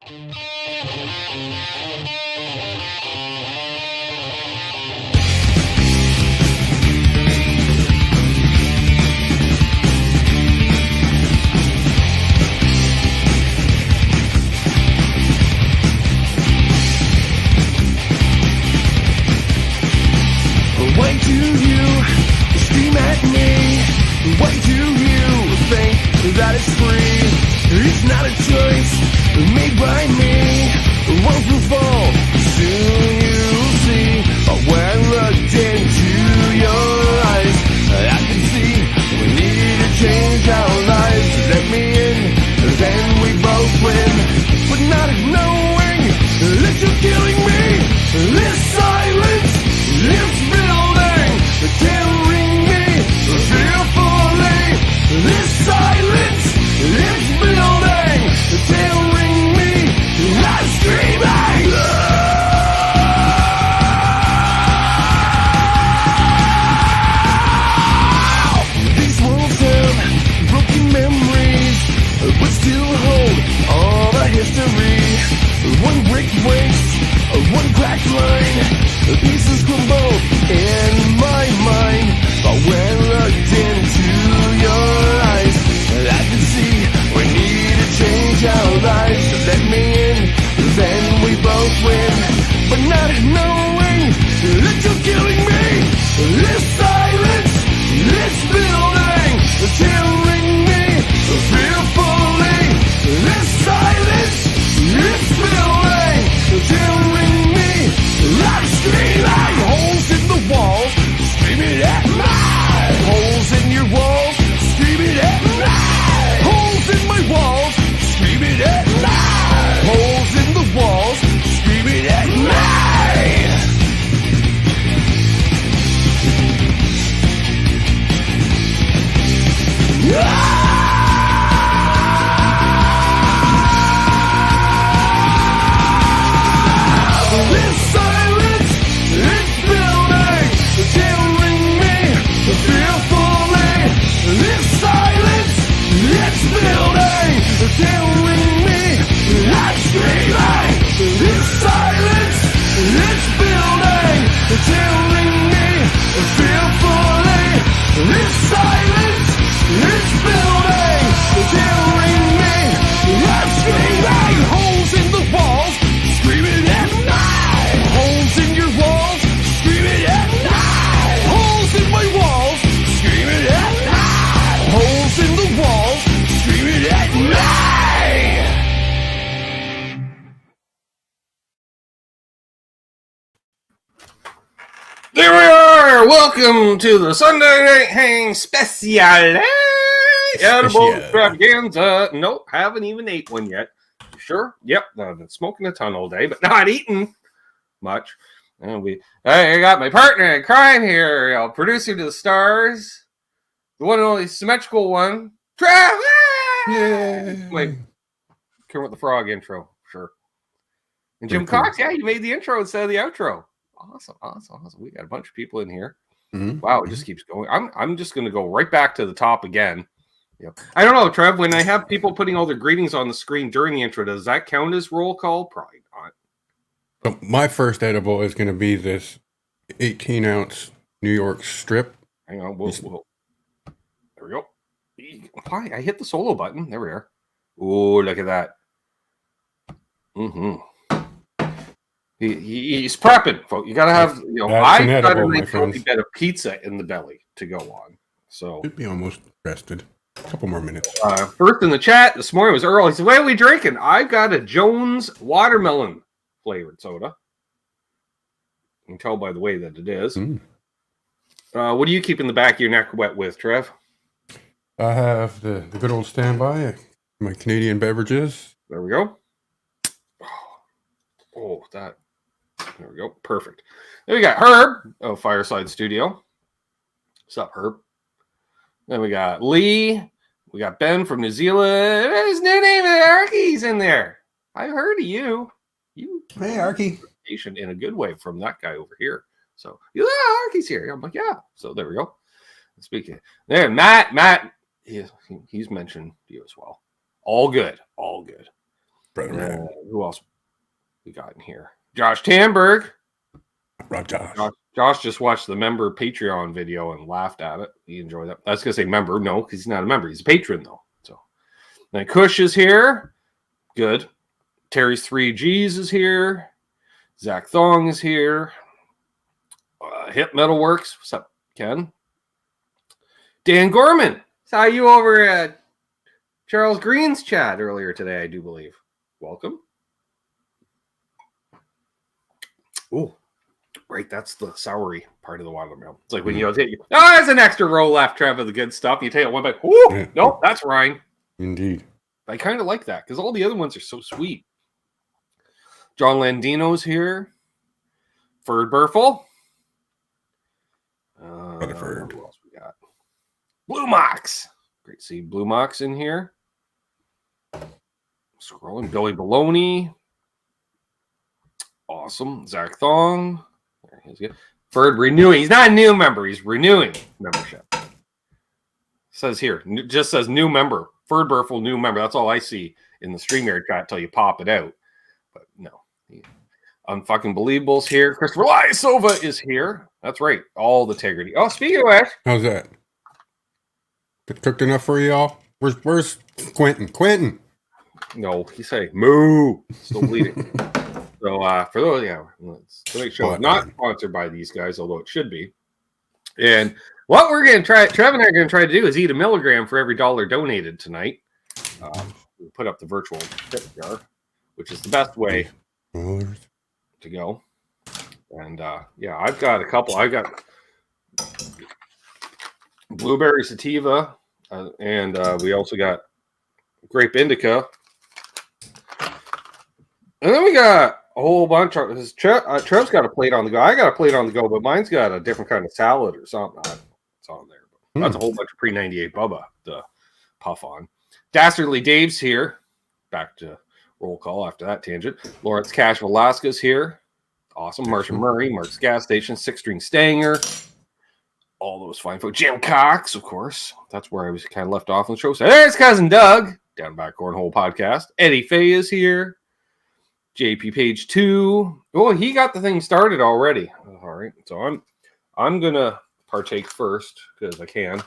Why do you scream at me? Why do you think that it's free? It's not a choice made by me. Once we fall, soon you'll see. When I looked into your eyes, I can see we need to change our lives. Let me in, then we both win. But not knowing that you're killing me. This silence, it's building, tearing me fearfully. This silence, it's building, tearing me. I'm screaming. These walls have broken memories, but still hold all the history. One brick breaks, one cracked line, pieces crumble in my mind. But when I looked into your eyes, I could see we need to change our lives. Let me in, then we both win. But not knowing that you're killing me. This silence, this building, tearing me fearfully. This silence, this building, tearing me. I'm screaming. Holes in the walls, screaming at me. Holes in your walls, screaming at me. Holes in my walls, screaming at me. Holes in the walls, screaming at me. This silence, it's building, tearing me fearfully. This silence, it's building, tearing me. I'm screaming. This silence, it's building, tearing me fearfully. This silence, it's building, tearing me. I'm screaming. Holes in the walls, screaming at me. Holes in your walls, screaming at me. Holes in my walls, screaming at me. Holes in the walls, screaming at me. There we are! Welcome to the Sunday Night Hang Special! Edible Extravaganza. Nope, haven't even ate one yet. Sure? Yep, I've been smoking a ton all day, but not eating much. And I got my partner in crime here, producer to the stars, the one and only symmetrical one, Trev! Wait, Kermit the Frog intro, sure. And Jim Cox, yeah, you made the intro instead of the outro. Awesome. We got a bunch of people in here. Mm-hmm. Wow, it just keeps going. I'm just going to go right back to the top again. Yep. I don't know, Trev, when I have people putting all their greetings on the screen during the intro, does that count as roll call? Probably not. So my first edible is going to be this 18-ounce New York strip. Hang on. There we go. I hit the solo button. There we are. Oh, look at that. Mm-hmm. He's prepping, folks. You got to have, I've got a nice healthy bit of pizza in the belly to go on. So should be almost rested. A couple more minutes. First in the chat this morning was Earl. He said, "What are we drinking?" I've got a Jones watermelon flavored soda. You can tell by the way that it is. What do you keep in the back of your neck wet with, Trev? I have the good old standby, my Canadian beverages. There we go. Oh, that. There we go. Perfect. Then we got Herb of Fireside Studio. What's up, Herb? Then we got Lee. We got Ben from New Zealand. His new name is Arky's in there. I've heard of you. Hey, Arky. In a good way from that guy over here. So, Arky's here. I'm like, yeah. So there we go. Speaking there, Matt, he's mentioned you as well. All good. Who else we got in here? Josh Tamberg. Josh just watched the member Patreon video and laughed at it. He enjoyed that. I was going to say member. No, because he's not a member. He's a patron, though. So then Kush is here. Good. Terry's 3Gs is here. Zach Thong is here. Hip Metalworks. What's up, Ken? Dan Gorman. Saw you over at Charles Green's chat earlier today, I do believe. Welcome. Oh, right. That's the soury part of the watermelon. It's like when you hit you. Oh, there's an extra row left, Trev, of the good stuff. You take it one bite. Whoo! Nope, that's Ryan. Indeed. I kind of like that because all the other ones are so sweet. John Landino's here. Ferd Burfel. What else we got? Blue Mox. Great to see Blue Mox in here. Scrolling. Billy Baloney. Awesome. Zach Thong. There he is. Ferd renewing. He's not a new member. He's renewing membership. Says here. Just says new member. Ferd Burfel, new member. That's all I see in the StreamYard chat until you pop it out. But no. Unfucking Believables here. Christopher Lyasova is here. That's right. All the integrity. Oh, speaking of which. How's that? It cooked enough for y'all? Where's Quentin? Quentin. No, he say moo. Still bleeding. So for those, to make sure not sponsored by these guys, although it should be. And what we're going to try, Trev and I are going to try to do is eat a milligram for every $1 donated tonight. We put up the virtual tip jar, which is the best way to go. And I've got a couple. I've got blueberry sativa, and we also got grape indica. And then we got a whole bunch of Trev's got a plate on the go. I got a plate on the go, but mine's got a different kind of salad or something. It's on there. But that's a whole bunch of pre-98 Bubba to puff on. Dastardly Dave's here. Back to roll call after that tangent. Lawrence Cash Velasquez here. Awesome. Martian Murray, Mark's Gas Station, Six String Stanger. All those fine folks. Jim Cox, of course. That's where I was kind of left off on the show. So there's Cousin Doug, down back Cornhole podcast. Eddie Fay is here. JP Page 2. Oh, he got the thing started already. All right. So I'm gonna partake first because I can. There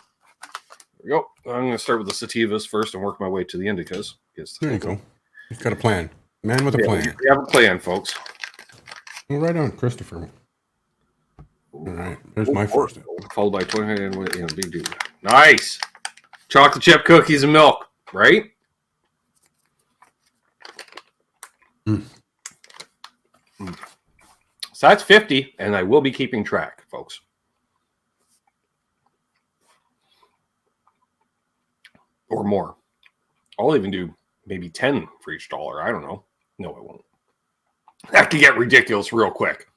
we go. I'm gonna start with the sativas first and work my way to the indicas. There you go. He's got a plan. Man with a plan. We have a plan, folks. Well, right on, Christopher. All right. There's my first. Followed by 20 and big dude. Nice. Chocolate chip cookies and milk, right? So that's 50, and I will be keeping track, folks. Or more. I'll even do maybe 10 for each $1. I don't know. No, I won't. That could get ridiculous real quick.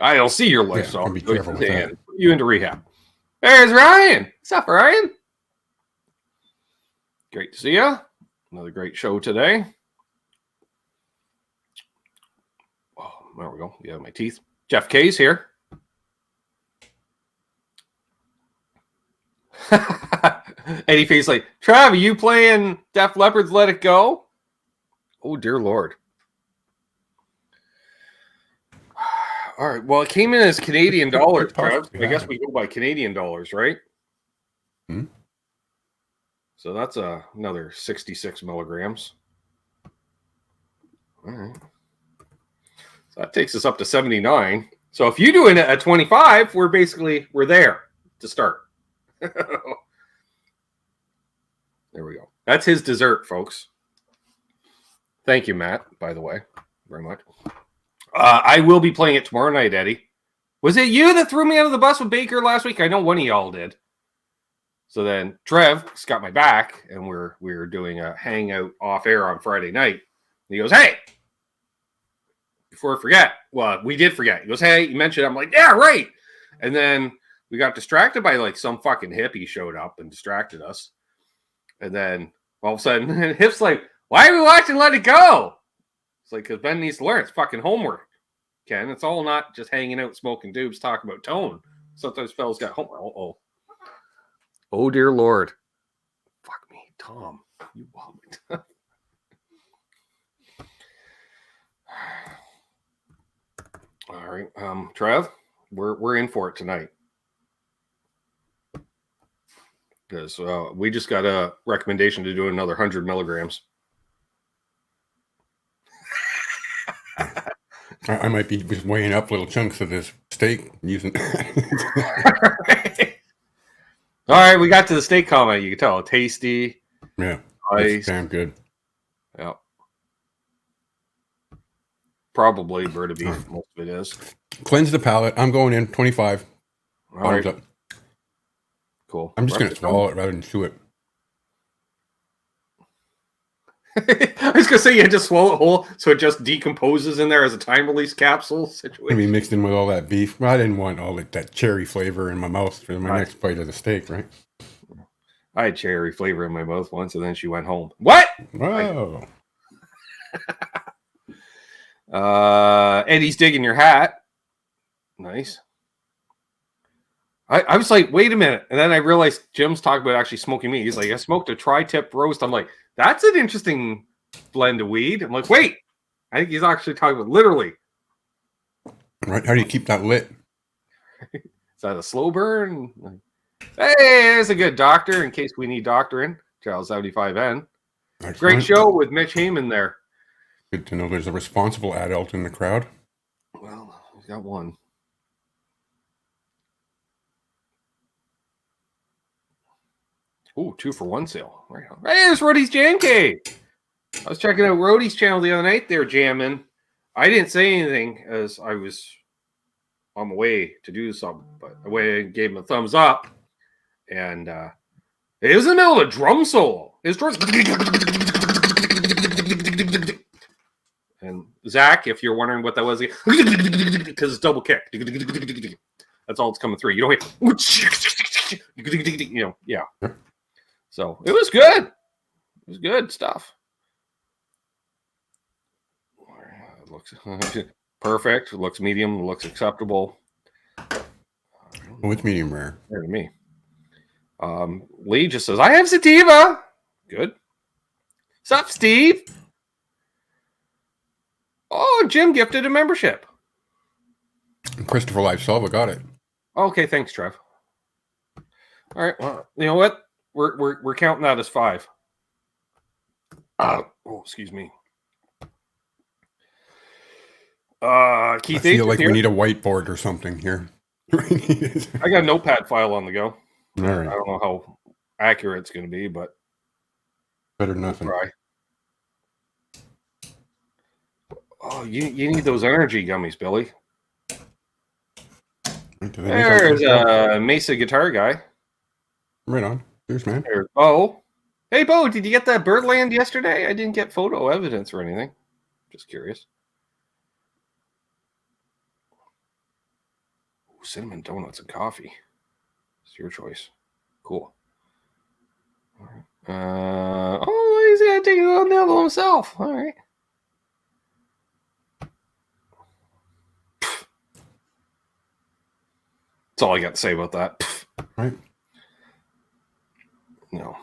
I'll see your life, so I'll be careful with that. Put you into rehab. There's Ryan. What's up, Ryan? Great to see you. Another great show today. Oh, there we go. Yeah, my teeth. Jeff K's here. Eddie Face like, Trav, are you playing Def Leppard's Let It Go? Oh, dear Lord. All right. Well, it came in as Canadian dollars, Trav. I guess we go by Canadian dollars, right? So that's another 66 milligrams. All right. So that takes us up to 79. So if you do it at 25, we're there to start. There we go. That's his dessert, folks. Thank you, Matt, by the way, very much. I will be playing it tomorrow night, Eddie. Was it you that threw me out of the bus with Baker last week? I know one of y'all did. So then Trev's got my back, and we're doing a hangout off air on Friday night. And he goes, hey, before I forget. Well, we did forget. He goes, hey, you mentioned it. I'm like, yeah, right. And then we got distracted by like some fucking hippie showed up and distracted us. And then all of a sudden, Hip's like, why are we watching Let It Go? It's like, because Ben needs to learn. It's fucking homework, Ken. It's all not just hanging out, smoking dubs, talking about tone. Sometimes fellas got homework. Oh, dear Lord. Fuck me, Tom. You vomit. Trev, we're in for it tonight. Because we just got a recommendation to do another 100 milligrams. I might be just weighing up little chunks of this steak using. All right, we got to the steak comment. You can tell, tasty. Yeah, nice. It's damn good. Yeah, probably bird of beef. Most of it is. Cleanse the palate. I'm going in 25. All right. Up. Cool. I'm just gonna swallow it rather than chew it. I was gonna say you just swallow it whole, so it just decomposes in there as a time release capsule situation. Gonna be mixed in with all that beef. Well, I didn't want all that cherry flavor in my mouth for my next bite of the steak, right? I had cherry flavor in my mouth once, and then she went home. What? Wow. Eddie's digging your hat. Nice. I was like, wait a minute. And then I realized Jim's talking about actually smoking meat. He's like, I smoked a tri-tip roast. I'm like, that's an interesting blend of weed. I'm like, wait. I think he's actually talking about literally. Right. How do you keep that lit? Is that a slow burn? Hey, there's a good doctor in case we need doctoring. Child 75N. Excellent. Great show with Mitch Heyman there. Good to know there's a responsible adult in the crowd. Well, we got one. Ooh, 2-for-1 sale. Right on. Hey, it's Roddy's Jam Cave. I was checking out Roddy's channel the other night. They were jamming. I didn't say anything as I was on my way to do something, but I gave him a thumbs up. And it was in the middle of a drum solo. His drums. And Zach, if you're wondering what that was, because it's double kick. That's all it's coming through. You don't hear, yeah. So it was good. It was good stuff. It looks perfect. It looks medium. It looks acceptable. Oh, it's medium rare. There to me. Lee just says, I have sativa. Good. Sup, Steve? Oh, Jim gifted a membership. Christopher Live Salva got it. Okay, thanks, Trev. All right, well, you know what? We're counting that as 5. Oh, excuse me. Keith, I feel like here. we need a whiteboard or something here. I got a notepad file on the go. All right. I don't know how accurate it's going to be, but better than nothing. Try. Oh, you need those energy gummies, Billy. There's a Mesa guitar guy. Right on. Cheers, man. There's Bo. Hey, Bo, did you get that Birdland yesterday? I didn't get photo evidence or anything. Just curious. Ooh, cinnamon donuts and coffee. It's your choice. Cool. All right. He's got to take it on level himself. All right. That's all I got to say about that. Right. No.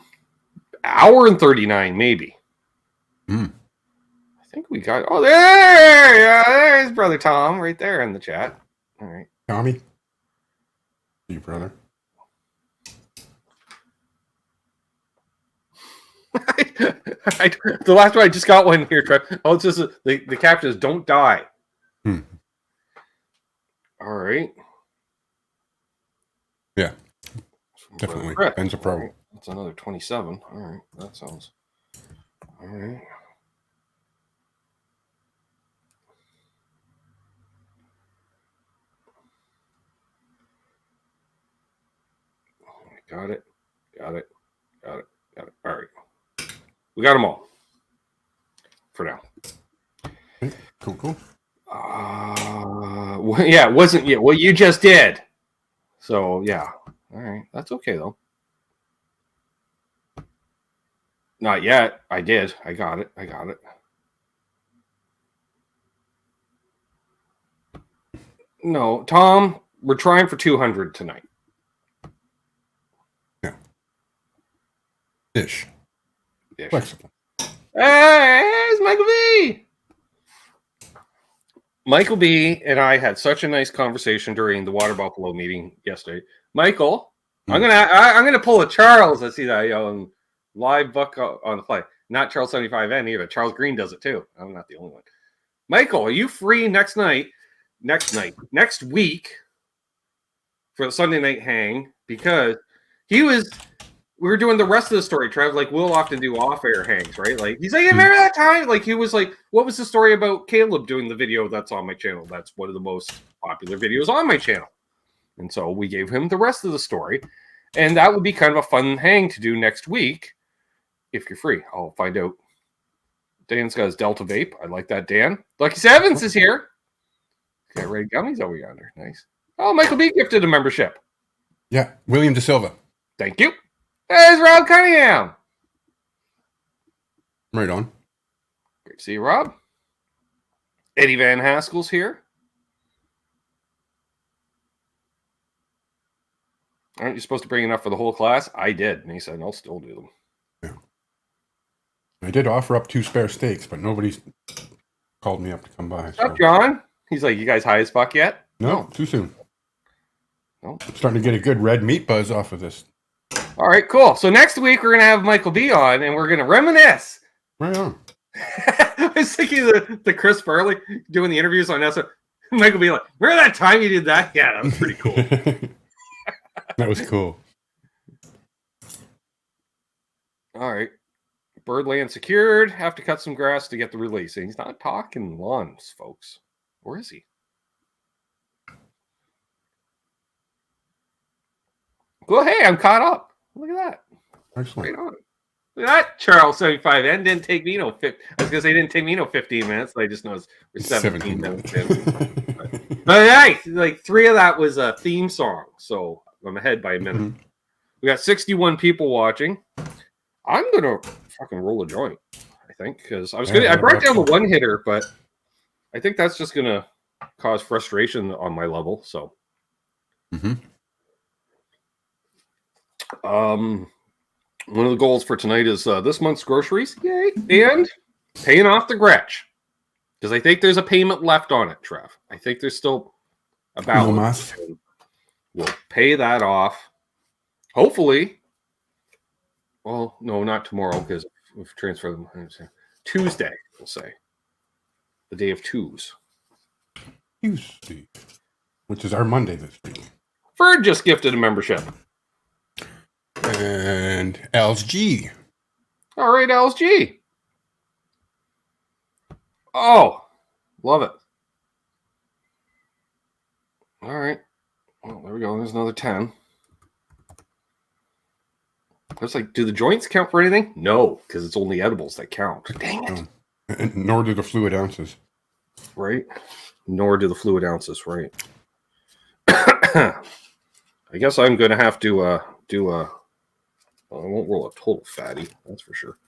Hour and 39, maybe. I think we got... Oh, there's Brother Tom right there in the chat. All right. Tommy? You brother. The last one, I just got one here, Trev. Oh, it's just the caption is "Don't die." All right. Yeah. Definitely. Ben's a pro. Right. That's another 27. All right. That sounds... All right. Got it. All right. We got them all. For now. Cool. Yeah, it wasn't yet. Well, you just did. So, yeah. All right. That's okay, though. Not yet. I did. I got it. No, Tom, we're trying for 200 tonight. Yeah. Ish. Flexible. Hey, it's Michael V. Michael B. and I had such a nice conversation during the Water Buffalo meeting yesterday. Michael, I'm gonna pull a Charles. I see that live book on the fly. Not Charles 75N either. Charles Green does it too. I'm not the only one. Michael, are you free next week for the Sunday night hang? Because we were doing the rest of the story, Trev. Like, we'll often do off-air hangs, right? Like, he's like, remember that time? Like, he was like, what was the story about Caleb doing the video that's on my channel? That's one of the most popular videos on my channel. And so we gave him the rest of the story. And that would be kind of a fun hang to do next week if you're free. I'll find out. Dan's got his Delta Vape. I like that, Dan. Lucky Sevens is here. Got Ray Gummies over yonder. Nice. Oh, Michael B. gifted a membership. Yeah, William De Silva. Thank you. There's Rob Cunningham. Right on. Great to see you, Rob. Eddie Van Haskell's here. Aren't you supposed to bring enough for the whole class? I did. And he said, I'll still do them. Yeah. I did offer up 2 spare steaks, but nobody's called me up to come by. What's up, John? He's like, you guys high as fuck yet? No, too soon. No. I'm starting to get a good red meat buzz off of this. All right, cool. So next week, we're going to have Michael B on, and we're going to reminisce. Right on. I was thinking the Chris Farley doing the interviews on NASA. Michael B like, remember that time you did that? Yeah, that was pretty cool. That was cool. All right. Birdland secured. Have to cut some grass to get the release. And he's not talking lawns, folks. Or is he? Well, hey, I'm caught up. Look at that. Excellent. Right on. Look at that, Charles 75N didn't take me I was gonna say it didn't take me 15 minutes. I just know we're 17 minutes in. But hey, like 3 of that was a theme song, so I'm ahead by a minute. Mm-hmm. We got 61 people watching. I'm gonna fucking roll a joint, I think, because I brought down the one hitter, but I think that's just gonna cause frustration on my level. So, one of the goals for tonight is this month's groceries, yay, and paying off the Gretsch, because I think there's a payment left on it, Trev. I think there's still a balance. We'll pay that off. Hopefully. Well, no, not tomorrow, because we've transferred them. Tuesday, we'll say. The day of twos. Tuesday. Which is our Monday this week. Ferd just gifted a membership. And LG. All right, LG. Oh, love it. All right. Well, there we go. There's another 10. It's like, do the joints count for anything? No, because it's only edibles that count. Dang it. And nor do the fluid ounces. Right. Nor do the fluid ounces, right. I guess I'm going to have to do a... I won't roll a total fatty, that's for sure.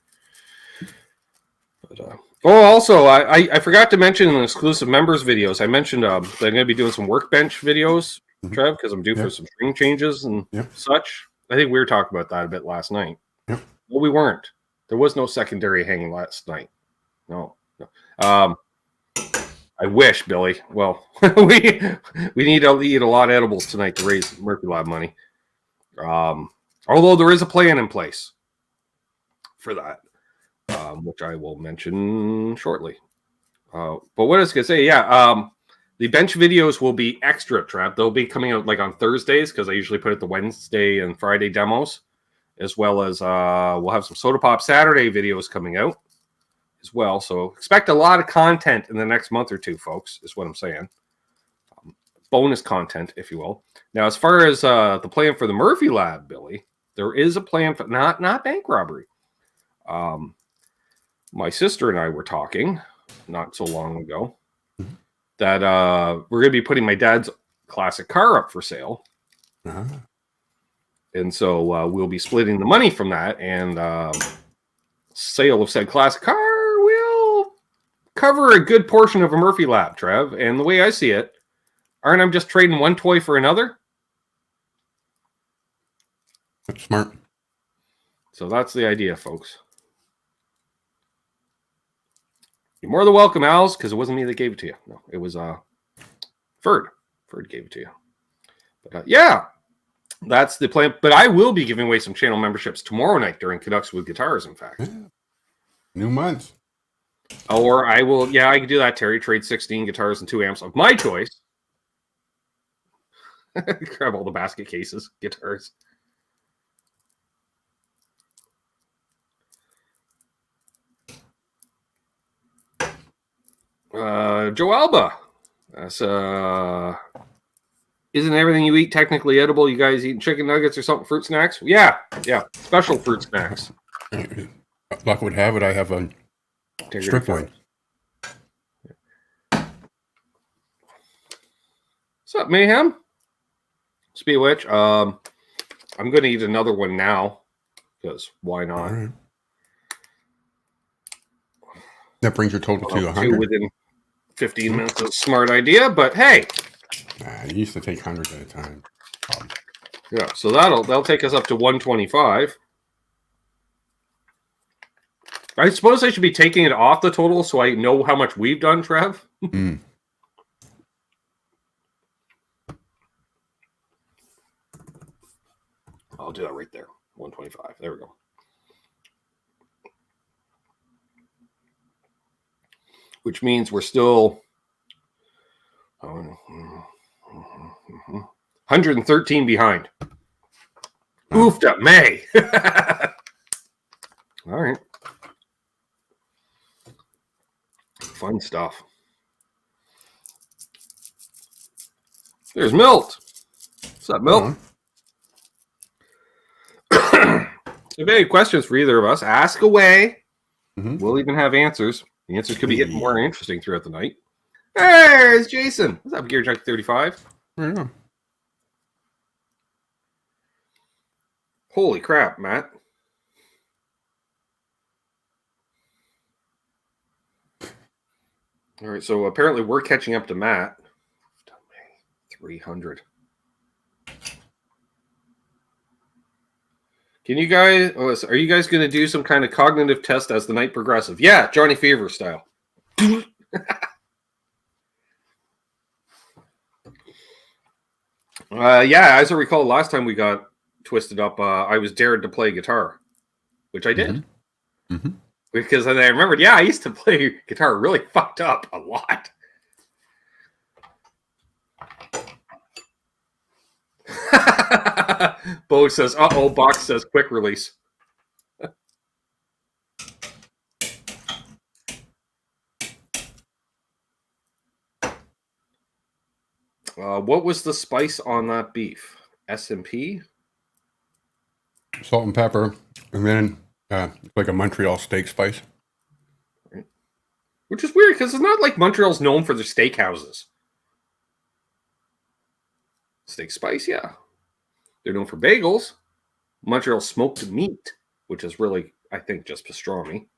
But, also, I forgot to mention in the exclusive members videos, I mentioned that I'm going to be doing some workbench videos, Trev, because I'm due for some string changes and such. I think we were talking about that a bit last night. Yep. Well, we weren't. There was no secondary hanging last night. No. I wish, Billy. Well, we need to eat a lot of edibles tonight to raise Murphy Lab money. Although there is a plan in place for that, which I will mention shortly. But what I was going to say, the bench videos will be extra, Trev. They'll be coming out like on Thursdays, because I usually put it the Wednesday and Friday demos, as well as we'll have some Soda Pop Saturday videos coming out as well. So expect a lot of content in the next month or two, folks, is what I'm saying. Bonus content, if you will. Now, as far as the plan for the Murphy Lab, Billy, there is a plan for not bank robbery. My sister and I were talking not so long ago that we're going to be putting my dad's classic car up for sale. And so we'll be splitting the money from that, and sale of said classic car will cover a good portion of a Murphy Lab, Trev. And the way I see it, aren't I just trading one toy for another? That's smart. So that's the idea, folks. You're more than welcome, Al's, because it wasn't me that gave it to you. No, it was Ferd. Ferd gave it to you. But yeah, that's the plan. But I will be giving away some channel memberships tomorrow night during Canucks with Guitars, in fact. Yeah. New month. Or I will, yeah, I can do that, Terry. Trade 16 guitars and 2 amps of my choice. Grab all the basket cases, guitars. Joe Alba. That's isn't everything you eat technically edible? You guys eating chicken nuggets or something? Fruit snacks? Yeah. Special fruit snacks. Luck would have it. I have a strip one. What's up, Mayhem? Speaking of which, I'm going to eat another one now because why not? Right. That brings your total to 100. 2 within 15 minutes is a smart idea, but hey. You used to take hundreds at a time. Yeah, so that'll take us up to 125. I suppose I should be taking it off the total so I know how much we've done, Trev. I'll do that right there. 125. There we go. Which means we're still 113 behind. Oofed up, May. All right. Fun stuff. There's Milt. What's up, Milt? If you have any questions for either of us, ask away. We'll even have answers. The answers could be getting more interesting throughout the night. There's Jason. What's up, Gear Junkie 35? Yeah. Holy crap, Matt. All right, so apparently we're catching up to Matt. 300. Can you guys, are you guys going to do some kind of cognitive test as the night progresses? Yeah, Johnny Fever style. Yeah, as I recall, last time we got twisted up, I was dared to play guitar, which I did. Because then I remembered, yeah, I used to play guitar really fucked up a lot. Bo says, uh-oh, Box says quick release. What was the spice on that beef? S&P? Salt and pepper, and then like a Montreal steak spice. Right. Which is weird, because it's not like Montreal's known for their steakhouses. Steak spice, yeah. They're known for bagels. Montreal smoked meat, which is really, I think, just pastrami.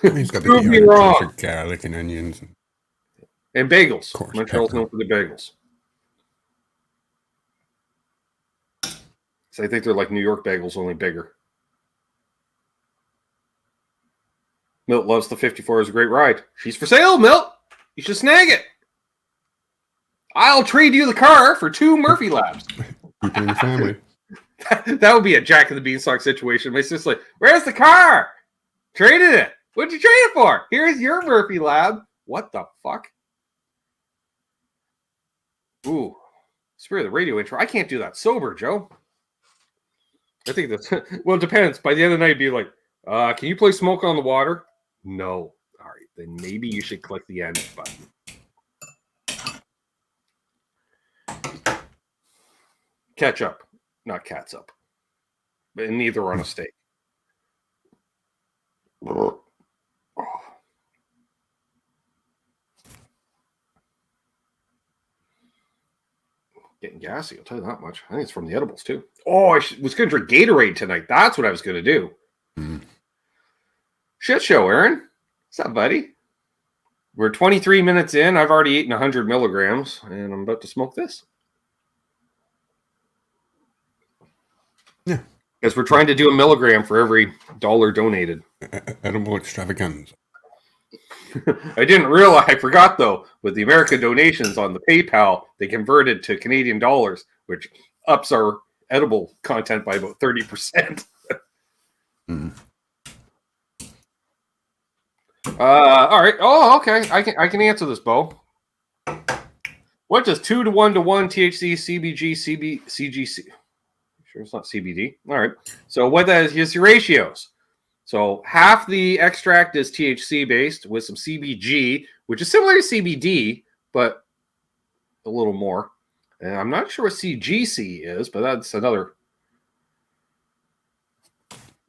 He's got Prove me wrong. Garlic and onions. And bagels. Course, Montreal's pepper. known for the bagels. So I think they're like New York bagels, only bigger. Milt loves the 54. Is a great ride. She's for sale, Milt. You should snag it. I'll trade you the car for 2 Murphy Labs. Keep it in the family. That would be a Jack of the Beanstalk situation. My sister's like, where's the car? Traded it. What'd you trade it for? Here's your Murphy Lab. What the fuck? Ooh. Spirit of the Radio intro. I can't do that sober, Joe. I think that's... Well, it depends. By the end of the night, be like, can you play Smoke on the Water? No. All right. Then maybe you should click the end button. Ketchup, not catsup. But neither on a steak. Oh. Getting gassy, I'll tell you that much. I think it's from the edibles, too. Oh, I was going to drink Gatorade tonight. That's what I was going to do. Shit show, Aaron. What's up, buddy? We're 23 minutes in. I've already eaten 100 milligrams, and I'm about to smoke this. Yeah. Because we're trying to do a milligram for every $1 donated. Edible extravaganza. I didn't realize. I forgot though. With the American donations on the PayPal, they converted to Canadian dollars, which ups our edible content by about 30%. All right. Oh, okay. I can answer this, Bo. What does 2 to 1 to 1 THC, CBG, CGC? Sure, it's not CBD. All right. So what is your ratios? So half the extract is THC based with some CBG, which is similar to CBD, but a little more. And I'm not sure what CGC is, but that's another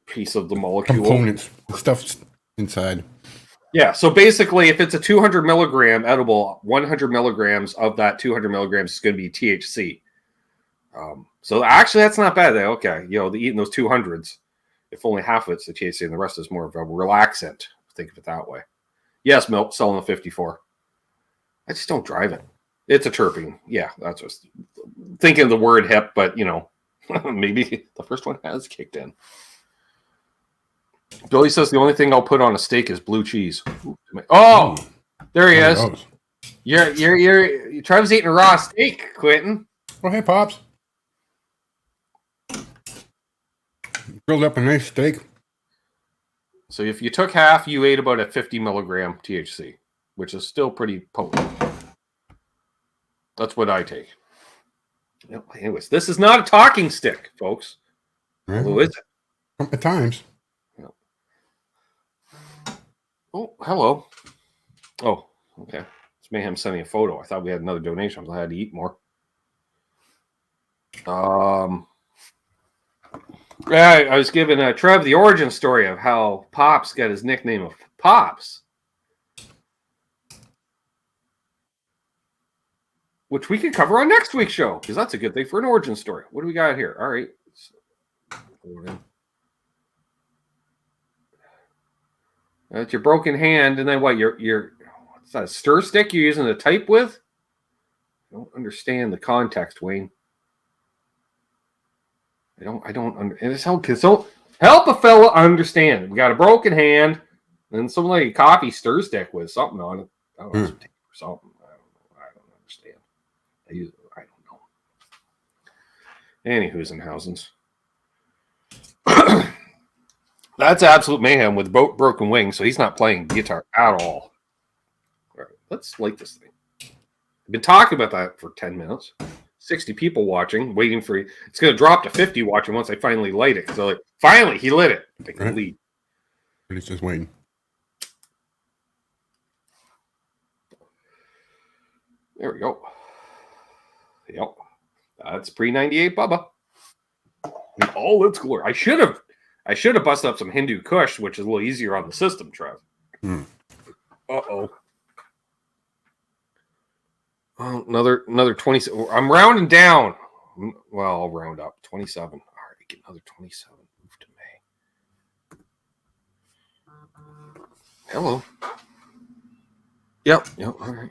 piece of the molecule. Components, stuff inside. Yeah, so basically, if it's a 200 milligram edible, 100 milligrams of that 200 milligrams is going to be THC. So actually, that's not bad. Okay, eating those 200s, if only half of it's the THC and the rest is more of a relaxant. Think of it that way. Yes, Milk, selling a 54. I just don't drive it. It's a terpene. Yeah, that's just thinking the word hip, but, maybe the first one has kicked in. Billy says the only thing I'll put on a steak is blue cheese. Oh, there he is. You're Trev's eating a raw steak, Quentin. Oh, hey, Pops. Grilled up a nice steak. So if you took half, you ate about a 50 milligram THC, which is still pretty potent. That's what I take. Anyways, this is not a talking stick, folks. Who is it? At times. Oh, hello. Oh, okay. It's Mayhem sending a photo. I thought we had another donation. I had to eat more. Yeah, I was giving Trev the origin story of how Pops got his nickname of Pops, which we can cover on next week's show because that's a good thing for an origin story. What do we got here? All right. That's your broken hand, and then what? Your what's that? A stir stick you're using to type with? I don't understand the context, Wayne. I don't. So help a fella understand. We got a broken hand, and some like a coffee stir stick with something on it. I don't know, some tape or something. I don't understand. I don't know. Anywho's and housings. That's absolute mayhem with broken wings, so he's not playing guitar at all. All right, let's light this thing. I've been talking about that for 10 minutes. 60 people watching, waiting for it. It's going to drop to 50 watching once I finally light it. So finally, he lit it. I can lead. But he's just waiting. There we go. Yep. That's pre-98 Bubba. In all its glory. I should have busted up some Hindu Kush, which is a little easier on the system, Trev. Uh-oh. Oh, another 20. I'm rounding down. Well, I'll round up. 27. All right, get another 27. Move to May. Hello. Yep. All right.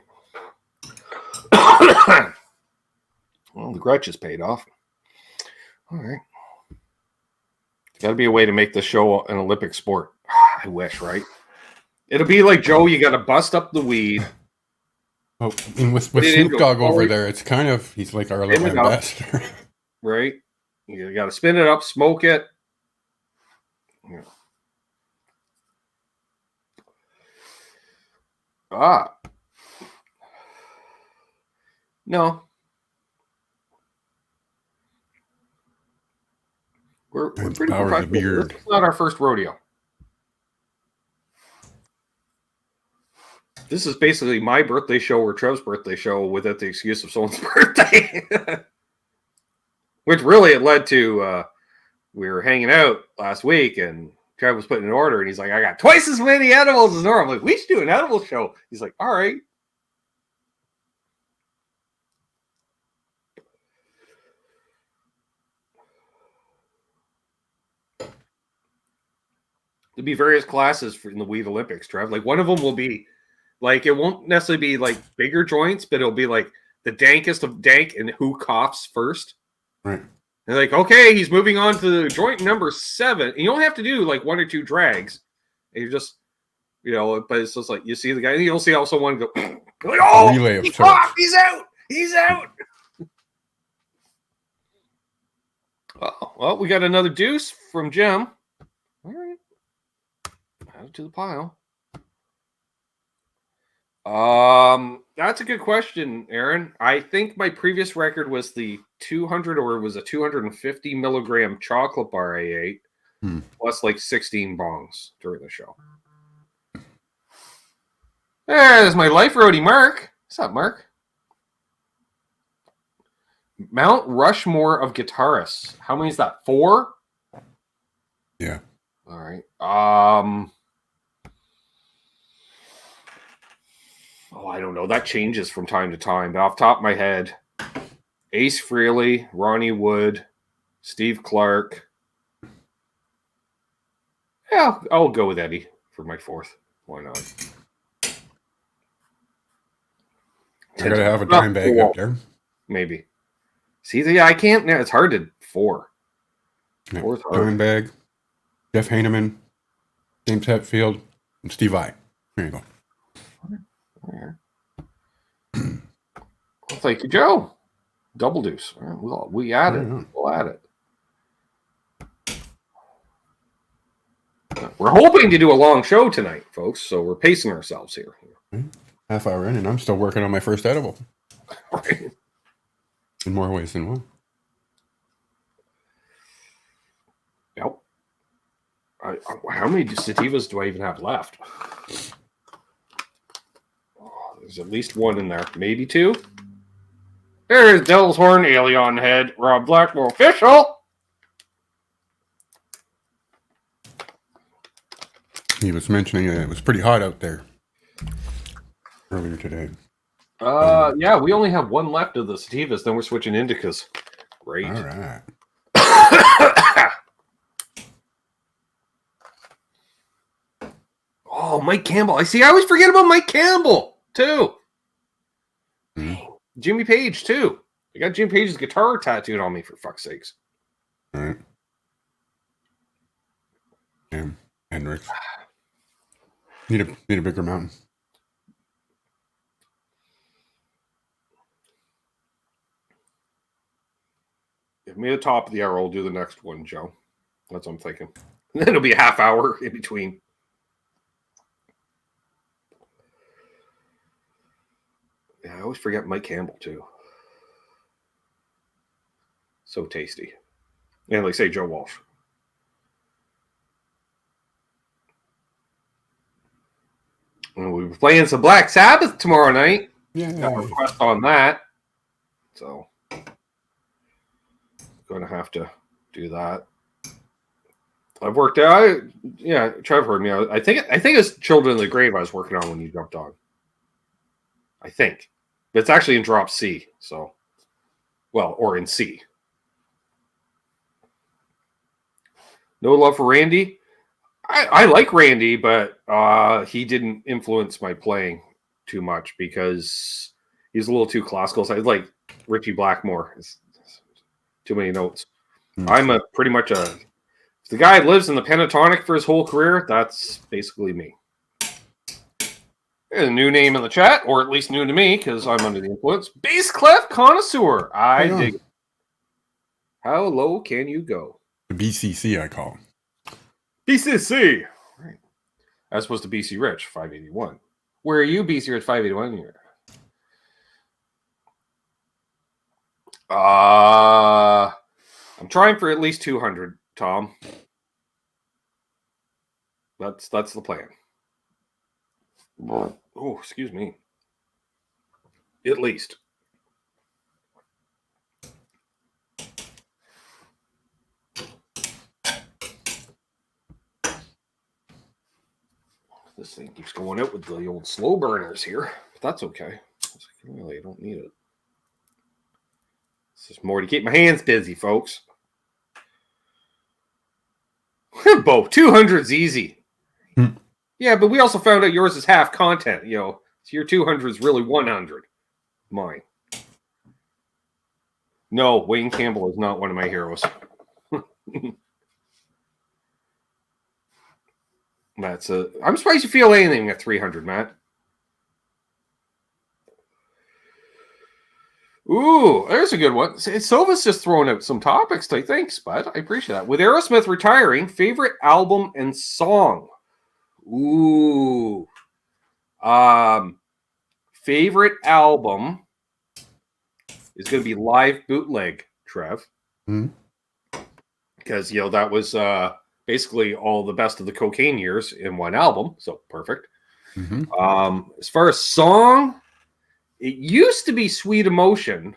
Well, the grudge is paid off. All right. Got to be a way to make this show an Olympic sport. I wish, right? It'll be like Joe. You got to bust up the weed. Oh, and with Snoop Dogg over there, it's kind of, he's like our little ambassador. Right? You got to spin it up, smoke it. Yeah. No. We're pretty professional. This is not our first rodeo. This is basically my birthday show or Trev's birthday show without the excuse of someone's birthday. Which really it led to, we were hanging out last week and Trev was putting an order and he's like, I got twice as many edibles as normal. I'm like, we should do an edible show. He's like, all right. There'll be various classes in the Weed Olympics, Trev. Like one of them will be like, it won't necessarily be like bigger joints, but it'll be like the dankest of dank and who coughs first. Right. And like, okay, he's moving on to joint number 7. And you don't have to do like 1 or 2 drags. And you're just you know, but it's just like you see the guy, and you'll see how someone go, oh, Relay of he's sorts. off, he's out. Oh, well, we got another deuce from Jim. All right, add it to the pile. That's a good question, Aaron. I think my previous record was the 200, or it was a 250 milligram chocolate bar I ate, plus like 16 bongs during the show. There's my life roadie, Mark. What's up, Mark? Mount Rushmore of guitarists. How many is that? 4? Yeah. All right. Oh, I don't know. That changes from time to time. But off the top of my head, Ace Frehley, Ronnie Wood, Steve Clark. Yeah, I'll go with Eddie for my 4th. Why not? I gotta have a dime bag up there. Maybe. See, yeah, I can't. It's hard to 4. Yeah. 4's hard. Dime bag, Jeff Heineman, James Hetfield, and Steve Vai. There you go. Well, thank you, Joe. Double deuce. We add it. We'll add it. We're hoping to do a long show tonight, folks, so we're pacing ourselves here. Half hour in, and I'm still working on my first edible. Right. In more ways than one. Yep. How many sativas do I even have left? Oh, there's at least 1 in there. Maybe 2. There's Devil's Horn, Alien Head, Rob Blackmore official. He was mentioning it was pretty hot out there earlier today. Yeah, we only have 1 left of the sativas, then we're switching indicas. Great. All right. Oh, Mike Campbell. I always forget about Mike Campbell, too. Jimmy Page, too. I got Jimmy Page's guitar tattooed on me, for fuck's sakes. All right. Yeah. Hendrix. Need a bigger mountain. Give me the top of the hour. I'll do the next one, Joe. That's what I'm thinking. And then it'll be a half hour in between. Yeah, I always forget Mike Campbell, too. So tasty. And like say, Joe Walsh. And we'll be playing some Black Sabbath tomorrow night. Yeah. Got a request on that. So, going to have to do that. I've worked out. Trev heard me. I think it's Children of the Grave I was working on when you jumped on. I think. But it's actually in drop C. So, or in C. No love for Randy. I like Randy, but he didn't influence my playing too much because he's a little too classical. So it's like Richie Blackmore. It's too many notes. I'm pretty much if the guy lives in the pentatonic for his whole career, that's basically me. There's a new name in the chat, or at least new to me, because I'm under the influence. Bass clef connoisseur. I dig it. How low can you go? The BCC, I call him. BCC. Right. As opposed to BC Rich, 581. Where are you, BC Rich, 581? Here. I'm trying for at least 200, Tom. That's the plan. Oh, excuse me. At least. This thing keeps going out with the old slow burners here. But that's okay. Really, I don't need it. It's just more to keep my hands busy, folks. Bo, 200's easy. Yeah, but we also found out yours is half content. So your 200 is really 100. Mine. No, Wayne Campbell is not one of my heroes. I'm surprised you feel anything at 300, Matt. Ooh, there's a good one. Silva's just throwing out some topics. Thanks, bud. I appreciate that. With Aerosmith retiring, favorite album and song. Ooh. Favorite album is going to be Live Bootleg, Trev. Because, that was basically all the best of the cocaine years in one album. So, perfect. As far as song, it used to be Sweet Emotion.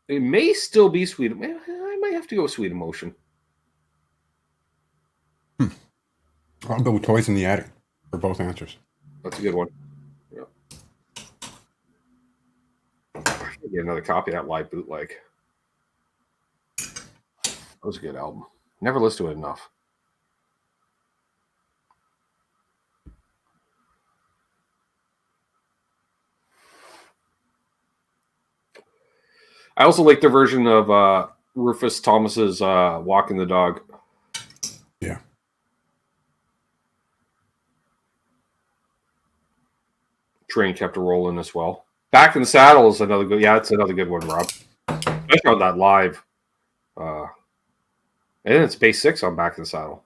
It may still be Sweet. I might have to go with Sweet Emotion. I'll go with Toys in the Attic for both answers. That's a good one. Yeah. Get another copy of that Live Bootleg. That was a good album. Never listened to it enough. I also like the version of Rufus Thomas's Walking the Dog. Yeah. Train kept a rolling as well. Back in the Saddle is another good. Yeah, it's another good one, Rob. I found that live. And it's bass 6 on Back in the Saddle.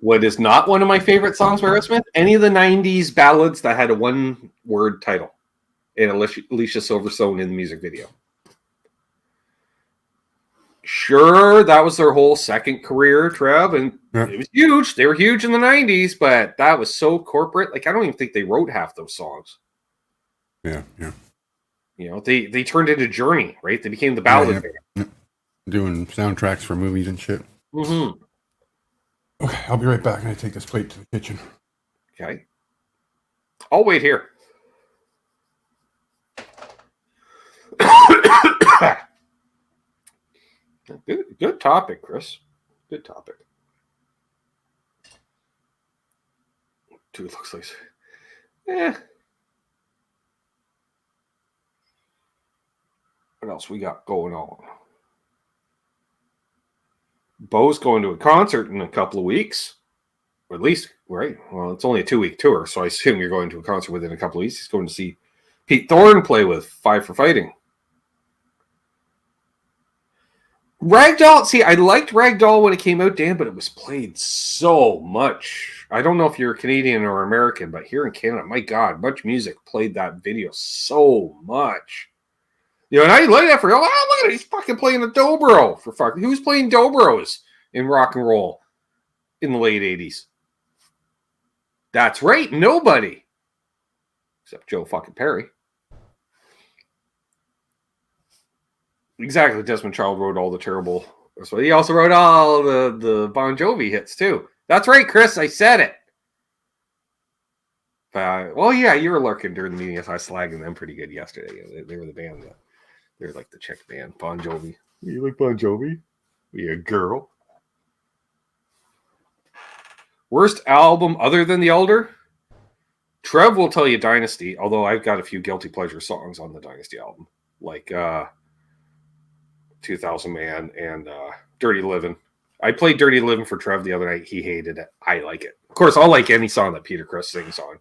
What is not one of my favorite songs by Aerosmith? Any of the 90s ballads that had a one-word title. And Alicia Silverstone in the music video. Sure, that was their whole second career, Trev, and It was huge. They were huge in the 90s, but that was so corporate. Like, I don't even think they wrote half those songs. Yeah. They turned into Journey, right? They became the ballad band. Doing soundtracks for movies and shit. Mm-hmm. Okay, I'll be right back. I'm going to take this plate to the kitchen. Okay. I'll wait here. Good topic, Chris. Good topic. Dude, looks like... What else we got going on? Bo's going to a concert in a couple of weeks. Or at least, right? Well, it's only a 2-week tour, so I assume you're going to a concert within a couple of weeks. He's going to see Pete Thorne play with Five for Fighting. Ragdoll, see, I liked Ragdoll when it came out, Dan, but it was played so much. I don't know if you're Canadian or American, but here in Canada, my God, Much Music played that video so much. And I like that for, look at it, he's fucking playing a dobro, for fucking, who's playing dobros in rock and roll in the late 80s? That's right, nobody. Except Joe fucking Perry. Exactly, Desmond Child wrote all the terrible. So he also wrote all the Bon Jovi hits too. That's right, Chris. I said it. Yeah, you were lurking during the meeting. I was slagging them pretty good yesterday. They were the band. They're like the Czech band, Bon Jovi. You like Bon Jovi? You a girl. Worst album other than The Elder? Trev will tell you Dynasty, although I've got a few guilty pleasure songs on the Dynasty album, like 2000 Man and Dirty Livin'. I played Dirty Livin' for Trev the other night. He hated it. I like it. Of course, I'll like any song that Peter Criss sings on.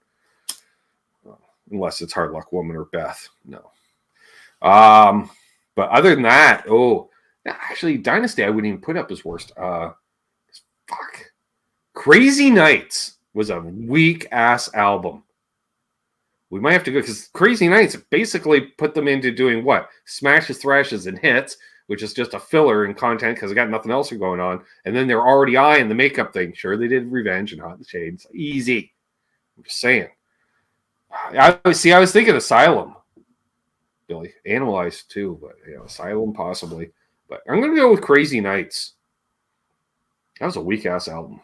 Unless it's Hard Luck Woman or Beth. No. But other than that, actually, Dynasty I wouldn't even put up as worst. Crazy Nights was a weak-ass album. We might have to go, because Crazy Nights basically put them into doing what? Smashes, thrashes, and hits, which is just a filler in content because they got nothing else going on. And then they're already eyeing the makeup thing. Sure, they did Revenge and Hot in the Shades. Easy. I'm just saying. I was thinking Asylum, Billy. Animalized too, but Asylum possibly. But I'm going to go with Crazy Nights. That was a weak-ass album.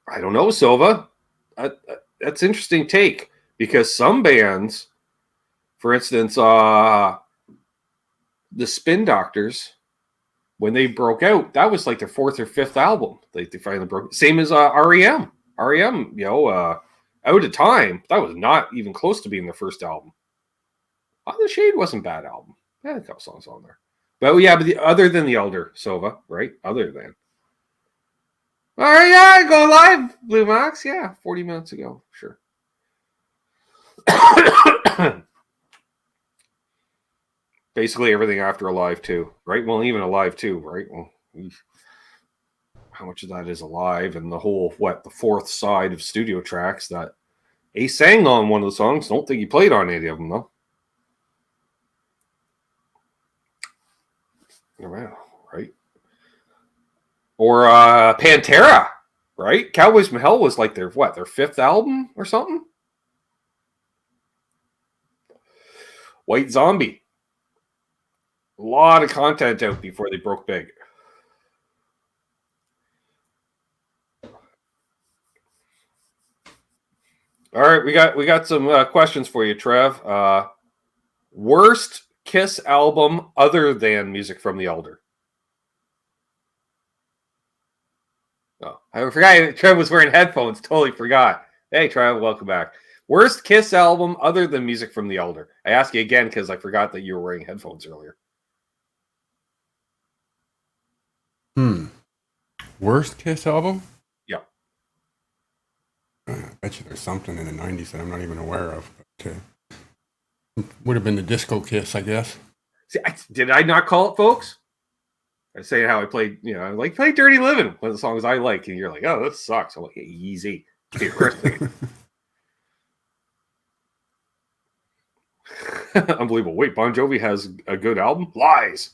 I don't know, Silva. That's an interesting take, because some bands, for instance, the Spin Doctors, when they broke out, that was like their 4th or 5th album. They finally broke. Same as REM. REM, out of time, that was not even close to being their first album. The Shade wasn't a bad album. They had a couple songs on there. But other than the Elder, Sova, right? Other than. All right, yeah, go live, Blue Max. Yeah, 40 minutes ago. Sure. Basically everything after Alive 2, right? Well, even Alive 2, right? Well, how much of that is Alive and the whole, the 4th side of studio tracks that he sang on one of the songs. Don't think he played on any of them, though. Right? Or Pantera, right? Cowboys from Hell was like their 5th album or something? White Zombie. A lot of content out before they broke big. All right, we got some questions for you, Trev. Worst Kiss album other than Music from the Elder? Oh, I forgot Trev was wearing headphones. Totally forgot. Hey, Trev, welcome back. Worst Kiss album other than Music from the Elder? I asked you again because I forgot that you were wearing headphones earlier. Worst Kiss album? Yeah. I bet you there's something in the 90s that I'm not even aware of. But, would have been the Disco Kiss, I guess. See, did I not call it, folks? I say how I played, play Dirty Living, one of the songs I like, and you're like, oh, that sucks. I'm like, hey, easy. Unbelievable. Wait, Bon Jovi has a good album? Lies.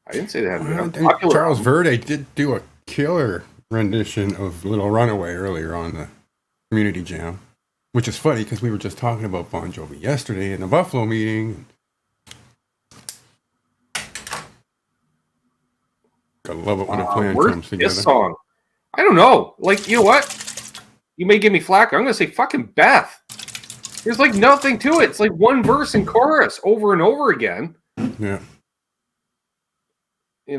I didn't say they had a popular Charles album. Verde did do a killer rendition of Little Runaway earlier on the Community Jam, which is funny because we were just talking about Bon Jovi yesterday in the Buffalo meeting. Gotta love it when a plan comes together. This song, I don't know. Like, you know what? You may give me flack. I'm gonna say fucking Beth. There's like nothing to it. It's like one verse and chorus over and over again. Yeah.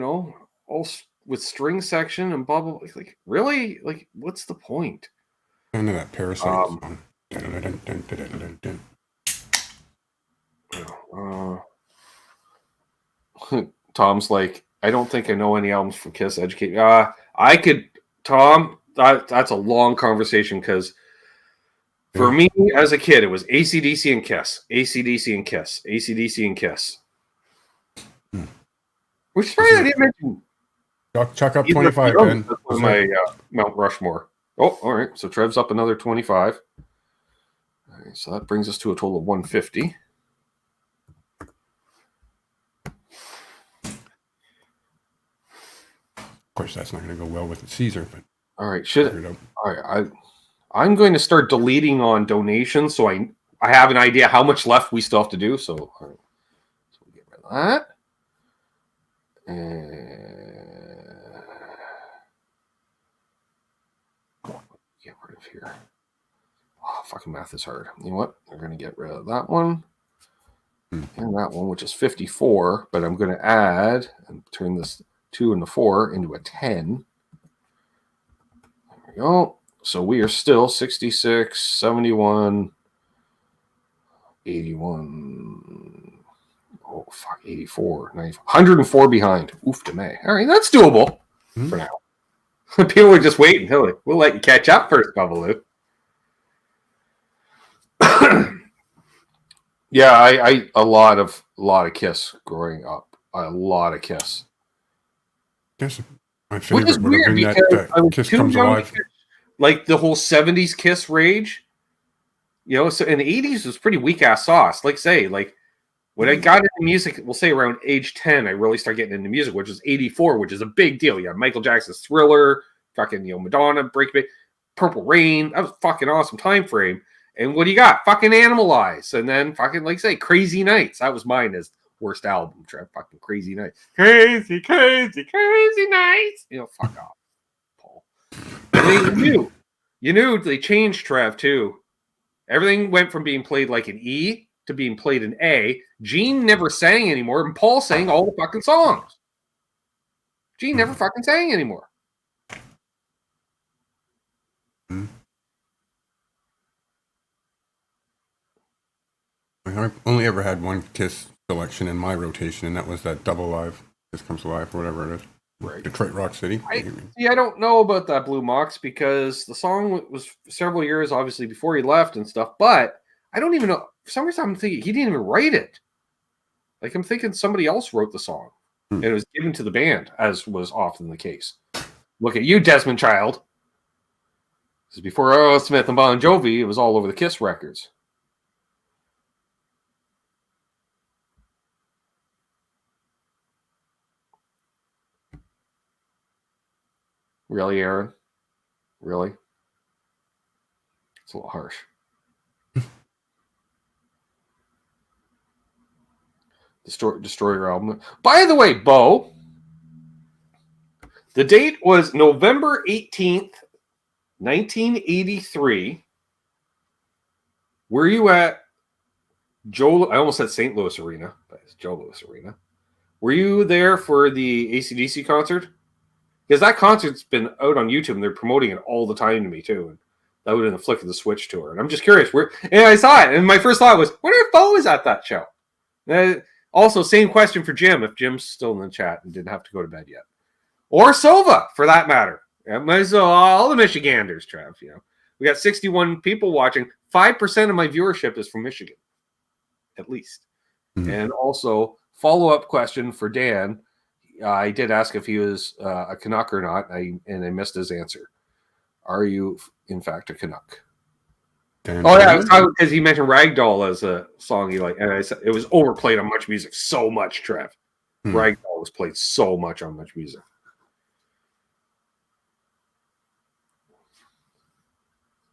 All with string section and blah blah. Like, really? Like, what's the point? Kind of that Parasite song. Tom's like, I don't think I know any albums from Kiss. Educate. I could, Tom. That's a long conversation because for me as a kid, it was AC/DC and Kiss, AC/DC and Kiss, AC/DC and Kiss. Which is right, I didn't mention. Chuck up 25, Ben. That's one of my Mount Rushmore. Oh, all right. So Trev's up another 25. All right, so that brings us to a total of 150. Of course, that's not going to go well with the Caesar, but all right, all right, I'm going to start deleting on donations, so I have an idea how much left we still have to do. So, all right. So we'll get rid of that. Get rid of here. Oh, fucking math is hard. You know what? We're going to get rid of that one. And that one, which is 54. But I'm going to add and turn this 2 and the 4 into a 10. There we go. So we are still 66, 71, 81. Oh, fuck, 84, 94, 104 behind. Oof to me. All right, that's doable for now. People are just waiting. We'll let you catch up first, Babalu. Yeah, I a lot of Kiss growing up. A lot of Kiss. Yes, my favorite Which is weird because I was Kiss too Comes young Alive. to catch, like the whole 70s Kiss rage. So in the 80s it was pretty weak ass sauce. Like when I got into music, we'll say around age 10, I really started getting into music, which was 84, which is a big deal. Yeah, Michael Jackson's Thriller, fucking Madonna, Breakbeat, Purple Rain. That was a fucking awesome time frame. And what do you got? Fucking Animalize. And then fucking, Crazy Nights. That was mine as worst album. Fucking Crazy Nights. Crazy, crazy, crazy nights. Fuck off, Paul. And you knew they changed Trev too. Everything went from being played like an E to being played in A. Gene never sang anymore, and Paul sang all the fucking songs. Gene never fucking sang anymore. I only ever had one Kiss selection in my rotation, and that was that Double Live, Kiss Comes Alive, or whatever it is. Right. Detroit Rock City. I don't know about that Blue Mox because the song was several years, obviously, before he left and stuff, but I don't even know. For some reason, I'm thinking he didn't even write it. Like, I'm thinking somebody else wrote the song, and it was given to the band, as was often the case. Look at you, Desmond Child. This is before Aerosmith and Bon Jovi. It was all over the Kiss records. Really, Aaron? Really? It's a little harsh. Destroy your album. By the way, Bo, the date was November 18th, 1983. Were you at Joe? I almost said St. Louis Arena, but it's Joe Louis Arena. Were you there for the AC/DC concert? Because that concert's been out on YouTube and they're promoting it all the time to me too. And that would have been the Flick of the Switch tour. And I'm just curious. And I saw it. And my first thought was, wonder if Bo was at that show. Also, same question for Jim, if Jim's still in the chat and didn't have to go to bed yet. Or Sova, for that matter. So all the Michiganders, Trev. You know, we got 61 people watching. 5% of my viewership is from Michigan, at least. Mm-hmm. And also, follow-up question for Dan. I did ask if he was a Canuck or not, and I missed his answer. Are you, in fact, a Canuck? Oh, yeah, because he mentioned Ragdoll as a song he liked. And I said it was overplayed on Much Music so much, Trev. Ragdoll was played so much on Much Music.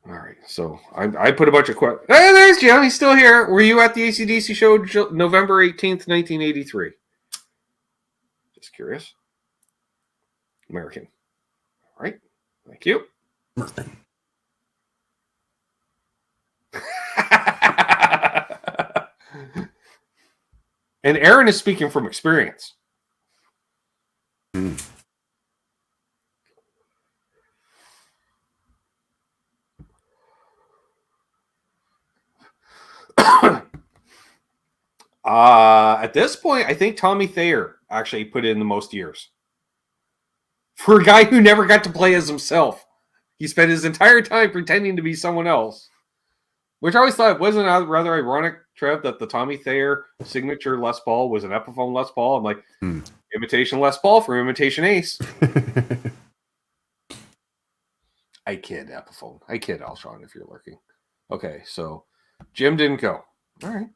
All right, so I put a bunch of questions. Hey, there's Jim. He's still here. Were you at the AC/DC show November 18th, 1983? Just curious. American. All right. Thank you. American. And Aaron is speaking from experience. At this point, I think Tommy Thayer actually put in the most years. For a guy who never got to play as himself. He spent his entire time pretending to be someone else. Which I always thought wasn't rather ironic, Trev, that the Tommy Thayer signature Les Paul was an Epiphone Les Paul. I'm like, imitation Les Paul for imitation Ace. I kid, Epiphone. I kid, Alshon, if you're lurking. Okay, so Jim didn't go. All right.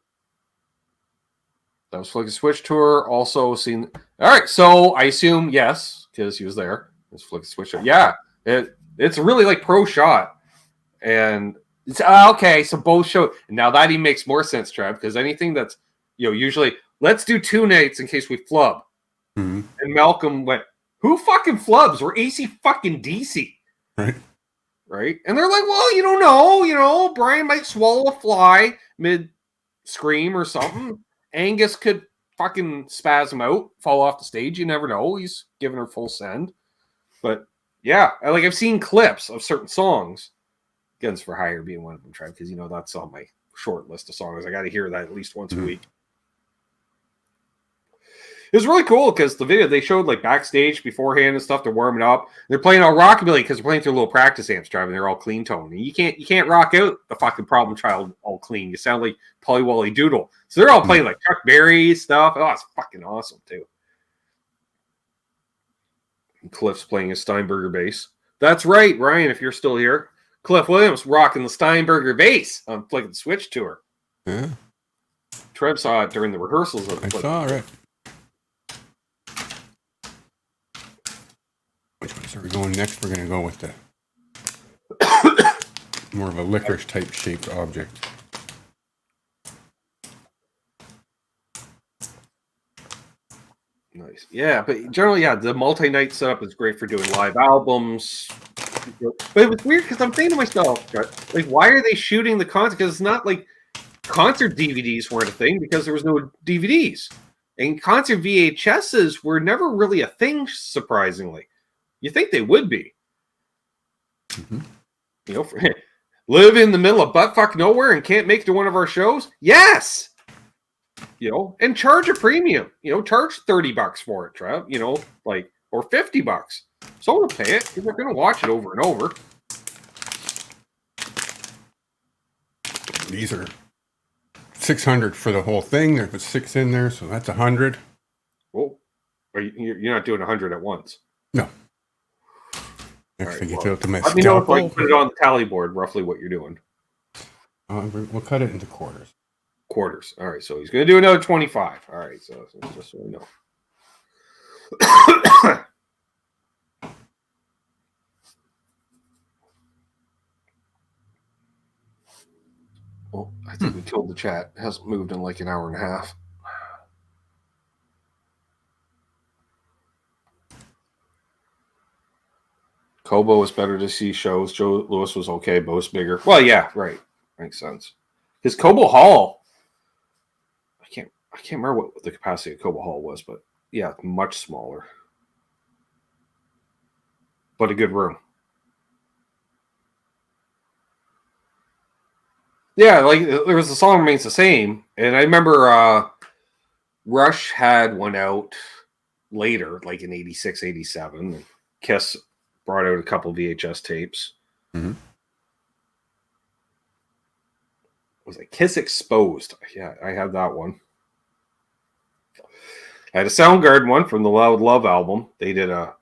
That was Flick of the Switch tour. Also seen. All right, so I assume yes, because he was there. It's Flick of the Switch tour. Yeah, it's really like pro shot. And it's okay, so both show. Now that he makes more sense, Trev, because anything that's, usually, let's do 2 nights in case we flub. Mm-hmm. And Malcolm went, who fucking flubs? We're AC fucking DC. Right? And they're like, well, you don't know. Brian might swallow a fly mid-scream or something. Angus could fucking spasm out, fall off the stage. You never know. He's giving her full send. But, yeah, I've seen clips of certain songs. Guns for Hire being one of them, Trev, because that's on my short list of songs. I got to hear that at least once a week. It was really cool because the video they showed like backstage beforehand and stuff. They're warming up. They're playing all rockabilly because they're playing through little practice amps, Trev, and they're all clean tone. And you can't rock out the fucking Problem Child all clean. You sound like Polly Wally Doodle. So they're all playing like Chuck Berry stuff. Oh, it's fucking awesome too. And Cliff's playing his Steinberger bass. That's right, Ryan. If you're still here. Cliff Williams rocking the Steinberger bass on Flick of the Switch tour. Yeah. Trev saw it during the rehearsals. I saw it. Which ones are we going next? We're going to go with the more of a licorice type shaped object. Nice. Yeah, but generally, the multi-night setup is great for doing live albums. But it was weird because I'm thinking to myself, like, why are they shooting the concert? Because it's not like concert DVDs weren't a thing because there was no DVDs. And concert VHSs were never really a thing, surprisingly. You think they would be. Mm-hmm. You know, live in the middle of buttfuck nowhere and can't make it to one of our shows? Yes! You know, and charge a premium. You know, charge $30 for it, Trev. You know, like, or $50. Someone will pay it because they're going to watch it over and over. These are $600 for the whole thing. There's 6 in there, so that's $100. Well, you're not doing 100 at once. No. Next thing you do to my let me know if I can put it on the tally board, roughly what you're doing. We'll cut it into quarters. Quarters. All right, so he's going to do another 25. All right, so just so we know. Well, I think we killed the chat. It hasn't moved in like an hour and a half. Kobo was better to see shows. Joe Lewis was okay. Bo's bigger. Well, yeah, right. Makes sense. His Kobo Hall, I can't remember what the capacity of Kobo Hall was, but yeah, much smaller. But a good room. Yeah, like there was the song remains the same, and I remember Rush had one out later, like in 86, 87, and Kiss brought out a couple VHS tapes. Mm-hmm. Was it Kiss Exposed? Yeah, I had that one. I had a Soundgarden one from the Loud Love album. They did a...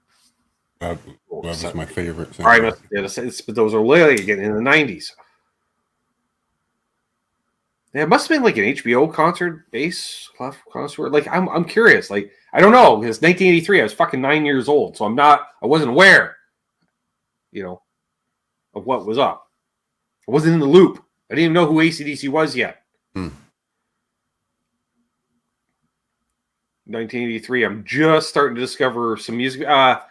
Love was my favorite. But those are literally again in the 90s. Yeah, it must have been like an HBO concert, bass concert. Like, I'm curious. Like, I don't know. It's 1983. I was fucking 9 years old, so I wasn't aware, you know, of what was up. I wasn't in the loop. I didn't even know who AC/DC was yet. 1983. I'm just starting to discover some music. There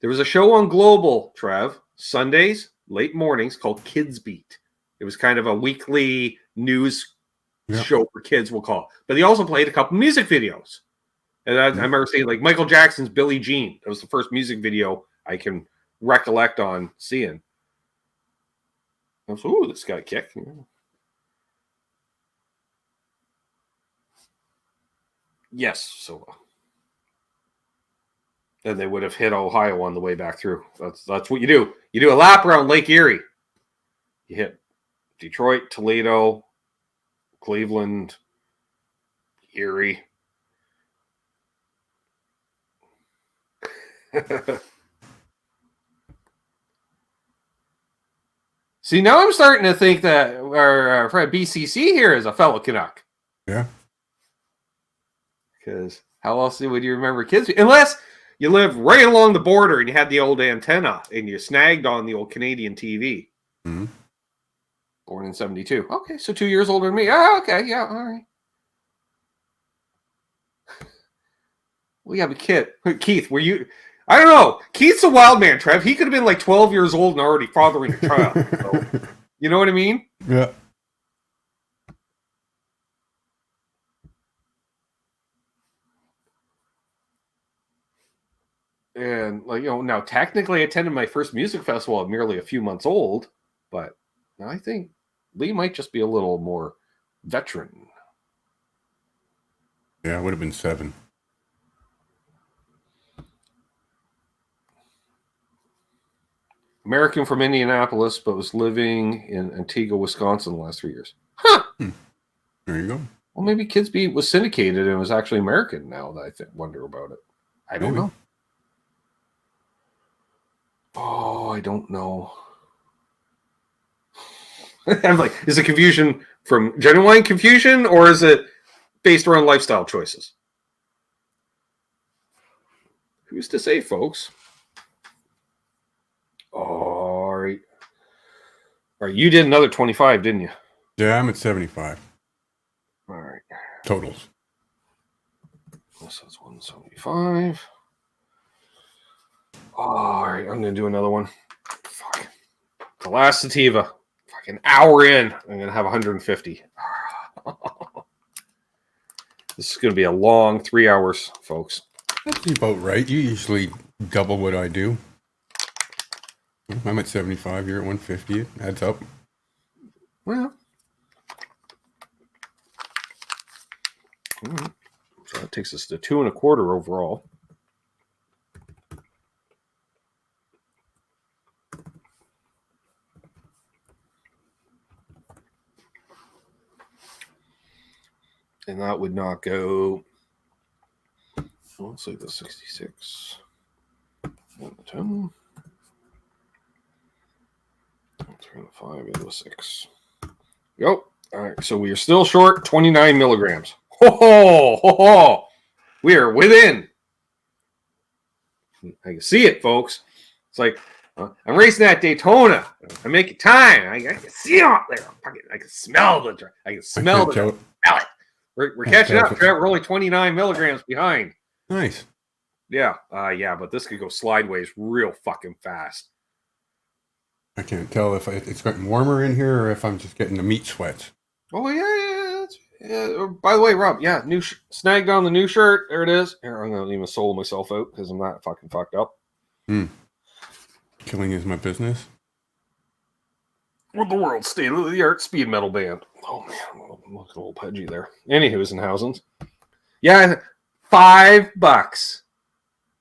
was a show on Global, Trev, Sundays, late mornings, called Kids Beat. It was kind of a weekly news show for kids, we'll call it. But they also played a couple music videos. And I remember seeing like Michael Jackson's Billie Jean. That was the first music video I can recollect on seeing. I was, ooh, this got a kick. Yes, so. And they would have hit Ohio on the way back through. That's what you do. You do a lap around Lake Erie. You hit Detroit, Toledo, Cleveland, Erie. See, now I'm starting to think that our friend BCC here is a fellow Canuck. Yeah. Because how else would you remember kids? Unless you live right along the border and you had the old antenna and you snagged on the old Canadian TV. Mm-hmm. Born in 72. Okay, so 2 years older than me. Oh, okay, yeah, all right. We have a kid. Keith, were you... I don't know. Keith's a wild man, Trev. He could have been like 12 years old and already fathering a child. So, you know what I mean? Yeah. And, like, you know, now technically I attended my first music festival at merely a few months old, but I think Lee might just be a little more veteran. Yeah, it would have been 7. American from Indianapolis, but was living in Antigua, Wisconsin the last 3 years. Huh. There you go. Well, maybe Kids Beat was syndicated and was actually American now that I wonder about it. I don't know. Oh, I don't know. I'm like, is it confusion from genuine confusion or is it based around lifestyle choices? Who's to say, folks? All right. All right, you did another 25, didn't you? Yeah, I'm at 75. All right. Totals. This is 175. All right, I'm going to do another one. Fuck. The last sativa. Fuck, an hour in, I'm going to have 150. This is going to be a long 3 hours, folks. That's about right. You usually double what I do. I'm at 75. You're at 150. It adds up. Well, so that takes us to 2 1/4 overall. And that would not go. Let's see the 66. 10. 3 and 5 into a 6. Yep. All right. So we are still short 29 milligrams. Ho! We are within. I can see it, folks. It's like I'm racing at Daytona. I'm making time. I can see it out there. I can smell the. I can smell the. We're catching up. We're only 29 milligrams behind. Nice. Yeah. But this could go sideways real fucking fast. I can't tell if it's getting warmer in here or if I'm just getting the meat sweats. Oh, yeah. By the way, Rob, new snagged on the new shirt. There it is. Here, I'm going to leave my soul myself out because I'm not fucking fucked up. Killing is my business. With the world's state-of-the-art speed metal band. Oh, man. I'm looking a little pudgy there. Anywho's and housings. Yeah, $5.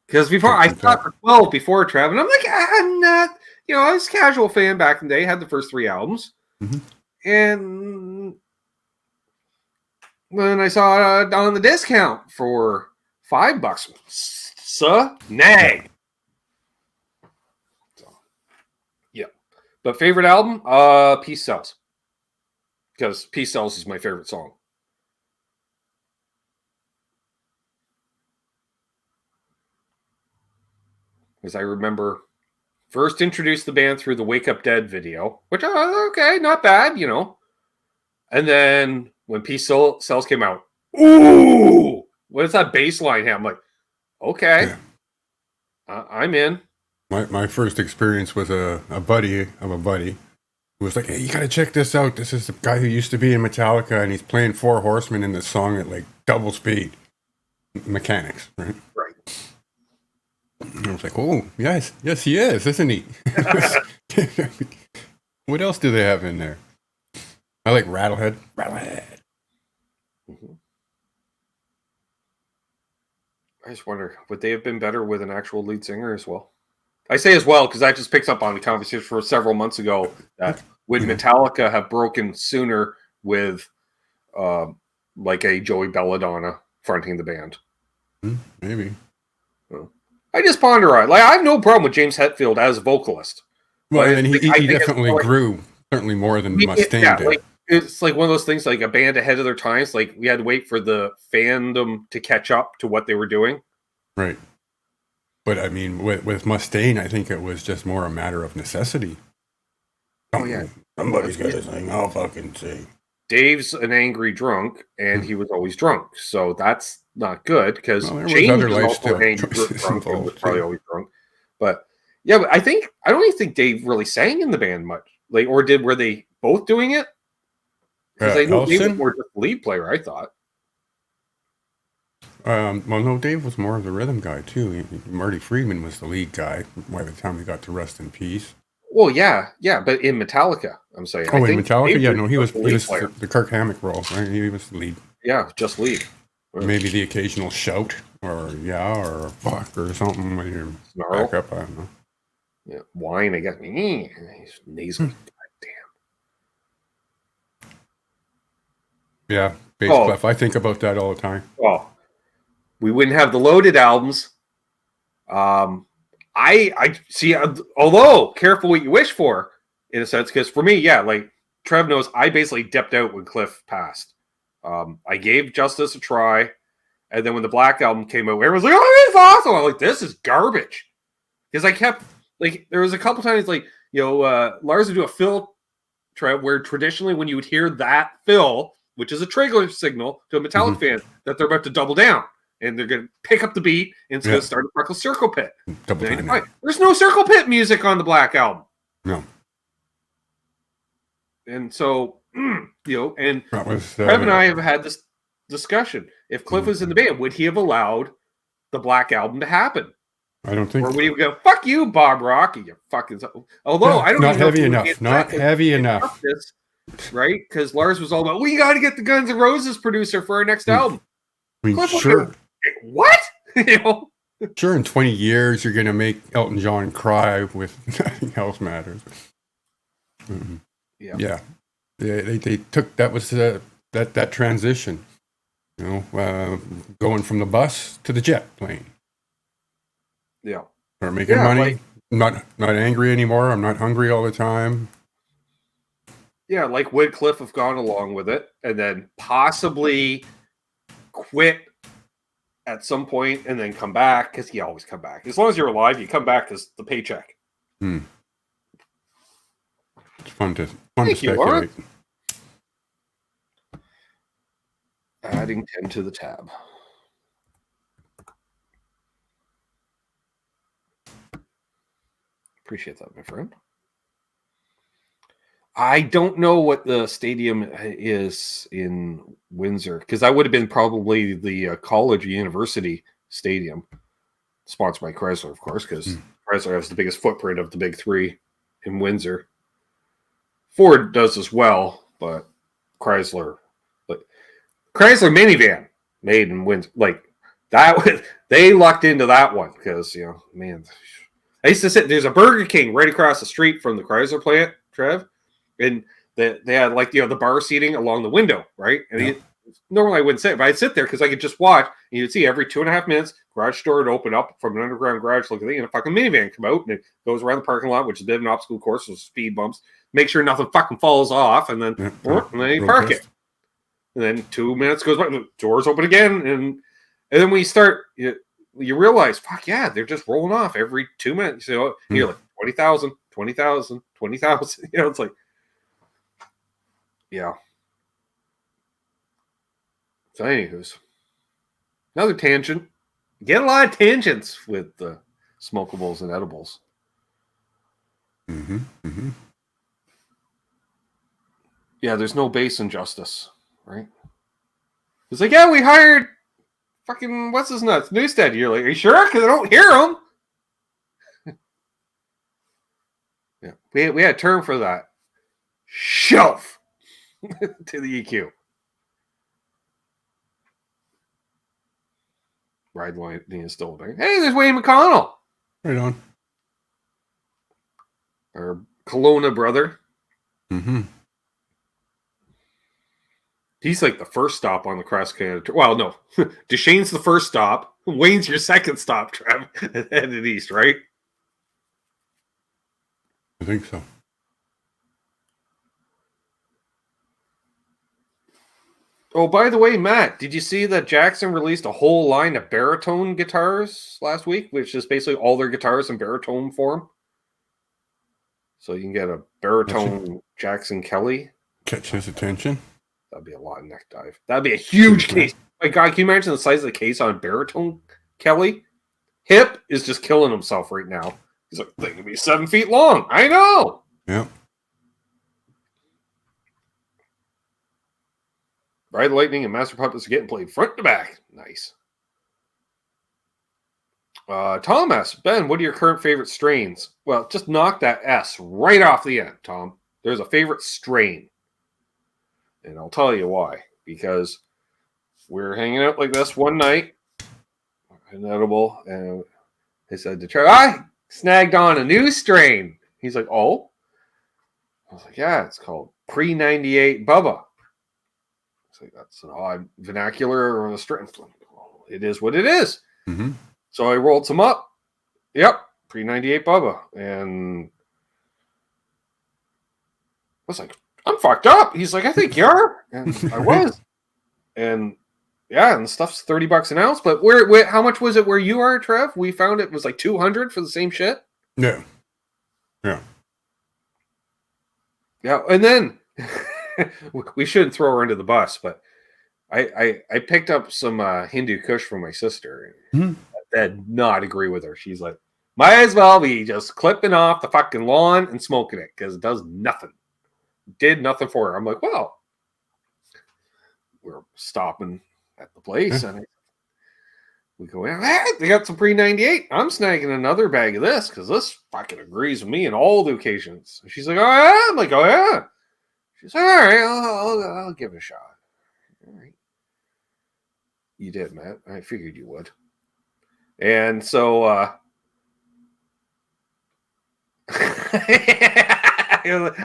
Because before, I thought for 12 before Trev, and I'm like, I'm not... I was a casual fan back in the day, had the first 3 albums. Mm-hmm. And when I saw it on the discount for $5, nag. So, yeah. But favorite album? Peace Sells. Because Peace Sells is my favorite song. Because I remember... First introduced the band through the Wake Up Dead video, which, okay, not bad, And then when Peace Sells came out, ooh, what is that bass line? I'm like, okay, yeah. I'm in. My first experience was a buddy of a buddy who was like, hey, you got to check this out. This is the guy who used to be in Metallica, and he's playing Four Horsemen in this song at like double speed. Mechanics, right? Right. I was like, oh, yes, he is, isn't he? What else do they have in there? I like Rattlehead. Mm-hmm. I just wonder, would they have been better with an actual lead singer as well? I say as well because I just picked up on the conversation for several months ago that would Metallica have broken sooner with like a Joey Belladonna fronting the band? Maybe. I just ponder on it. Like, I have no problem with James Hetfield as a vocalist. Well, and he definitely grew, certainly more than Mustaine did. Like, it's like one of those things, like a band ahead of their times. Like, we had to wait for the fandom to catch up to what they were doing. Right. But, I mean, with Mustaine, I think it was just more a matter of necessity. Oh, yeah. Somebody's got to sing. I'll fucking sing. Dave's an angry drunk, and he was always drunk. So that's not good because James was also an angry drunk and was probably always drunk. But yeah, but I don't even think Dave really sang in the band much. Like, or were they both doing it? Because I know Dave was more just the lead player, I thought. Well, no, Dave was more of the rhythm guy too. Marty Friedman was the lead guy by the time we got to Rest in Peace. Well, yeah, but in Metallica, I'm saying. Oh, in Metallica, he was the Kirk Hammett role, right? He was the lead. Yeah, just lead. Maybe the occasional shout, or fuck, or something when you're back up. I don't know. Yeah, whine. I guess. He's nasally. God damn. Yeah, bass clef. I think about that all the time. Oh, we wouldn't have the Loaded albums. I see. Although careful what you wish for, in a sense, because for me, yeah, like Trev knows, I basically dipped out when Cliff passed. I gave Justice a try, and then when the Black album came out, everyone's like, "Oh, it's awesome!" I'm like, "This is garbage," because I kept like there was a couple times like Lars would do a fill, Trev, where traditionally when you would hear that fill, which is a trigger signal to a Metallic fan that they're about to double down. And they're going to pick up the beat and it's going to start a Freckle Circle Pit. There's no Circle Pit music on the Black album. No. And so, and That was, Trev and I have had this discussion. If Cliff was in the band, would he have allowed the Black Album to happen? I don't think Or so. would he go, fuck you, Bob Rocky, you fucking... Although, I don't not even know heavy if enough. Not heavy enough. this, right? Because Lars was all about, we got to get the Guns N' Roses producer for our next album. I mean, Cliff sure. Go, what? Sure, in 20 years, you're going to make Elton John cry with Nothing Else Matters. Mm-hmm. Yeah. They took, that was that transition, going from the bus to the jet plane. Yeah. Start making money. Not angry anymore. I'm not hungry all the time. Yeah, like would Cliff have gone along with it and then possibly quit at some point and then come back? Because he always come back. As long as you're alive, you come back because the paycheck. It's fun to Thank you, speculate. Lauren. Adding 10 to the tab. Appreciate that, my friend. I don't know what the stadium is in Windsor because that would have been probably the college or university stadium, sponsored by Chrysler, of course, because Chrysler has the biggest footprint of the big three in Windsor. Ford does as well, but Chrysler minivan made in Windsor, like that. They lucked into that one because man. I used to sit. There's a Burger King right across the street from the Chrysler plant, Trev, and they had the bar seating along the window, right? And normally I wouldn't sit, but I'd sit there because I could just watch. And you'd see every 2.5 minutes, garage door would open up from an underground garage, look at and a fucking minivan come out, and it goes around the parking lot, which is a bit of an obstacle course with speed bumps. Make sure nothing fucking falls off, and then you park it. And then 2 minutes goes by, the doors open again, and then when you start. You realize, fuck yeah, they're just rolling off every 2 minutes. You're like 20,000, 20,000, 20,000. It's like, yeah. So, anywho's, another tangent. Get a lot of tangents with the smokables and edibles. Yeah, there's no base injustice, right? It's like, yeah, we hired. Fucking what's his nuts? Newstead. You're like, are you sure? Because I don't hear him. Yeah, we had a term for that. Shelf to the EQ. Ride line is still there. Hey, there's Wayne McConnell. Right on. Our Kelowna brother. He's like the first stop on the Cross Canada tour. Well, no. Deshane's the first stop. Wayne's your second stop, Trev. Headed east, right? I think so. Oh, by the way, Matt, did you see that Jackson released a whole line of baritone guitars last week, which is basically all their guitars in baritone form? So you can get a baritone Jackson Kelly. Catch his attention. That'd be a lot of neck dive. That'd be a huge case. My God, can you imagine the size of the case on baritone Kelly? Hip is just killing himself right now. He's like, they could be 7 feet long. I know. Yeah. Ride Lightning and Master Puppets are getting played front to back. Nice. Thomas, Ben, what are your current favorite strains? Well, just knock that S right off the end, Tom. There's a favorite strain. And I'll tell you why. Because we're hanging out like this one night, inedible, and they said to Trev, I snagged on a new strain. He's like, oh? I was like, yeah, it's called Pre-98 Bubba. It's like, that's an odd vernacular on the strain. Well, it is what it is. Mm-hmm. So I rolled some up. Yep, Pre-98 Bubba. And I was like, I'm fucked up. He's like, I think you are. And I was. And yeah, and the stuff's $30 an ounce. But where how much was it where you are, Trev? We found it was like $200 for the same shit. Yeah. Yeah. Yeah, and then we shouldn't throw her under the bus, but I picked up some Hindu Kush from my sister. Mm-hmm. I did not agree with her. She's like, might as well be just clipping off the fucking lawn and smoking it because it does nothing. did nothing for her. I'm like, well, we're stopping at the place, and we go in. Hey, they got some pre-98. I'm snagging another bag of this because this fucking agrees with me in all the occasions. And she's like, oh yeah. I'm like, oh yeah. She's like, all right, I'll give it a shot. All right. You did, Matt. I figured you would. And so I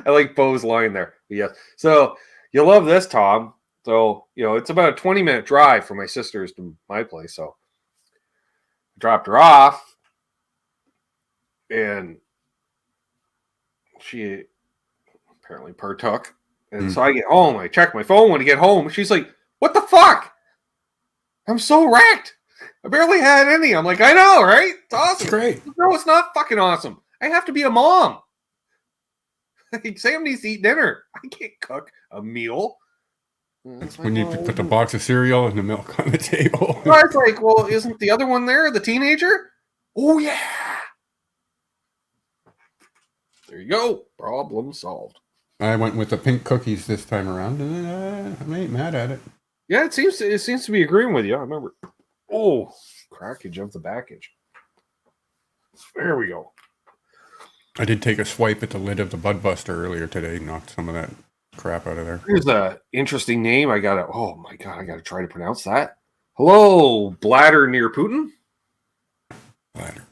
like Bo's line there. Yes. So you'll love this, Tom. So, it's about a 20-minute drive from my sister's to my place. So I dropped her off, and she apparently partook. And so I get home. I check my phone when I get home. She's like, what the fuck? I'm so wrecked. I barely had any. I'm like, I know, right? It's awesome. It's great. No, it's not fucking awesome. I have to be a mom. Sam needs to eat dinner. I can't cook a meal. That's when you put the box of cereal and the milk on the table. I was like, well, isn't the other one there, the teenager? Oh, yeah. There you go. Problem solved. I went with the pink cookies this time around, and I ain't mad at it. Yeah, it seems to be agreeing with you. I remember. Oh, crackage of the backage. There we go. I did take a swipe at the lid of the Budbuster earlier today, knocked some of that crap out of there. Here's an interesting name. Oh my God, I gotta try to pronounce that. Hello, bladder near Putin. Bladder.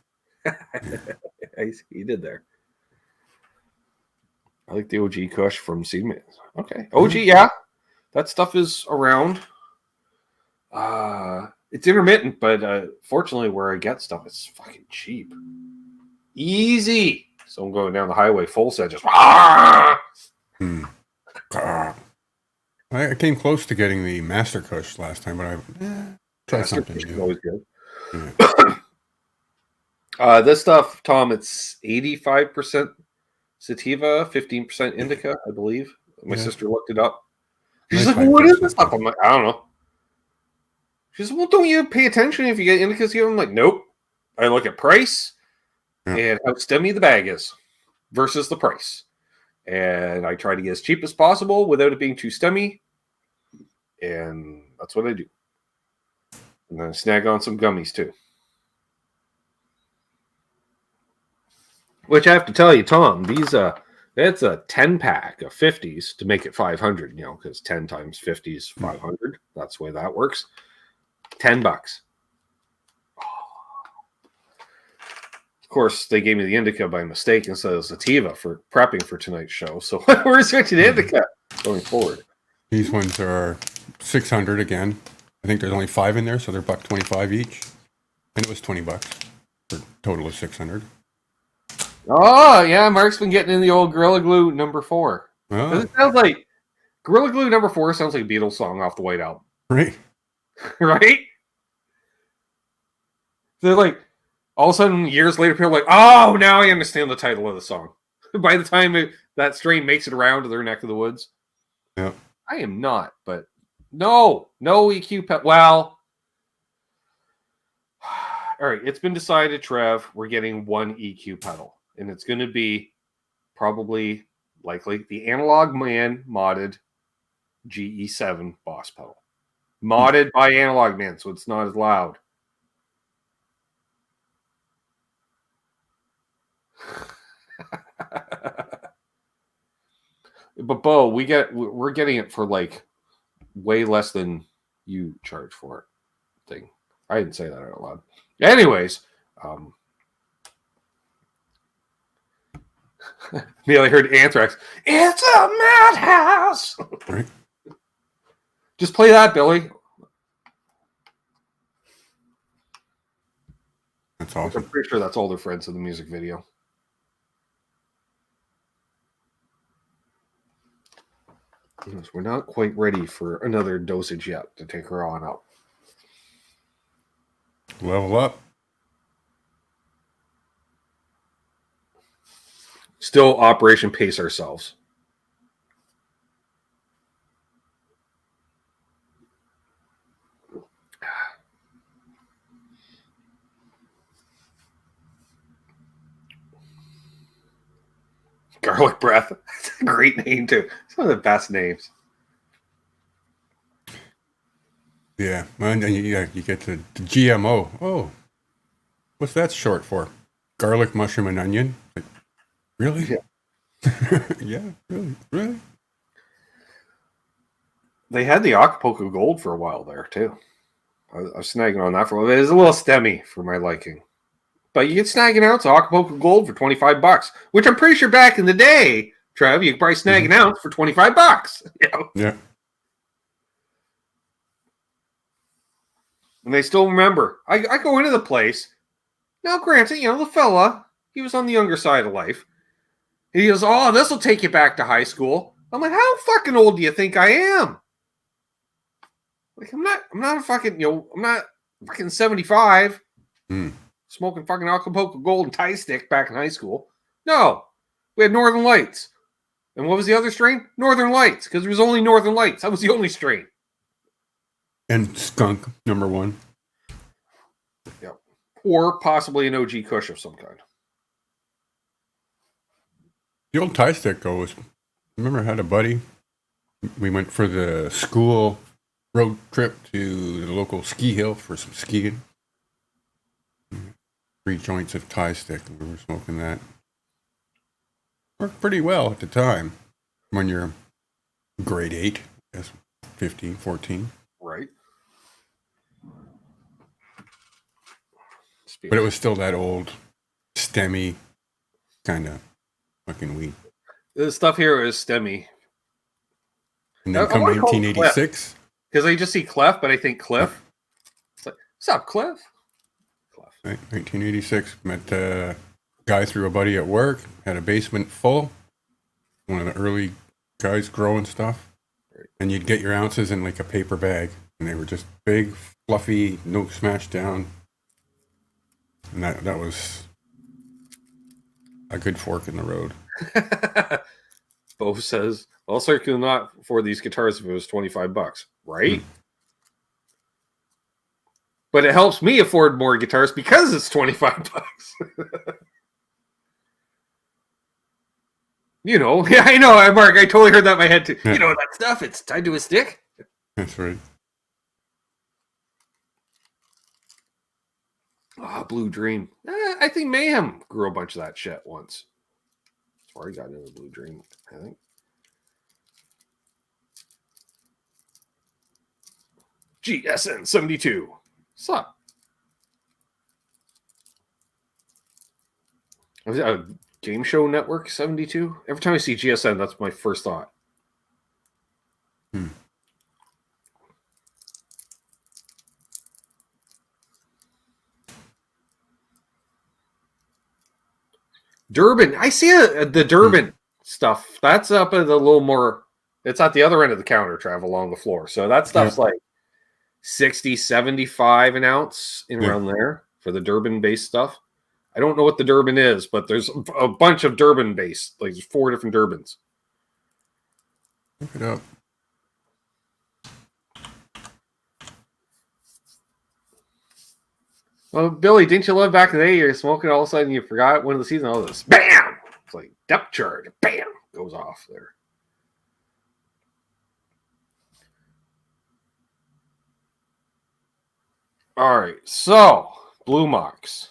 I see you did there. I like the OG Kush from Seedman. Okay, OG, yeah, that stuff is around. It's intermittent, but fortunately, where I get stuff, it's fucking cheap, easy. So I'm going down the highway full set, just. I came close to getting the Master Kush last time, but I tried something new. Always good. This stuff, Tom, it's 85% sativa, 15% indica, I believe. My sister looked it up. She's like, well, what is this stuff? I'm like, I don't know. She's like, well, don't you pay attention if you get indicas here? I'm like, nope. I look at price and how stemmy the bag is versus the price. And I try to get as cheap as possible without it being too stemmy. And that's what I do. And then I snag on some gummies too. Which I have to tell you, Tom, these it's a 10-pack of 50s to make it 500, because 10 times 50 is 500. That's the way that works. $10. Of course, they gave me the indica by mistake instead of sativa for prepping for tonight's show. So we're switching to indica going forward. These ones are 600 again. I think there's only 5 in there, so they're $1.25 each. And it was $20 for a total of 600. Oh, yeah, Mark's been getting in the old Gorilla Glue number 4. Oh. It sounds like Gorilla Glue number 4 sounds like a Beatles song off the White Album. Right. Right? They're like, all of a sudden, years later, people are like, oh, now I understand the title of the song. By the time that strain makes it around to their neck of the woods. Yeah. I am not, but no EQ pedal. Well, all right, it's been decided, Trev, we're getting one EQ pedal. And it's going to be probably, likely, the Analog Man modded GE7 Boss pedal. Modded by Analog Man, so it's not as loud. But Bo, we're getting it for like way less than you charge for it. Thing. I didn't say that out loud. Anyways, I heard Anthrax. It's a madhouse. Right. Just play that, Billy. That's awesome. I'm pretty sure that's all their friends in the music video. We're not quite ready for another dosage yet to take her on up. Level up. Still Operation Pace ourselves. Garlic breath. That's a great name too. It's one of the best names. Yeah, and then you get the GMO. Oh, what's that short for? Garlic, mushroom, and onion. Like, really? Yeah. Yeah, really. They had the Acapulco Gold for a while there too. I was snagging on that for a while. It is a little stemmy for my liking. But you can snag an ounce of Acapulco Gold for $25, which I'm pretty sure back in the day, Trev, you could probably snag an ounce for $25. You know? Yeah. And they still remember. I go into the place. Now, granted, the fella, he was on the younger side of life. He goes, "Oh, this will take you back to high school." I'm like, "How fucking old do you think I am?" Like, I'm not a fucking, I'm not fucking 75 smoking fucking Acapulco Gold and Tie Stick back in high school. No, we had Northern Lights. And what was the other strain? Northern Lights, because there was only Northern Lights. That was the only strain. And skunk, number 1. Yep. Or possibly an OG Kush of some kind. The old tie stick goes. Remember, I had a buddy. We went for the school road trip to the local ski hill for some skiing. 3 joints of tie stick, and we were smoking that. Worked pretty well at the time when you're grade 8, I guess 15, 14. Right. But it was still that old, stemmy kind of fucking weed. The stuff here is stemmy. And then come 1986. Because I just see Clef, but I think Cliff. It's like, what's up, Cliff? Clef. Right, 1986. Met a guy through a buddy at work. Had a basement full. One of the early guys growing stuff. Right. And you'd get your ounces in like a paper bag. And they were just big, fluffy, no smash down. And that was a good fork in the road. Bo says, "I'll certainly not for these guitars if it was $25, right?" But it helps me afford more guitars because it's $25. Yeah, I know, Mark. I totally heard that in my head too. Yeah. That stuff, it's tied to a stick. That's right. Ah, Blue Dream. I think Mayhem grew a bunch of that shit once. That's where I got into Blue Dream, I think. GSN 72. What's up? Was it a Game Show Network 72? Every time I see GSN, that's my first thought. Durban. I see the Durban stuff. That's up at a little more. It's at the other end of the counter, Trav, along the floor. So that stuff's like 60, 75 an ounce in around there for the Durban-based stuff. I don't know what the Durban is, but there's a bunch of Durban-based. Like there's 4 different Durbans. Look it up. Well, Billy, didn't you love back in the day? You're smoking, all of a sudden you forgot one of the season. All this, bam! It's like depth charge, bam, goes off there. All right, so Blue Mox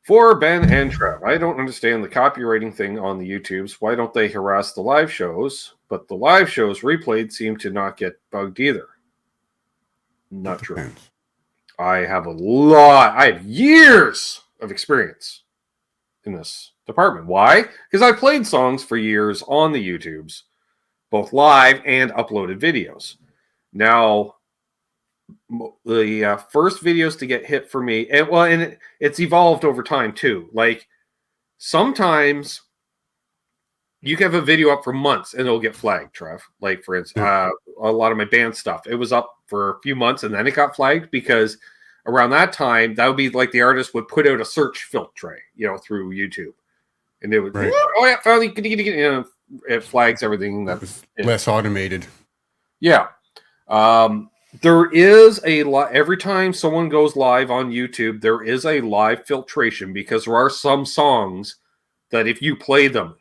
for Ben and Trev. I don't understand the copywriting thing on the YouTubes. Why don't they harass the live shows? But the live shows replayed seem to not get bugged either. Not true. I have years of experience in this department. Why? Because I've played songs for years on the YouTubes, both live and uploaded videos. Now, the first videos to get hit for me, and it's evolved over time too. Like sometimes you can have a video up for months and it'll get flagged, Trev. Like for instance, a lot of my band stuff, it was up for a few months and then it got flagged because around that time, that would be like the artist would put out a search filter, through YouTube, and it would, oh yeah, finally, it flags everything that was less automated. Yeah. There is a lot every time someone goes live on YouTube, there is a live filtration because there are some songs that if you play them,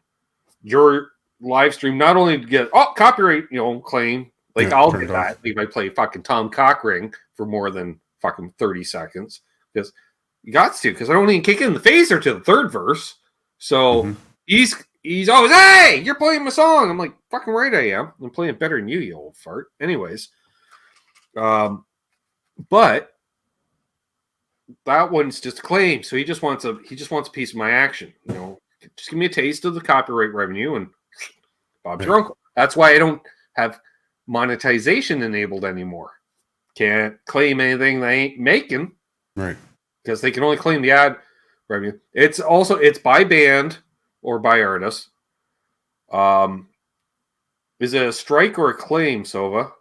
your live stream not only get copyright claim, like I'll get that if I play fucking Tom Cockring for more than fucking 30 seconds, because you got to, because I don't even kick in the phaser to the third verse. So he's always, hey, you're playing my song. I'm like, fucking right I am. I'm playing better than you old fart. Anyways, but that one's just a claim. So he just wants a piece of my action. Just give me a taste of the copyright revenue and Bob's your uncle. That's why I don't have monetization enabled anymore. Can't claim anything they ain't making. Right. Because they can only claim the ad revenue. It's by band or by artist. Is it a strike or a claim, Sova?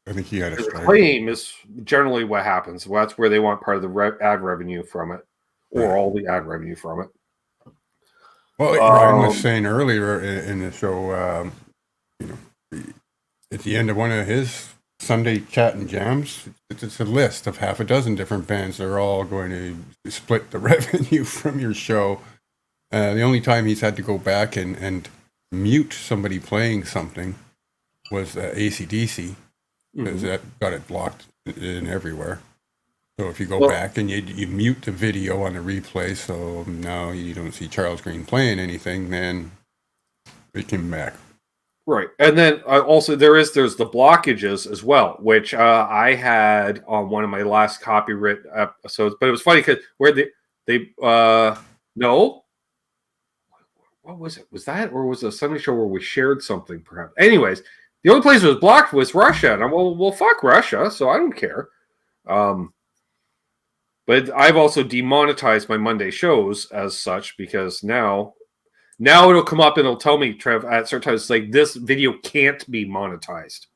I think he had a strike. A claim is generally what happens. Well, that's where they want part of the ad revenue from it, or all the ad revenue from it. Well, Ryan was saying earlier in the show, at the end of one of his Sunday chat and jams, it's a list of half a dozen different bands. They're all going to split the revenue from your show. The only time he's had to go back and mute somebody playing something was AC/DC, because that got it blocked in everywhere. So if you go back and you mute the video on the replay, so now you don't see Charles Green playing anything, then it came back. Right, and then also there's the blockages as well, which I had on one of my last copyright episodes. But it was funny because where they no, what was it? Was that, or was it a Sunday show where we shared something? Perhaps. Anyways, the only place it was blocked was Russia, and I'm well, fuck Russia, so I don't care. But I've also demonetized my Monday shows as such, because now it'll come up and it'll tell me, Trev, at certain times, it's like, this video can't be monetized.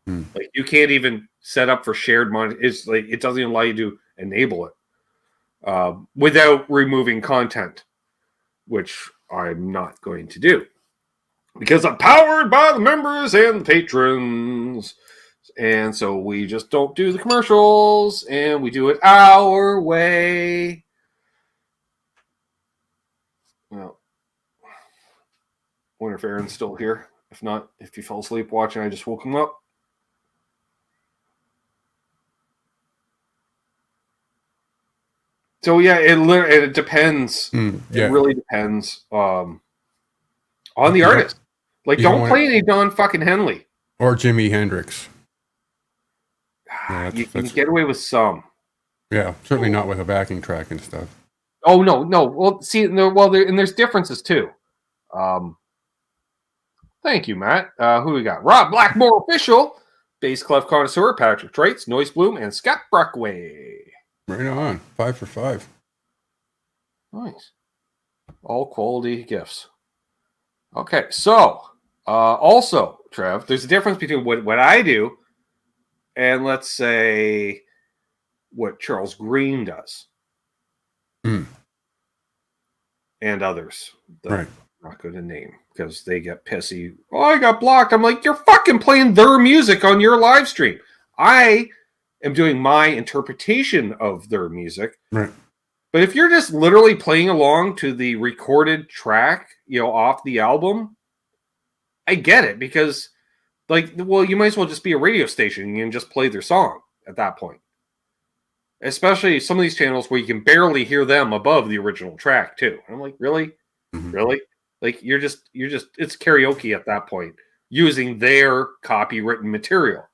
Like, you can't even set up for shared monetization. It's like, it doesn't even allow you to enable it without removing content, which I'm not going to do, because I'm powered by the members and the patrons. And so we just don't do the commercials, and we do it our way. Well, wonder if Aaron's still here. If not, if he fell asleep watching, I just woke him up. So yeah, it depends. It really depends on the artist. Like, don't play any Don fucking Henley or Jimi Hendrix. Yeah, you can get away with some. Yeah, certainly not with a backing track and stuff. Oh no. Well, see, there's differences too. Thank you, Matt. Who we got? Rob Blackmore official, bass clef connoisseur, Patrick Traits, Noise Bloom, and Scott Brockway. Right on, 5 for 5. Nice, all quality gifts. Okay, so also, Trev, there's a difference between what I do and, let's say, what Charles Green does. And others. Right. I'm not going to name, because they get pissy. Oh, I got blocked. I'm like, you're fucking playing their music on your live stream. I am doing my interpretation of their music. Right. But if you're just literally playing along to the recorded track, off the album, I get it, because, you might as well just be a radio station and just play their song at that point. Especially some of these channels where you can barely hear them above the original track too. I'm like, really? Really? Like, you're just it's karaoke at that point, using their copywritten material.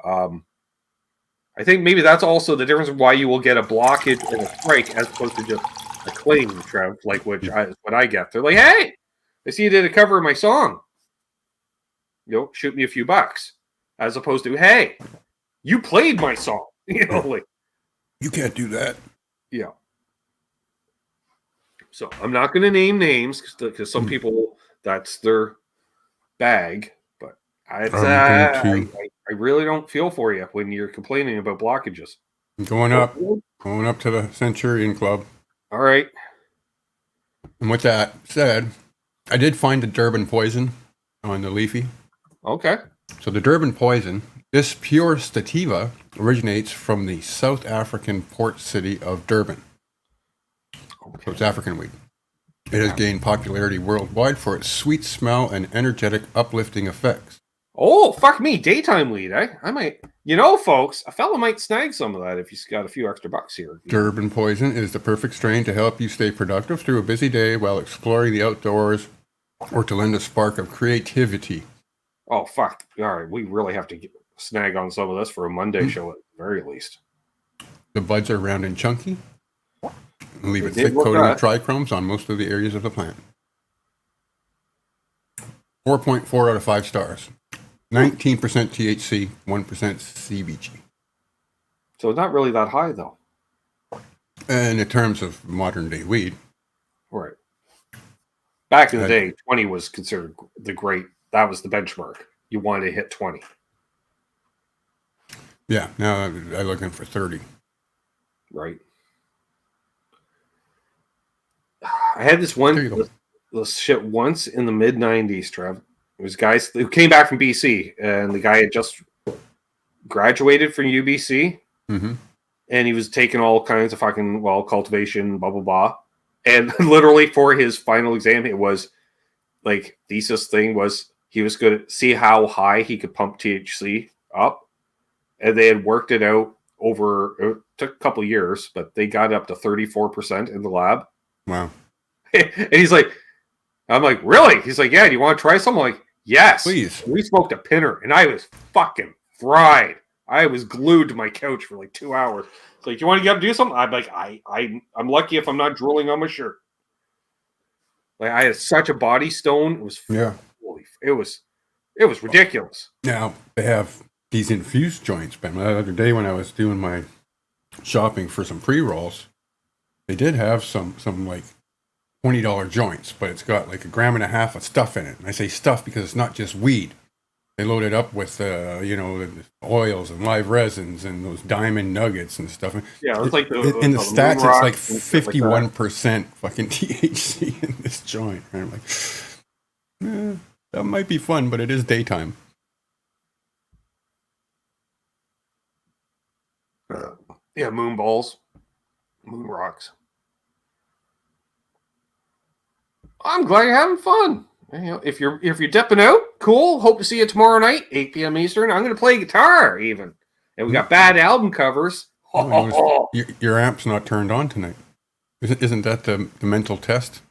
I think maybe that's also the difference of why you will get a blockage and a strike as opposed to just a claim, Trev, like what I get. They're like, hey, I see you did a cover of my song. Shoot me a few bucks. As opposed to, hey, you played my song. Like, you can't do that. Yeah. So I'm not going to name names because some people, that's their bag. But I really don't feel for you when you're complaining about blockages. Going up to the Centurion Club. All right. And with that said, I did find the Durban Poison on the Leafy. Okay. So the Durban Poison, this pure sativa originates from the South African port city of Durban. Okay. So it's African weed. It has gained popularity worldwide for its sweet smell and energetic, uplifting effects. Oh, fuck me. Daytime weed, eh? I might, folks, a fella might snag some of that if he's got a few extra bucks here. Durban Poison is the perfect strain to help you stay productive through a busy day while exploring the outdoors or to lend a spark of creativity. Oh, fuck. All right. We really have to snag on some of this for a Monday show at the very least. The buds are round and chunky. And leave a They thick look coating of that. trichromes on most of the areas of the plant. 4.4 out of 5 stars. 19% THC, 1% CBG. So not really that high, though. And in terms of modern day weed, Right. Back in the day, 20 was considered that was the benchmark. You wanted to hit 20. yeah, now I'm looking for 30. Right. I had this There you go. this shit once in the mid 90s, Trev. It was guys who came back from BC, and the guy had just graduated from UBC, Mm-hmm. and he was taking all kinds of fucking cultivation, blah blah blah. And literally for his final exam, it was like thesis thing was he was going to see how high he could pump THC up, and they had worked it out over. It took a couple of years, but they got up to 34% in the lab. Wow. And he's like, I'm like, really? He's like, yeah, do you want to try some? I'm like, yes. Please. We smoked a pinner, and I was fucking fried. I was glued to my couch for like 2 hours. It's like, do you want to get up and do something? I'm like, I'm lucky if I'm not drooling on my shirt. Like, I had such a body stone. It was it was ridiculous. Now, they have these infused joints, Ben. The other day when I was doing my shopping for some pre-rolls, they did have some like $20 joints, but it's got like 1.5 grams of stuff in it. And I say stuff because it's not just weed. They load it up with, oils and live resins and those diamond nuggets and stuff. Yeah, it's like in the moon stats, it's rock like and stuff like that. 51% fucking THC in this joint. And I'm like, that might be fun, but it is daytime. Yeah, moon balls, moon rocks. I'm glad you're having fun. If you're dipping out, cool. Hope to see you tomorrow night, 8 p.m. Eastern. I'm going to play guitar even, and we got bad album covers. Your amp's not turned on tonight. Isn't that the mental test?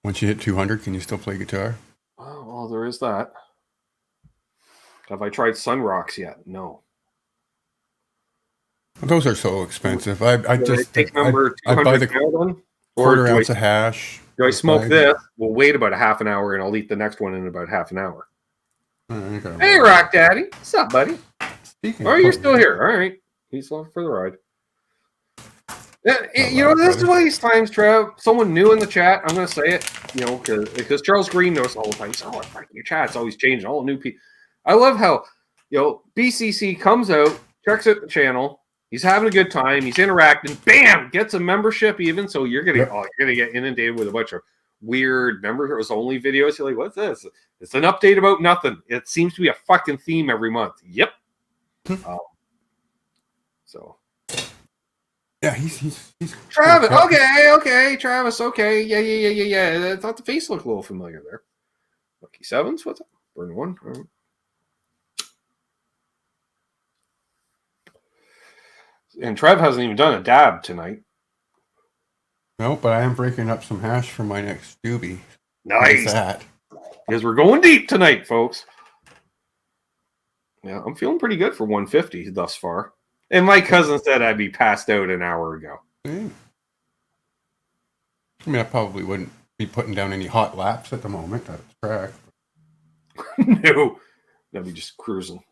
Once you hit 200, can you still play guitar? Oh, well, there is that. Have I tried Sun Rocks yet? No. Those are so expensive. I buy the or quarter ounce of hash. do I smoke this? We'll wait about a half an hour, and I'll eat the next one in about half an hour. Hey, Rock Daddy. What's up, buddy? You're still here. All right. He's along for the ride. This is one of these times, Trev. Someone new in the chat. I'm going to say it, because Charles Green knows all the time. Oh, your chat's always changing. All new people. I love how, BCC comes out, checks out the channel. He's having a good time. He's interacting. Bam! Gets a membership even. So you're gonna get inundated with a bunch of weird members only videos. You're like, what's this? It's an update about nothing. It seems to be a fucking theme every month. Yep. So. Yeah, he's Travis. Okay, Travis. Okay, yeah. I thought the face looked a little familiar there. Lucky Sevens. What's up? Burn one. All right. And Trev hasn't even done a dab tonight. No, but I am breaking up some hash for my next doobie. Nice. Because we're going deep tonight, folks. Yeah, I'm feeling pretty good for 150 thus far. And my cousin said I'd be passed out an hour ago. I mean, I probably wouldn't be putting down any hot laps at the moment. That's correct. No. I'd be just cruising.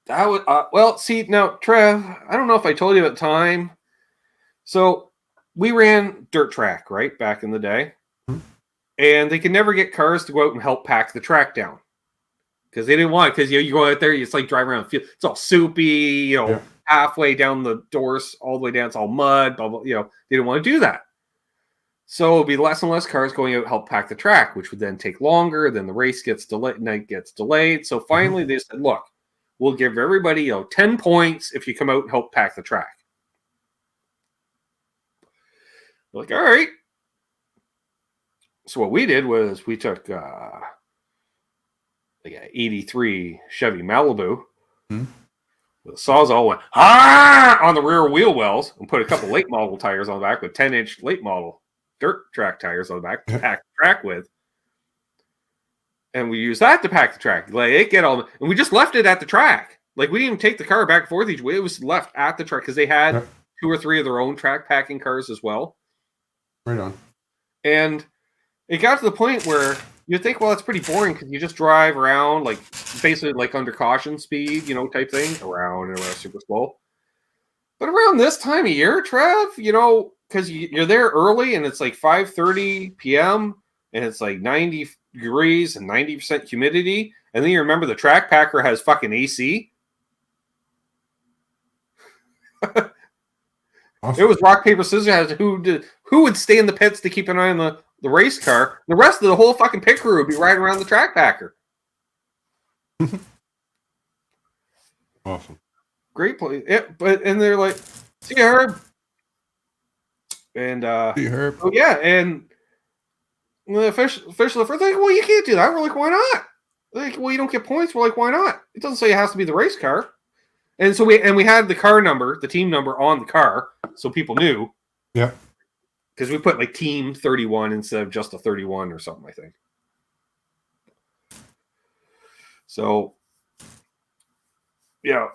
That would, see, now, Trev, I don't know if I told you at the time. So we ran dirt track, right, back in the day. Mm-hmm. And they could never get cars to go out and help pack the track down. Because they didn't want it. Because you go out there, it's like driving around the field. It's all soupy, halfway down the doors, all the way down, it's all mud, blah, blah, they didn't want to do that. So it'd be less and less cars going out to help pack the track, which would then take longer. Then the race gets delayed, night gets delayed. So finally they said, look, we'll give everybody 10 points if you come out and help pack the track. We're like, all right. So what we did was we took like an 83 Chevy Malibu. Hmm. The Sawzall went on the rear wheel wells and put a couple late model tires on the back with 10-inch late model dirt track tires on the back to pack the track with. And we used that to pack the track. Like it get all, and we just left it at the track. Like we didn't even take the car back and forth each way. It was left at the track because they had 2 or 3 of their own track packing cars as well. Right on. And it got to the point where you'd think, well, it's pretty boring because you just drive around, like basically like under caution speed, type thing, around and around super slow. But around this time of year, Trev, because you're there early and it's like 5:30 p.m. and it's like 90 degrees and 90% humidity, and then you remember the track packer has fucking AC. Awesome. It was rock, paper, scissors. Who would stay in the pits to keep an eye on the race car? The rest of the whole fucking pit crew would be riding around the track packer. Awesome. Great place. And they're like, see you, Herb. And see you, Herb. Oh yeah, and the official first like, well, you can't do that. We're like, why not? Like, well, you don't get points. We're like, why not? It doesn't say it has to be the race car. And so we had the car number, the team number on the car, so people knew. Yeah. Because we put like team 31 instead of just a 31 or something, I think. So, yeah.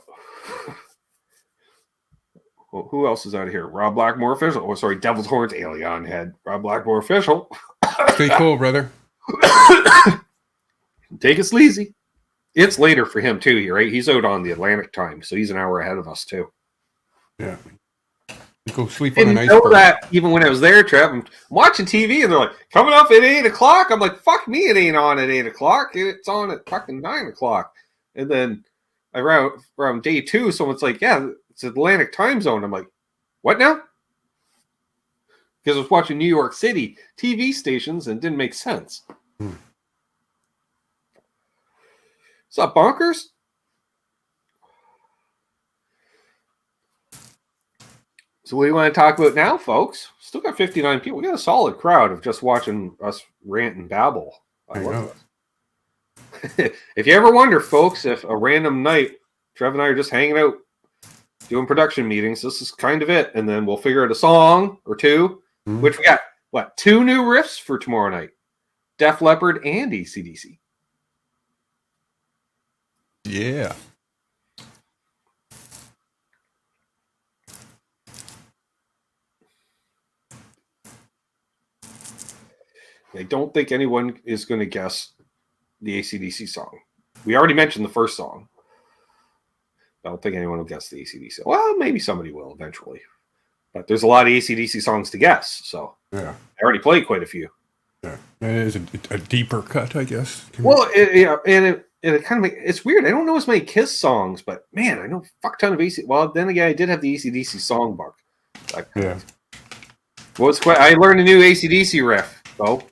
Well, who else is out of here? Rob Blackmore official. Oh, sorry, Devil's Horns Alien head. Rob Blackmore official. Stay cool, brother. Take it sleazy. It's later for him too here, right? He's out on the Atlantic time, so he's an hour ahead of us too. Yeah. Go sleep on an iceberg. I know that even when I was there, Trev, I'm watching TV and they're like, coming up at 8 o'clock. I'm like, fuck me, it ain't on at 8 o'clock. It's on at fucking 9 o'clock. And then around day 2, someone's like, yeah, it's Atlantic time zone. I'm like, what now? Because I was watching New York City TV stations and it didn't make sense. What's up, bonkers? So what do you want to talk about now, folks? Still got 59 people. We got a solid crowd of just watching us rant and babble. I love it. If you ever wonder, folks, if a random night Trev and I are just hanging out doing production meetings, this is kind of it. And then we'll figure out a song or two, which we got, 2 new riffs for tomorrow night. Def Leppard and AC/DC. Yeah. I don't think anyone is going to guess the AC/DC song. We already mentioned the first song. I don't think anyone will guess the AC/DC. Well, maybe somebody will eventually. But there's a lot of AC/DC songs to guess, so yeah. I already played quite a few. Yeah, it is a deeper cut, I guess. Well, it kind of it's weird. I don't know as many Kiss songs, but man, I know a fuck ton of AC. Well, then again, I did have the AC/DC songbook. Yeah. I learned a new AC/DC riff, though.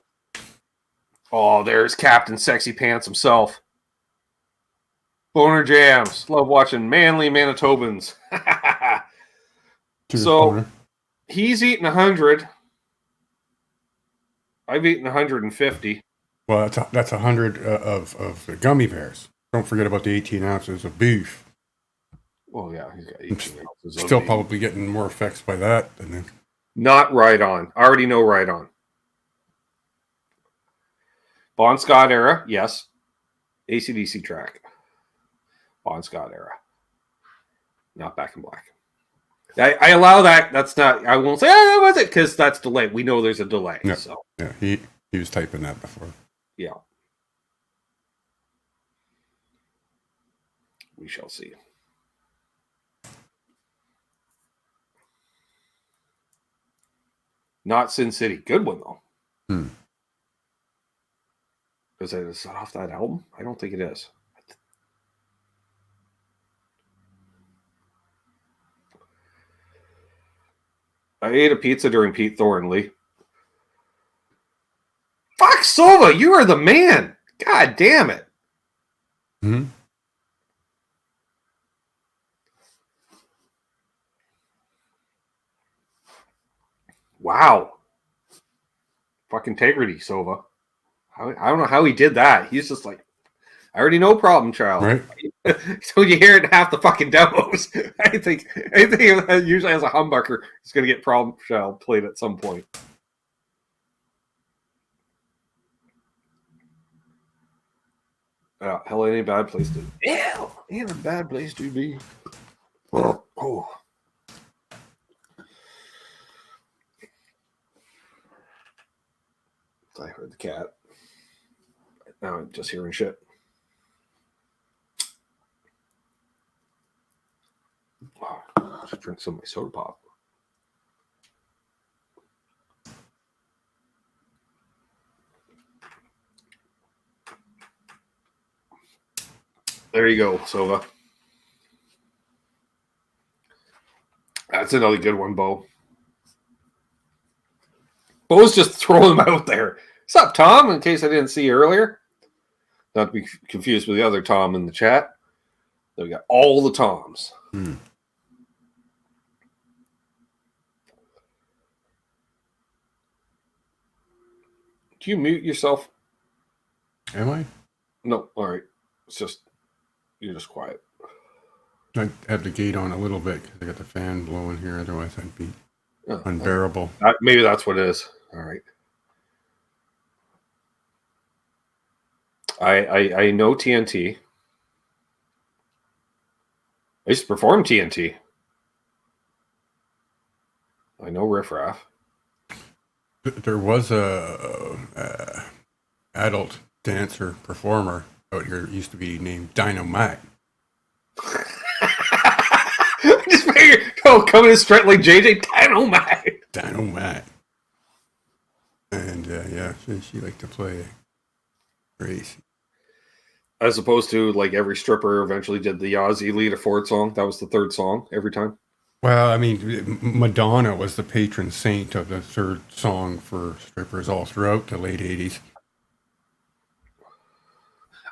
Oh, there's Captain Sexy Pants himself. Boner Jams. Love watching manly Manitobans. So he's eating 100. I've eaten 150. Well, that's 100 of the gummy bears. Don't forget about the 18 ounces of beef. Well, yeah, he's got 18 ounces. Still probably getting more effects by that. Not Right On. I already know Right On. Bon Scott era, yes. AC/DC track. Bon Scott era. Not Back in Black. I allow that. That's not. I won't say that was it because that's delay. We know there's a delay. No. So yeah, he was typing that before. Yeah. We shall see. Not Sin City. Good one though. Is it off that album? I don't think it is. I ate a pizza during Pete Thornley. Fuck, Sova, you are the man. God damn it. Wow. fucking integrity, Sova. I don't know how he did that. He's just like, I already know problem child. Right. So you hear it in half the fucking demos. I think usually as a humbucker, it's going to get problem child played at some point. Hell, ain't a bad place to. Ew, ain't a bad place to be. Oh. I heard the cat. Now I'm just hearing shit. Just drink some of my soda pop. There you go, Sova. That's another good one, Bo. Bo's just throwing them out there. What's up, Tom? In case I didn't see you earlier. Not to be confused with the other Tom in the chat. We got all the Toms. Hmm. Do you mute yourself? Am I? No. All right. It's just, you're just quiet. I have the gate on a little bit because I got the fan blowing here. Otherwise, I'd be unbearable. Maybe that's what it is. All right. I know TNT. I used to perform TNT. I know Riff Raff. There was a adult dancer performer out here. It used to be named Dynamite. Just figure, coming in straight like JJ Dynamite. Dynamite. And yeah, she liked to play race. As opposed to like every stripper eventually did the Ozzy Lita Ford song. That was the third song every time. Well, I mean, Madonna was the patron saint of the third song for strippers all throughout the late 80s.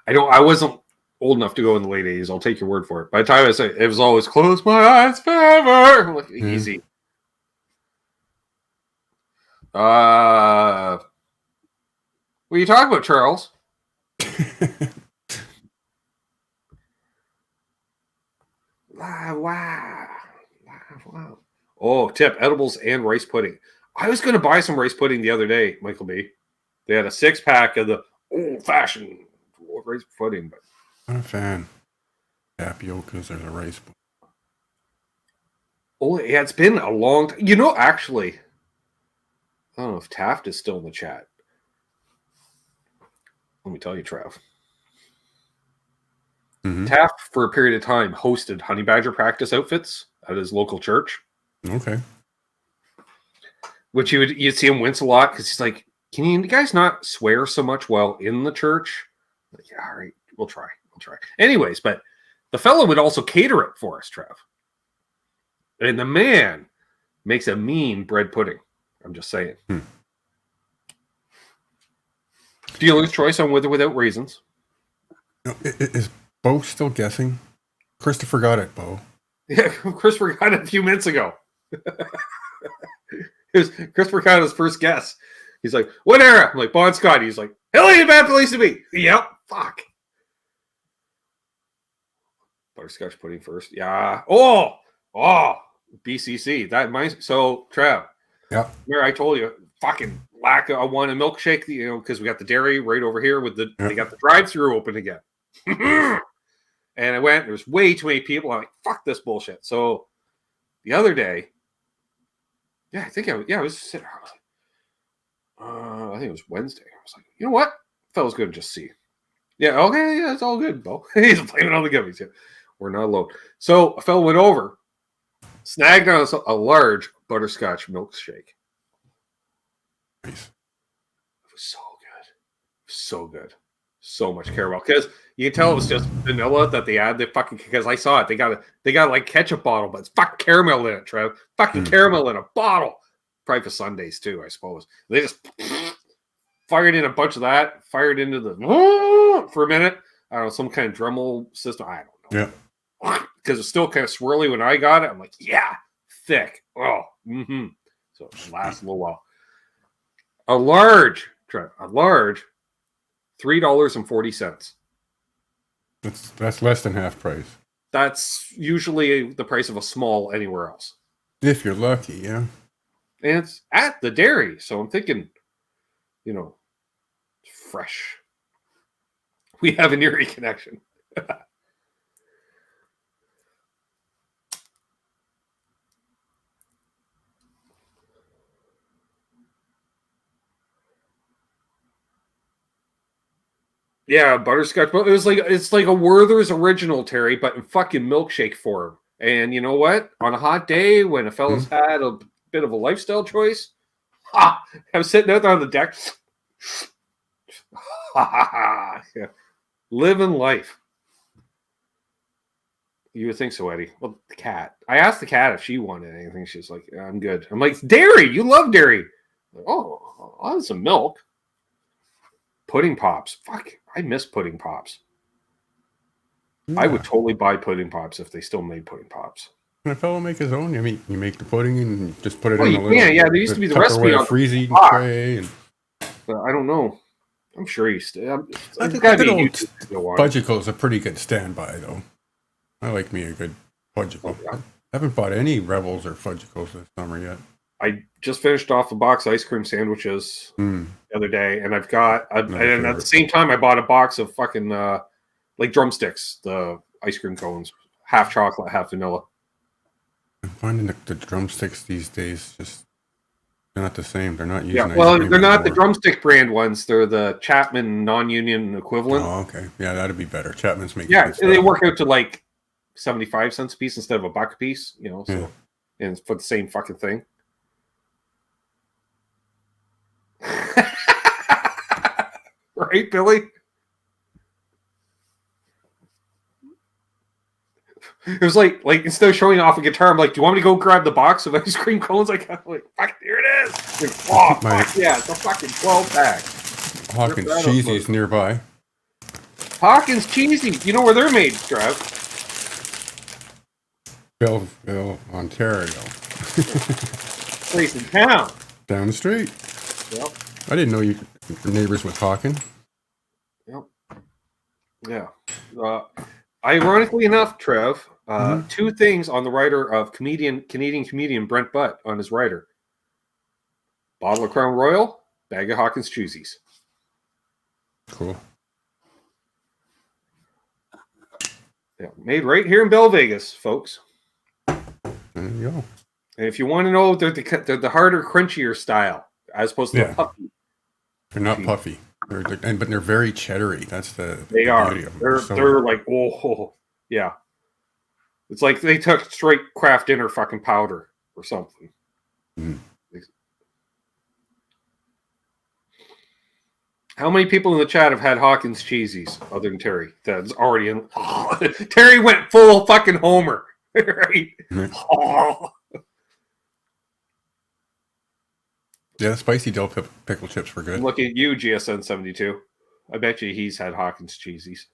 I wasn't old enough to go in the late 80s. I'll take your word for it. By the time I say it was always close my eyes forever. I'm like, easy. What are you talking about, Charles? Wow. Oh, tip, edibles and rice pudding. I was going to buy some rice pudding the other day, Michael B. They had a 6-pack of the old-fashioned rice pudding. But I'm a fan. Tapiocas or the rice pudding. Oh, yeah, it's been a long time. You know, actually, I don't know if Taft is still in the chat. Let me tell you, Trev. Mm-hmm. Taft, for a period of time, hosted Honey Badger practice outfits at his local church. Okay. Which you'd see him wince a lot because he's like, can you guys not swear so much while in the church? Like, yeah, all right, we'll try. Anyways, but the fellow would also cater it for us, Trev. And the man makes a mean bread pudding. I'm just saying. Dealer's choice on with or without raisins. No, is Bo still guessing? Christopher got it, Bo. Yeah, Christopher got it a few minutes ago. Christopher got his first guess. He's like, what era? I'm like, Bon Scott. He's like, hell ain't a bad place to be. Yep. Fuck. Butterscotch pudding first. Yeah. Oh, BCC. That reminds. So, Trev. Yeah. Where I told you, fucking lack of. I want a milkshake. You know, because we got the dairy right over here with the. Yeah. They got the drive-through open again. And I went. There's way too many people. I'm like, fuck this bullshit. So, the other day. Yeah, I was sitting. I think it was Wednesday. I was like, you know what? Fella's gonna just see. Yeah, okay, yeah, it's all good, Bo. He's blaming on the gummies. Yeah. We're not alone. So a fella went over, snagged on a large butterscotch milkshake. Nice. It was so good. So good. So much caramel. Because you can tell it was just vanilla that they add the fucking, because I saw it. They got like ketchup bottle, but it's fucking caramel in it, Trev. Fucking caramel in a bottle. Probably for Sundays too, I suppose. They just fired in a bunch of that, fired into the for a minute. I don't know, some kind of Dremel system. I don't know. Yeah. Because it's still kind of swirly when I got it. I'm like, yeah, thick. Oh, So it lasts a little while. A large, $3.40. That's less than half price. That's usually the price of a small anywhere else. If you're lucky, yeah. And it's at the dairy, so I'm thinking, fresh. We have an Erie connection. Yeah, butterscotch. But it's like a Werther's original, Terry, but in fucking milkshake form. And you know what? On a hot day when a fella's had a bit of a lifestyle choice, I'm sitting out there on the deck. Yeah. Living life. You would think so, Eddie. Well, the cat. I asked the cat if she wanted anything. She's like, I'm good. I'm like, dairy. You love dairy. Like, oh, I'll have some milk. Pudding pops. Fuck. I miss pudding pops. Yeah. I would totally buy pudding pops if they still made pudding pops. Can a fellow make his own? I mean, you make the pudding and just put it in a little... Yeah, there used to be the recipe on freezing tray. But I don't know. I'm sure you still... I think Fudgicle is a pretty good standby, though. I like me a good Fudgicle. I haven't bought any Rebels or Fudgicles this summer yet. I just finished off a box of ice cream sandwiches the other day, and I've got... and at the same time, I bought a box of fucking... like drumsticks, the ice cream cones. Half chocolate, half vanilla. I'm finding the drumsticks these days just... They're not the same. They're not using... Yeah, well, they're not the drumstick brand ones. They're the Chapman non-union equivalent. Oh, okay. Yeah, that'd be better. Chapman's making... Yeah, they work out to like 75 cents a piece instead of $1 a piece, so... Yeah. And for the same fucking thing. Right, Billy? It was like instead of showing off a guitar, I'm like, do you want me to go grab the box of ice cream cones? Like, fuck, here it is. Like, fuck, yeah, it's a fucking 12-pack. Hawkins Cheesy's nearby. Hawkins Cheesy. You know where they're made, Trev? Belleville, Ontario. Place in town. Down the street. Yep. I didn't know you were neighbors with Hawkins. Yep. Yeah. Ironically enough, Trev, two things on the rider of Canadian comedian Brent Butt on his rider. Bottle of Crown Royal, bag of Hawkins Cheesies. Cool. Yeah, made right here in Bell Vegas, folks. There you go. And if you want to know, they're the harder, crunchier style, as opposed to the puffy. They're not puffy. But they're very cheddary. That's the beauty of them. They're like, oh, yeah. It's like they took straight Kraft Dinner fucking powder or something. Mm. How many people in the chat have had Hawkins Cheesies other than Terry? That's already in. Terry went full fucking Homer, right? Mm-hmm. Yeah, spicy dill pickle chips were good. Look at you, GSN 72. I bet you he's had Hawkins Cheesies.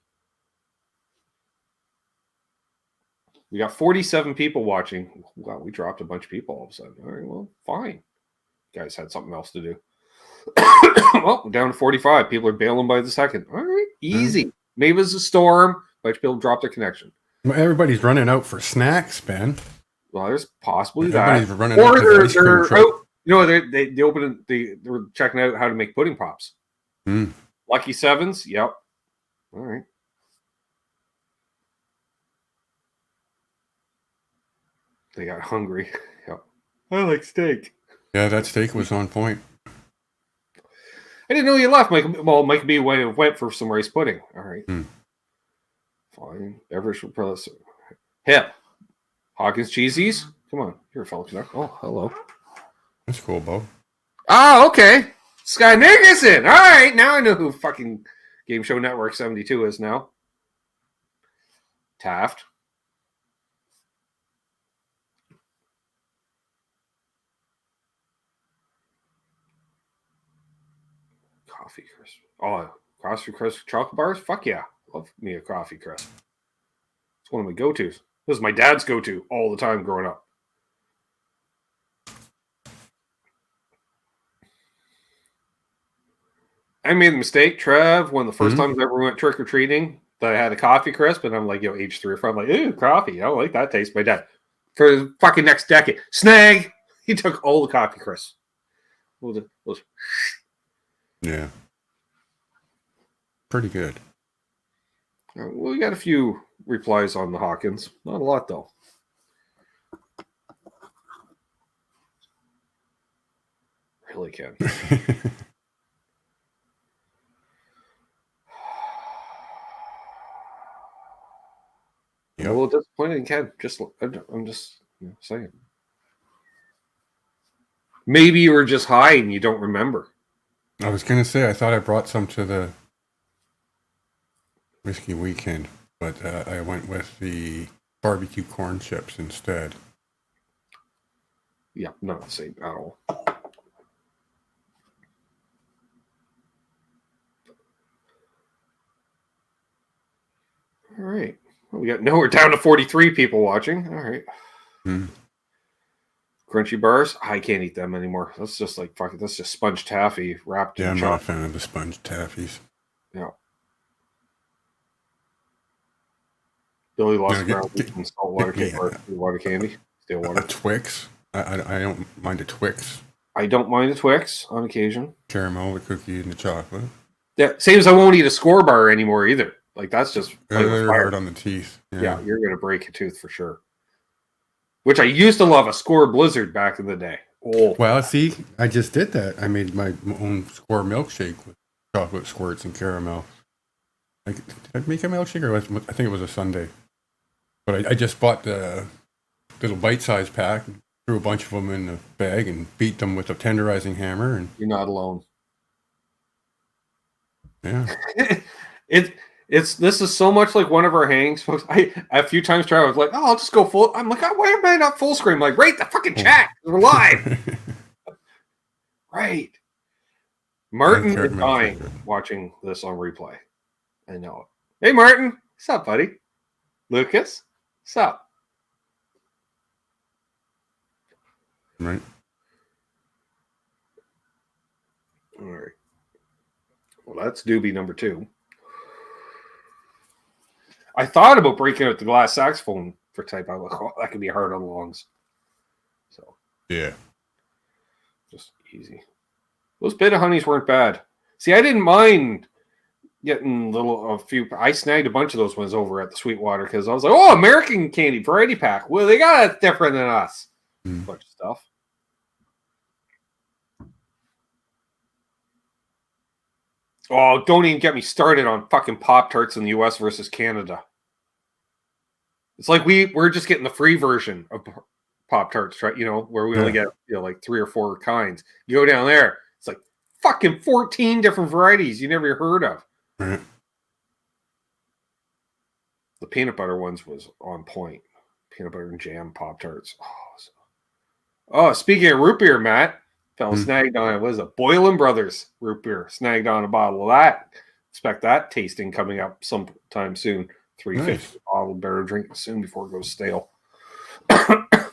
We got 47 people watching. Wow, we dropped a bunch of people all of a sudden. All right, well, fine. You guys had something else to do. Well, we're down to 45. People are bailing by the second. All right, easy. Maybe it's a storm. A bunch of people dropped their connection. Well, everybody's running out for snacks, Ben. Well, there's possibly everybody's that. Running or out they're out. You know, they opened they were checking out how to make pudding pops. Lucky Sevens, yep. All right. They got hungry. Yep. I like steak. Yeah, that steak was on point. I didn't know you left, Mike. Well, Mike B went for some rice pudding. All right. Fine. Beverage for Hip. Hawkins Cheesies. Come on, you're a fellow connect. Oh, hello. That's cool, Bo. Oh, okay. Sky Nickerson. All right, now I know who fucking Game Show Network 72 is now. Taft. Coffee crisp. Oh, coffee crisp chocolate bars? Fuck yeah. Love me a coffee crisp. It's one of my go-tos. This is my dad's go-to all the time growing up. I made a mistake, Trev, when the first time I ever went trick-or-treating, that I had a coffee crisp, and I'm like, age 3 or 4, I'm like, ooh, coffee. I don't like that taste. My dad, for the fucking next decade, snag! He took all the coffee crisps. Yeah. Pretty good. Well, we got a few replies on the Hawkins. Not a lot, though. Really can. I'm a little disappointed in Ken. I'm just saying. Maybe you were just high and you don't remember. I was going to say, I thought I brought some to the whiskey weekend, but I went with the barbecue corn chips instead. Yeah, not the same at all. All right. Well, we're down to 43 people watching. All right. Crunchy bars. I can't eat them anymore. That's just like fuck it. That's just sponge taffy wrapped in I'm chocolate. not a fan of the sponge taffies. Yeah. Billy lost ground in saltwater water candy. Stale water. A Twix. I don't mind a Twix. I don't mind a Twix on occasion. Caramel, the cookie, and the chocolate. Yeah, same as I won't eat a Score bar anymore either. Like that's just they're hard on the teeth. Yeah, you're gonna break a tooth for sure. Which I used to love, a Score Blizzard back in the day. Oh, well, see, I just did that. I made my own Score milkshake with chocolate squirts and caramel. Did I make a milkshake, or I think it was a sundae. But I just bought the little bite-sized pack, threw a bunch of them in a bag, and beat them with a tenderizing hammer. And you're not alone. Yeah. This is so much like one of our hangs, folks. A few times Travis was like, "Oh, I'll just go full." I'm like, "Why am I not full screen?" I'm like, "Rate the fucking chat. We're live." Right. Martin is dying watching this on replay. I know it. Hey, Martin. What's up, buddy? Lucas. What's up? Right. All right. Well, that's doobie number 2. I thought about breaking out the glass saxophone for type. I was like, oh, that could be hard on the lungs. So yeah, just easy. Those bit of honeys weren't bad. See, I didn't mind getting a few. I snagged a bunch of those ones over at the Sweetwater because I was like, oh, American candy variety pack. Well, they got it different than us. Bunch of stuff. Oh, don't even get me started on fucking Pop-Tarts in the US versus Canada. It's like we're just getting the free version of Pop-Tarts, right? Where we only get like 3 or 4 kinds. You go down there, it's like fucking 14 different varieties you never heard of. Right. The peanut butter ones was on point. Peanut butter and jam Pop-Tarts. Oh, speaking of root beer, Matt. Snagged on it. Was a Boylan Brothers root beer. Snagged on a bottle of that. Expect that tasting coming up sometime soon. $3.50 bottle. Better drink it soon before it goes stale. The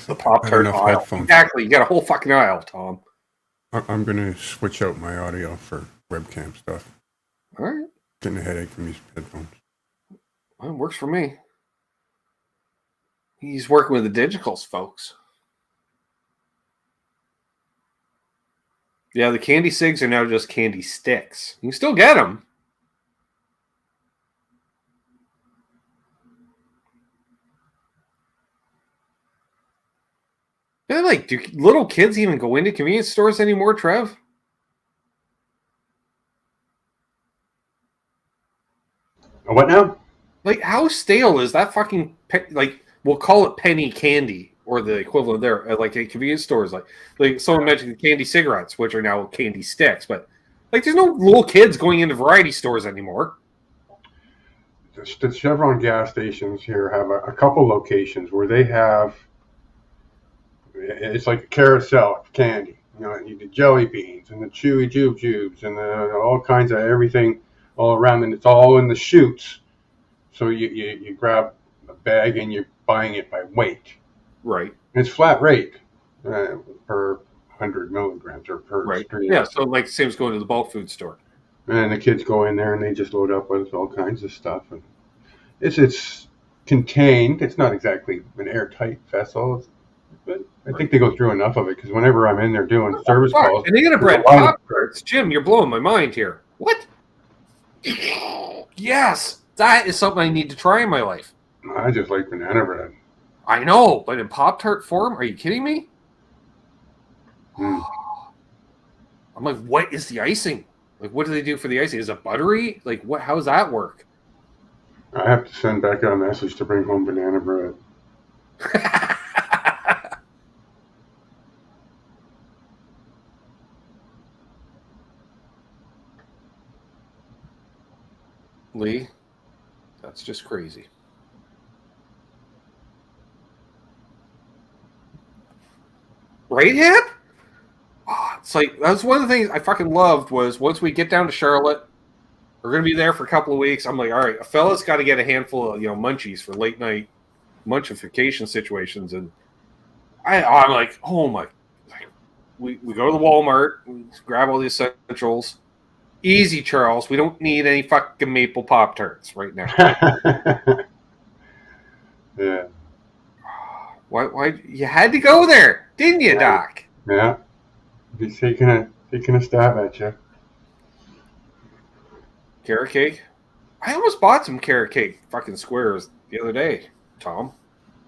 Pop-Tart aisle. Headphones. Exactly. You got a whole fucking aisle, Tom. I'm going to switch out my audio for webcam stuff. All right. Getting a headache from these headphones. Well, it works for me. He's working with the digitals, folks. Yeah, the candy cigs are now just candy sticks. You can still get them. Do little kids even go into convenience stores anymore, Trev? What now? Like, how stale is that fucking, we'll call it penny candy. Or the equivalent there, like at convenience stores, like someone mentioned candy cigarettes, which are now candy sticks. But there's no little kids going into variety stores anymore. The Chevron gas stations here have a couple locations where they have. It's like a carousel of candy. The jelly beans and the chewy jubes and all kinds of everything all around, and it's all in the chutes. So you grab a bag and you're buying it by weight. Right. It's flat rate per 100 milligrams or per Right. stream. Yeah. So like same as going to the bulk food store. And the kids go in there and they just load up with all kinds of stuff. And it's contained. It's not exactly an airtight vessel, but I think they go through enough of it because whenever I'm in there doing service calls, and they got a bread Pop-Tarts. Jim, you're blowing my mind here. What? Yes, that is something I need to try in my life. I just like banana bread. I know, but in Pop-Tart form? Are you kidding me? Mm. I'm like, what is the icing? Like, what do they do for the icing? Is it buttery? Like, what? How does that work? I have to send back a message to bring home banana bread. Lee, that's just crazy. Right, Hip? Oh, it's like, that's one of the things I fucking loved was once we get down to Charlotte, we're going to be there for a couple of weeks. I'm like, all right, a fella's got to get a handful of, munchies for late night munchification situations. And I'm like, oh my, we go to the Walmart, we grab all the essentials. Easy, Charles. We don't need any fucking maple Pop-Tarts right now. Yeah. Why you had to go there, didn't you, Doc? Yeah. He's taking a stab at you. Carrot cake? I almost bought some carrot cake fucking squares the other day, Tom.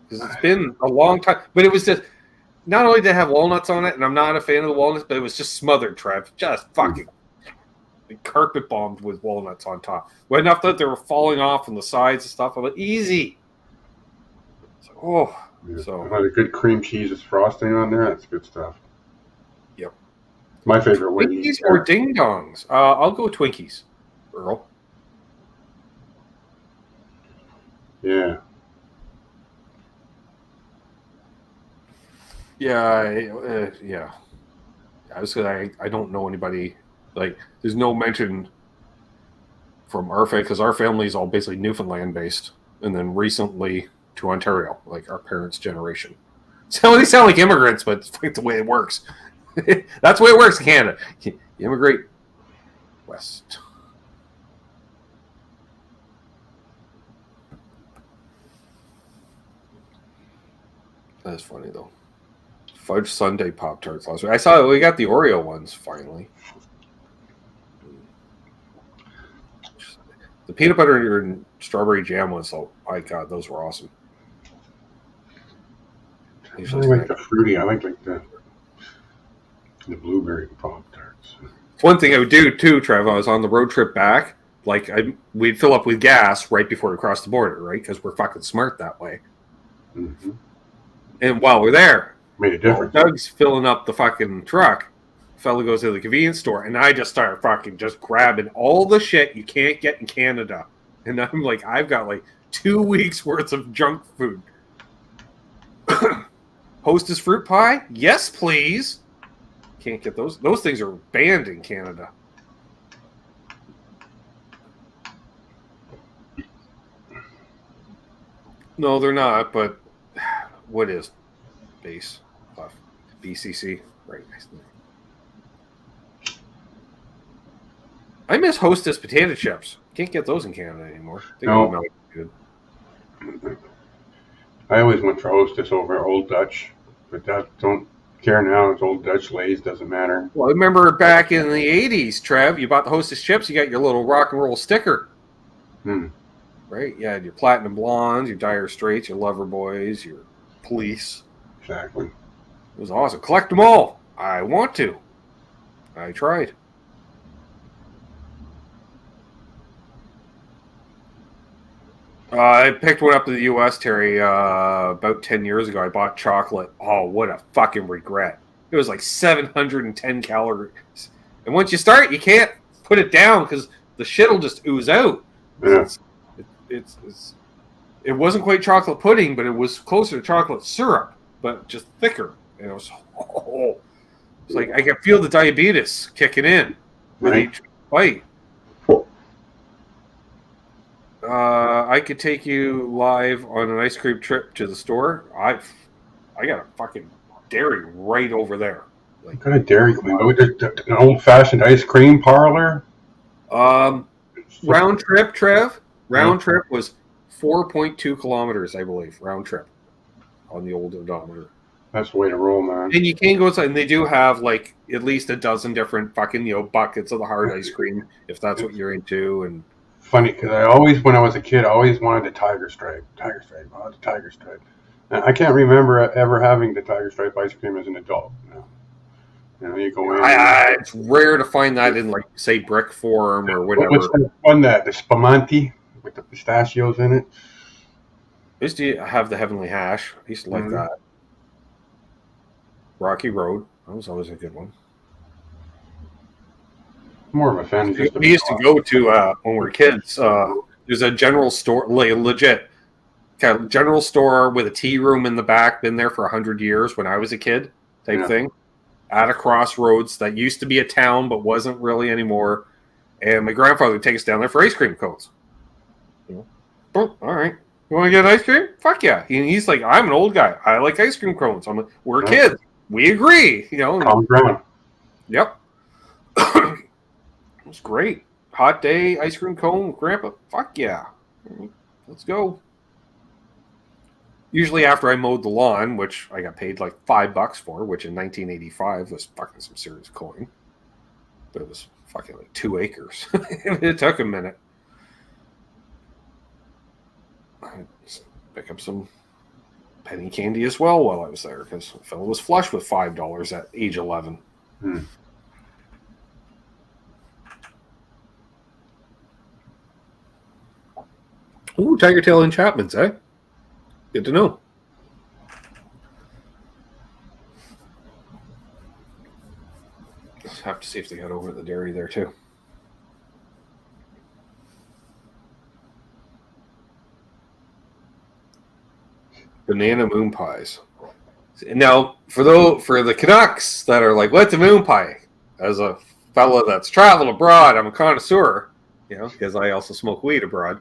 Because it's been a long time. But it was just, not only did it have walnuts on it, and I'm not a fan of the walnuts, but it was just smothered, Trev. Just fucking carpet bombed with walnuts on top. Well, enough that they were falling off on the sides and stuff. I'm like, easy. So, Yeah. So A good cream cheese with frosting on there. That's good stuff. Yep. My favorite way. Twinkies or ding dongs? I'll go Twinkies, Earl. Yeah. Yeah, yeah. I was gonna. I don't know anybody. Like, there's no mention from our family because our family is all basically Newfoundland based, and then recently to Ontario, like our parents' generation. So they sound like immigrants, but it's like the way it works. That's the way it works in Canada. You immigrate west. That's funny though. Fudge Sundae Pop-Tarts last week. I saw we got the Oreo ones finally. The peanut butter and strawberry jam ones, oh my god, those were awesome. I like the fruity. I like the blueberry Pop-Tarts. One thing I would do too, Trev, I was on the road trip back. Like we'd fill up with gas right before we crossed the border, right? Because we're fucking smart that way. Mm-hmm. And while we're there, Made a difference. Doug's filling up the fucking truck. Fella goes to the convenience store, and I just start fucking just grabbing all the shit you can't get in Canada. And I'm like, I've got like 2 weeks worth of junk food. Hostess fruit pie? Yes, please. Can't get those. Those things are banned in Canada. No, they're not, but what is base? BCC? Right. I miss Hostess potato chips. Can't get those in Canada anymore. They No. don't good. I always went for Hostess over Old Dutch, but that don't care now. It's Old Dutch Lay's, doesn't matter. Well, I remember back in the 80s, Trev, you bought the Hostess chips, you got your little rock and roll sticker. Right? You had your Platinum Blondes, your Dire Straits, your Lover Boys, your Police. Exactly. It was awesome. Collect them all. I want to. I tried. I picked one up to the U.S., Terry, about 10 years ago. I bought chocolate. Oh, what a fucking regret. It was like 710 calories. And once you start, you can't put it down because the shit will just ooze out. Yeah. It wasn't quite chocolate pudding, but it was closer to chocolate syrup, but just thicker. And it was, it's like I can feel the diabetes kicking in with Right. each bite. I could take you live on an ice cream trip to the store. I got a fucking dairy right over there. Like, Got a Dairy Queen. Oh, there's an old-fashioned ice cream parlor. round trip, Trev. Round trip was 4.2 kilometers, I believe. Round trip on the old odometer. That's the way to roll, man. And you can go outside, and they do have like at least a dozen different fucking buckets of the hard ice cream if that's what you're into. And Funny because I always, when I was a kid, I always wanted the Tiger Stripe. Tiger Stripe. Oh, the Tiger Stripe. And I can't remember ever having the Tiger Stripe ice cream as an adult. You go in. it's rare to find that in, like, say, brick form or whatever. What's the one the Spumante with the pistachios in it? I used to have the Heavenly Hash. I used to like that. Rocky Road. That was always a good one. More of a fan. We used to go to, when we were kids, there's a general store, like, legit kind of general store with a tea room in the back, been there for 100 years when I was a kid type thing. At a crossroads that used to be a town but wasn't really anymore. And my grandfather would take us down there for ice cream cones. Oh, all right. You want to get ice cream? Fuck yeah. He's like, I'm an old guy. I like ice cream cones. I'm like, we're kids. We agree. Common ground. Yep. It was great. Hot day, ice cream cone, Grandpa. Fuck yeah. Let's go. Usually after I mowed the lawn, which I got paid like $5 for, which in 1985 was fucking some serious coin. But it was fucking like 2 acres. It took a minute. I pick up some penny candy as well while I was there because the fellow was flush with $5 at age 11. Ooh, Tiger Tail and Chapman's, eh? Good to know. Just have to see if they got over at the dairy there too. Banana moon pies. Now, for the Canucks that are like, what's a moon pie? As a fella that's traveled abroad, I'm a connoisseur, because I also smoke weed abroad.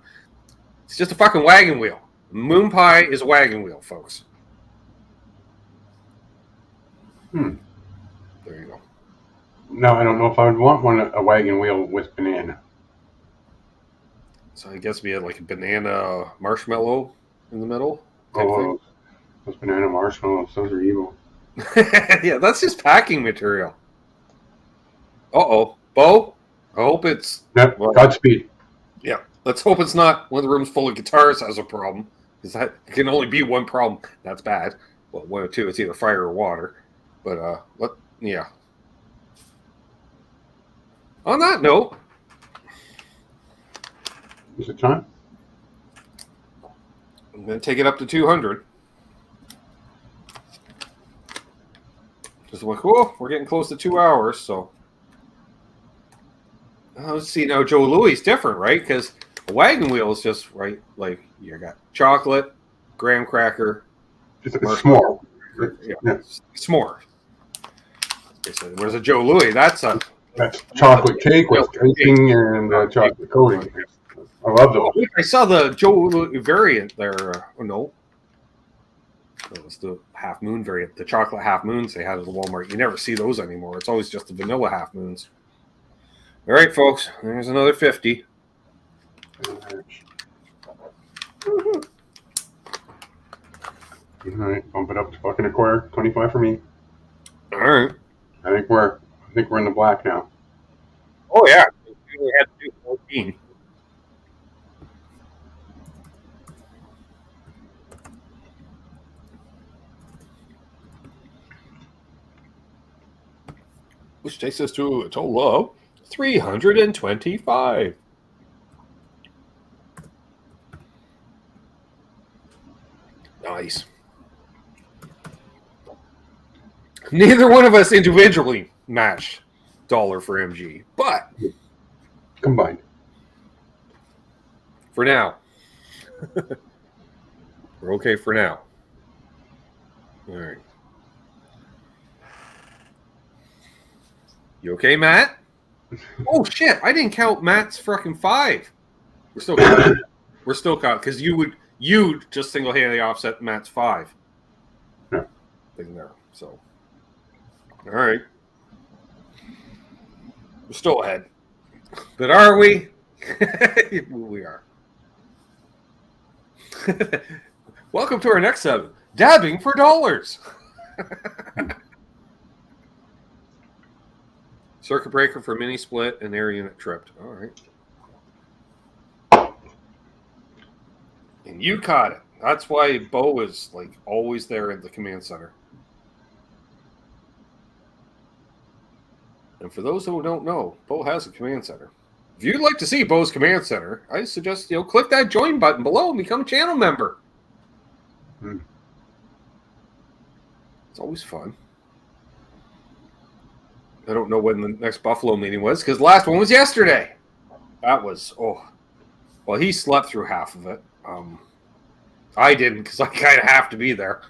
It's just a fucking wagon wheel. Moon pie is a wagon wheel, folks. There you go. No, I don't know if I would want a wagon wheel with banana. So I guess we had like a banana marshmallow in the middle. Oh, those banana marshmallows, those are evil. Yeah, that's just packing material. Uh-oh. Bo, I hope it's... Yep, Godspeed. Yeah, let's hope it's not one of the rooms full of guitars has a problem. Because that can only be one problem. That's bad. Well, one or two, it's either fire or water. But, yeah. On that note... Is it time? I'm going to take it up to 200. Just like, oh, we're getting close to 2 hours, so... Let's see, now Joe Louis different, right? Because a wagon wheel is just, right, like, you got chocolate, graham cracker. It's a s'more. Yeah. S'more. Whereas a Joe Louis, that's chocolate cake with icing and chocolate coating. I love those. I saw the Joe Louis variant there. No. It was the half moon variant. The chocolate half moons they had at the Walmart. You never see those anymore. It's always just the vanilla half moons. All right, folks. There's another 50. All right, bump it up to fucking a quarter. 25 for me. All right. I think we're in the black now. Oh yeah. We had to do 14. Which takes us to a total of 325. Nice. Neither one of us individually matched dollar for MG, but combined for now. We're okay for now. All right. You okay, Matt? Oh shit! I didn't count Matt's fucking 5. We're still caught. We're still caught because you just single-handedly offset Matt's 5. Yeah. Thing there. So, all right. Still ahead. But are we? We are. Welcome to our next segment. Dabbing for dollars. Circuit breaker for mini split and air unit tripped. All right. And you caught it. That's why Bo is like always there at the command center. And for those who don't know, Bo has a command center. If you'd like to see Bo's command center, I suggest click that join button below and become a channel member. It's always fun. I don't know when the next Buffalo meeting was because the last one was yesterday. That was well, he slept through half of it. I didn't because I kind of have to be there.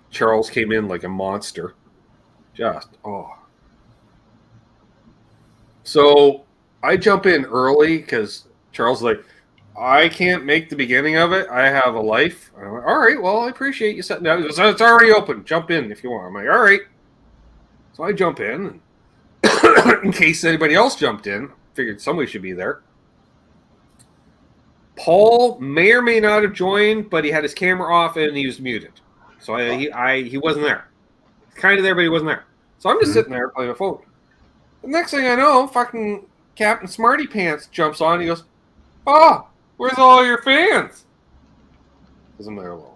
Charles came in like a monster. So I jump in early because Charles is like, I can't make the beginning of it. I have a life. I'm like, all right, well, I appreciate you setting down. He goes, it's already open. Jump in if you want. I'm like, all right. So I jump in. In case anybody else jumped in. Figured somebody should be there. Paul may or may not have joined, but he had his camera off and he was muted. So he wasn't there. Kind of there, but he wasn't there. So I'm just sitting there playing my phone. The next thing I know, fucking Captain Smarty Pants jumps on and he goes, where's all your fans? Because I'm there alone.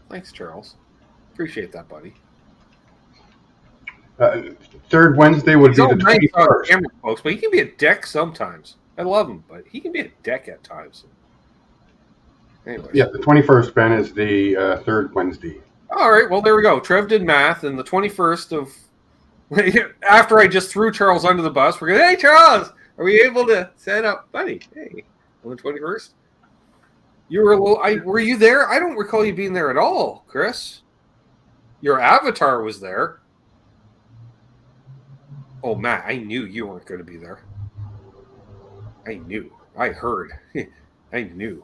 Thanks, Charles. Appreciate that, buddy. Third Wednesday would be the 21st. Camera, folks, but he can be a dick sometimes. I love him, but he can be a dick at times. Anyways. Yeah, the 21st, Ben, is the third Wednesday. All right, well, there we go. Trev did math, and the 21st of... After I just threw Charles under the bus, we're going, hey, Charles, are we able to set up? Buddy, hey, on the 21st? You were a little... were you there? I don't recall you being there at all, Chris. Your avatar was there. Oh, Matt, I knew you weren't going to be there. I knew. I heard. I knew.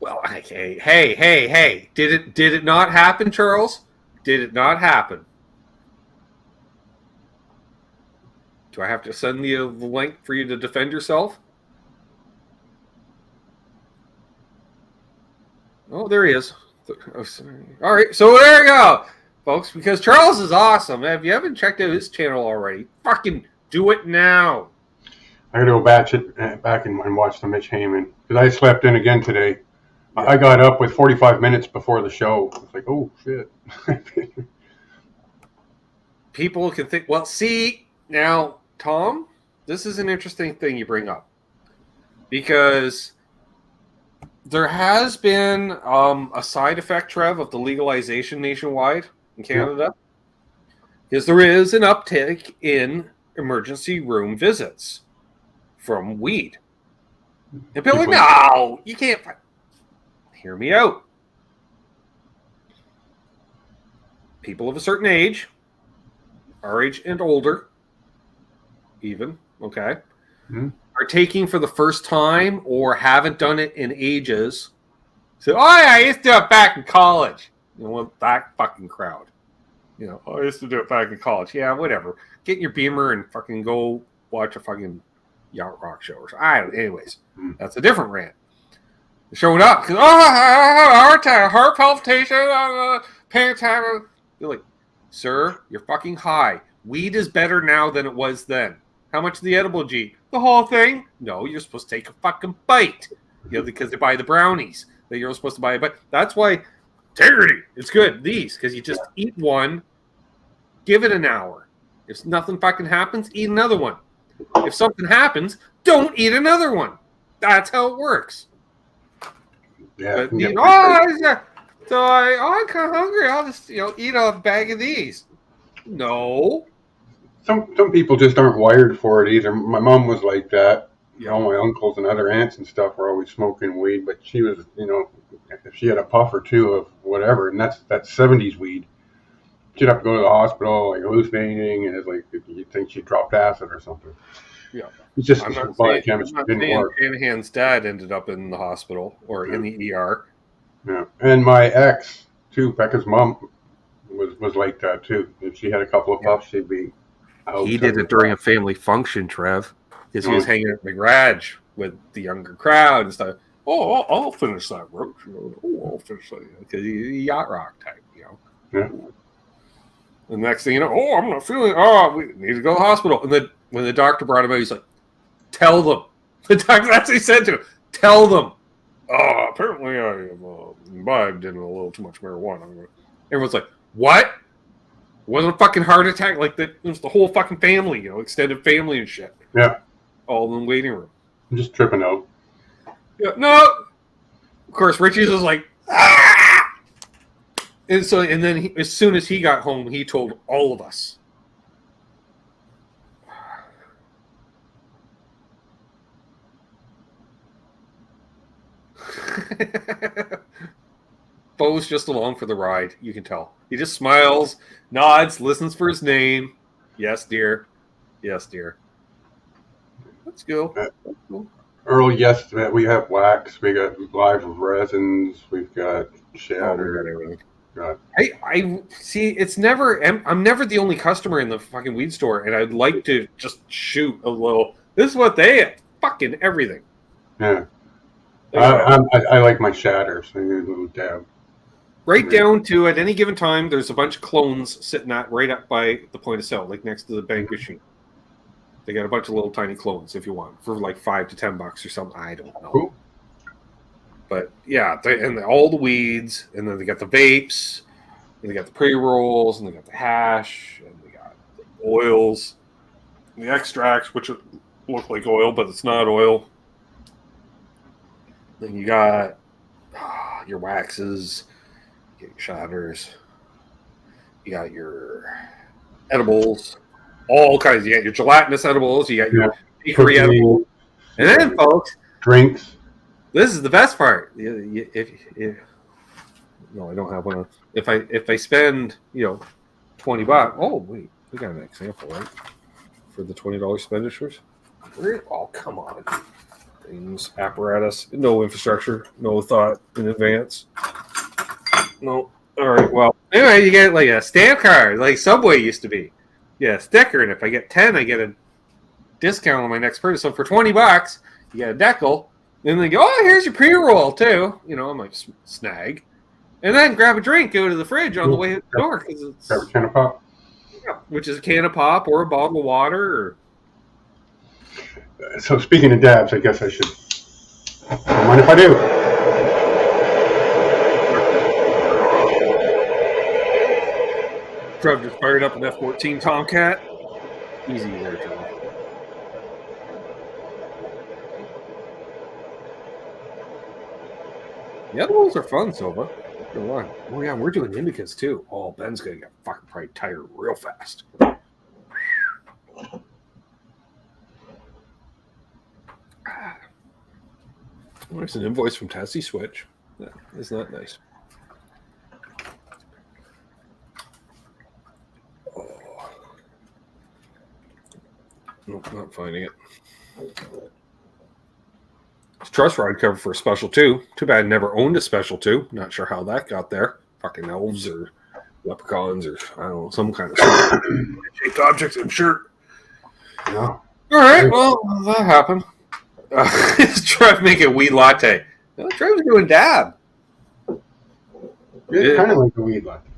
Well, hey. Did it not happen, Charles? Did it not happen? Do I have to send you the link for you to defend yourself? Oh, there he is. All right, so there you go, folks, because Charles is awesome. If you haven't checked out his channel already, fucking do it now. I got to go back and watch the Mitch Heyman because I slept in again today. I got up with 45 minutes before the show. I was like, oh, shit. People can think, well, see, now, Tom, this is an interesting thing you bring up. Because there has been a side effect, Trev, of the legalization nationwide in Canada. Because there is an uptick in emergency room visits from weed. And people are like, no, you can't. Hear me out. People of a certain age, our age and older, even, okay, are taking for the first time or haven't done it in ages. So, I used to do it back in college. You know, that fucking crowd. You know, I used to do it back in college. Yeah, whatever. Get in your Beamer and fucking go watch a fucking yacht rock show or something. Anyways, that's a different rant. Showing up because heart palpitation, panic attack. You're like, sir, you're fucking high. Weed is better now than it was then. How much is the edible G? The whole thing? No, you're supposed to take a fucking bite. You know, because they buy the brownies that you're supposed to buy. But that's why integrity. It's good. These because you just eat one, give it an hour. If nothing fucking happens, eat another one. If something happens, don't eat another one. That's how it works. Yeah. But, I'm kind of hungry. I'll just eat a bag of these. No. Some people just aren't wired for it either. My mom was like that. Yeah. All my uncles and other aunts and stuff were always smoking weed, but she was, if she had a puff or two of whatever, and that's 70s weed, she'd have to go to the hospital, like hallucinating, and it's like you'd think she dropped acid or something. Yeah. It's just I'm the not body saying, chemistry I'm not didn't saying work. Shanahan's dad ended up in the hospital or in the ER. Yeah. And my ex, too, Becca's mom, was like that too. If she had a couple of puffs, she'd be out. He did it during a family function, Trev, because he was hanging out in the garage with the younger crowd and stuff. Oh, I'll finish that roach. Oh, I'll finish that, because he's a yacht rock type, Yeah. The next thing you know, oh, I'm not feeling it. Oh, we need to go to the hospital. And then when the doctor brought him out, he's like, tell them. The doctor, that's what he said to him. Tell them. Oh, apparently I have imbibed in a little too much marijuana. Everyone's like, what? It wasn't a fucking heart attack. Like, it was the whole fucking family, extended family and shit. Yeah. All in the waiting room. I'm just tripping out. Yeah, no. Of course, Richie's was like, ah! And then as soon as he got home, he told all of us. Bo's just along for the ride. You can tell. He just smiles, nods, listens for his name. Yes, dear. Yes, dear. Let's go. Let's go. Earl, yes, we have wax. We got live resins. We've got shatter. I see. It's never. I'm never the only customer in the fucking weed store, and I'd like to just shoot a little. This is what they have. Fucking everything. Yeah. I like my shatters. I need a little dab. Right down to at any given time, there's a bunch of clones sitting right up by the point of sale, like next to the bank machine. They got a bunch of little tiny clones if you want for like $5 to $10 or something. I don't know. Cool. But yeah, all the weeds, and then they got the vapes, and they got the pre-rolls, and they got the hash, and they got the oils, the extracts, which look like oil, but it's not oil. Then you got your waxes, you got your shatters, you got your edibles, all kinds. You got your gelatinous edibles, you got your bakery edibles, and then, folks, drinks. This is the best part. No, I don't have one. If I spend $20. Oh wait, we got an example, right? For the $20 expenditures. Oh, come on. Things, apparatus, no infrastructure, no thought in advance. No. All right. Well, anyway, you get like a stamp card, like Subway used to be. Yeah, sticker, and if I get 10, I get a discount on my next purchase. So for $20, you get a decal. And they go, oh, here's your pre-roll, too. I'm like, snag. And then grab a drink, go to the fridge on the way to the door. Cause it's, grab a can of pop. Yeah, which is a can of pop or a bottle of water. So speaking of dabs, I guess I should. Don't mind if I do. Trev just fired up an F-14 Tomcat. Easy there, Trev. The other ones are fun, Silva. Oh, yeah, we're doing indicas, too. Oh, Ben's going to get fucking probably tired real fast. There's an invoice from Tesi Switch. Yeah, isn't that nice? Oh. Nope, not finding it. Truss rod cover for a Special 2. Too bad I never owned a Special 2. Not sure how that got there. Fucking elves or leprechauns or, I don't know, some kind of shaped objects, I'm sure. No. All right, well, that happened. Trev making a weed latte. No, Trev's doing dab. It's kind of like a weed latte.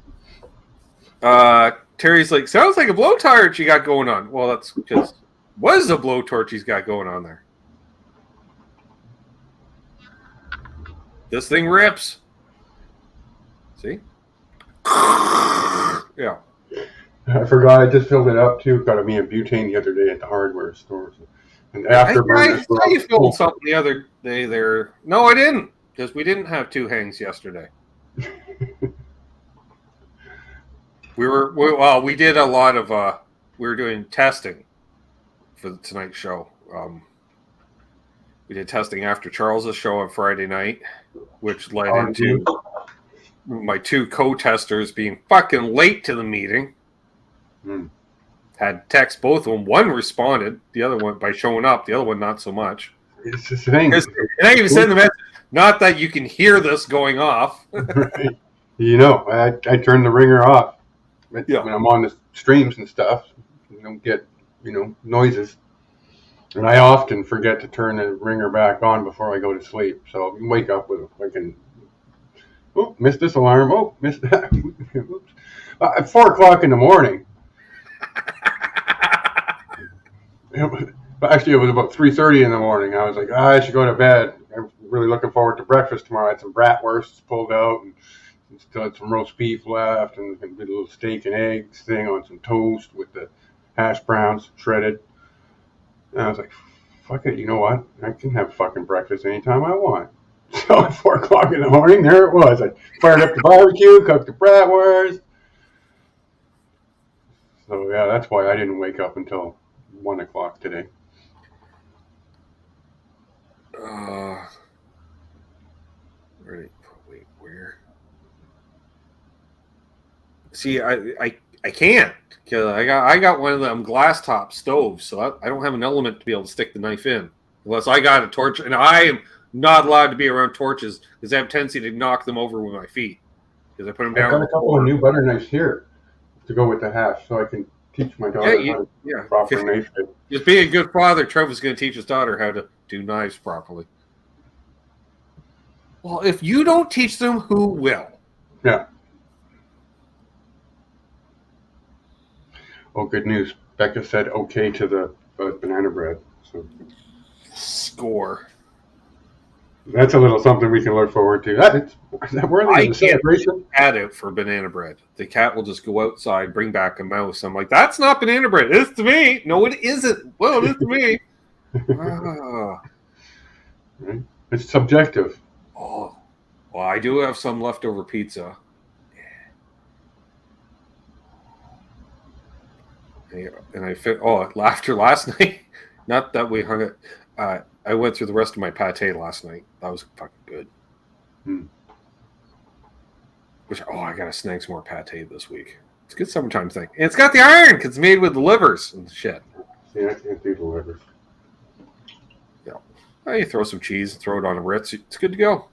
Terry's like, sounds like a blowtorch you got going on. Well, that's because was a blowtorch he's got going on there. This thing rips. See? Yeah. I forgot. I just filled it up too. Got me a butane the other day at the hardware store. And after I saw you filled something the other day there. No, I didn't, because we didn't have 2 hangs yesterday. We did a lot of we were doing testing for tonight's show. We did testing after Charles's show on Friday night, which led into my 2 co-testers being fucking late to the meeting. Had text both of them. One responded, the other one by showing up, the other one not so much. It's the thing. And I even sent the message, not that you can hear this going off. Right. I turned the ringer off. When Yeah. I'm on the streams and stuff, you don't get, noises. And I often forget to turn the ringer back on before I go to sleep. So you wake up with a fucking, oh, missed this alarm. Oh, missed that. Oops. At 4 o'clock in the morning. But actually, it was about 3:30 in the morning. I was like, I should go to bed. I'm really looking forward to breakfast tomorrow. I had some bratwursts pulled out and still had some roast beef left and did a little steak and eggs thing on some toast with the hash browns shredded. And I was like, fuck it, you know what? I can have fucking breakfast anytime I want. So at 4 o'clock in the morning, there it was. I fired up the barbecue, cooked the bratwurst. So yeah, that's why I didn't wake up until 1 o'clock today. Wait, where? See, I can't, because I got one of them glass top stoves, so I don't have an element to be able to stick the knife in unless I got a torch, and I am not allowed to be around torches because I have a tendency to knock them over with my feet because I put them down. I've got a couple of new butter knives here to go with the hash, so I can teach my daughter how to do proper knife fit. Just being a good father, Trev was going to teach his daughter how to do knives properly. Well, if you don't teach them, who will? Yeah. Oh, good news. Becca said okay to the banana bread. So Score. that's a little something we can look forward to. Is that worthy of a celebration? Cat out for banana bread. The cat will just go outside, bring back a mouse. I'm like, that's not banana bread. It's to me. No, it isn't. Well, it is to me. Right? It's subjective. Oh, well, I do have some leftover pizza. And after last night, not that we hung it. I went through the rest of my pate last night. That was fucking good. I gotta snag some more pate this week. It's a good summertime thing. And it's got the iron because it's made with the livers and shit. See, I can't do the livers. Yeah. You throw some cheese and throw it on a Ritz. It's good to go.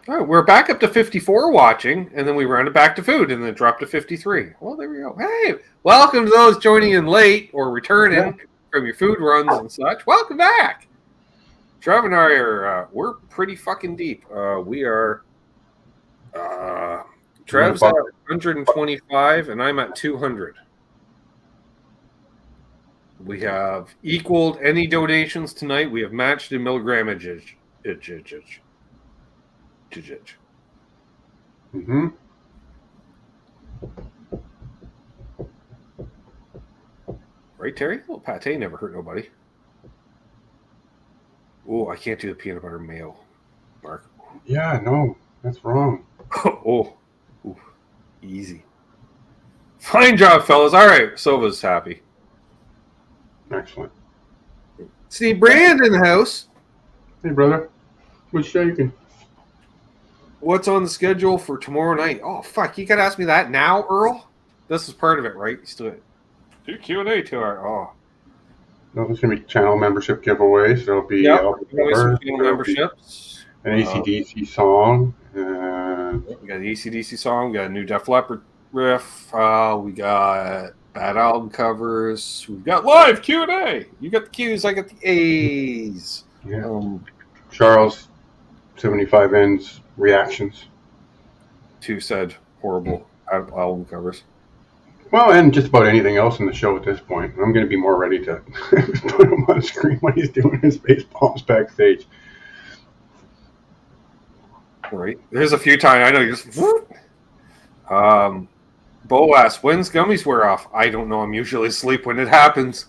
All right, we're back up to 54 watching, and then we rounded back to food, and then dropped to 53. Well, there we go. Hey, welcome to those joining in late or returning from your food runs and such. Welcome back. Trev and I are, we're pretty fucking deep. We are, Trev's at 125, and I'm at 200. We have equaled any donations tonight. We have matched in milligrammage. Mm-hmm. Right, Terry? Well, pate never hurt nobody. Oh, I can't do the peanut butter mayo, Mark. Yeah, no, that's wrong. Ooh, easy. Fine job, fellas. All right, Sova's happy. Excellent. Steve Brand in the house. Hey, brother. What's shaking? What's on the schedule for tomorrow night? Oh, fuck. You got to ask me that now, Earl? This is part of it, right? You still do Q&A to our... Oh. No, there's going to be channel membership giveaways. There'll be channel memberships. An AC/DC song. We got the AC/DC song. We got a new Def Leppard riff. We got bad album covers. We've got live Q&A. You got the Q's. I got the A's. Yeah. Charles, 75 ends reactions. Two said horrible album covers. Well, and just about anything else in the show at this point. I'm going to be more ready to put him on the screen when he's doing his bass palms backstage. Right. There's a few times I know you just. Bo asks, when's gummies wear off? I don't know. I'm usually asleep when it happens.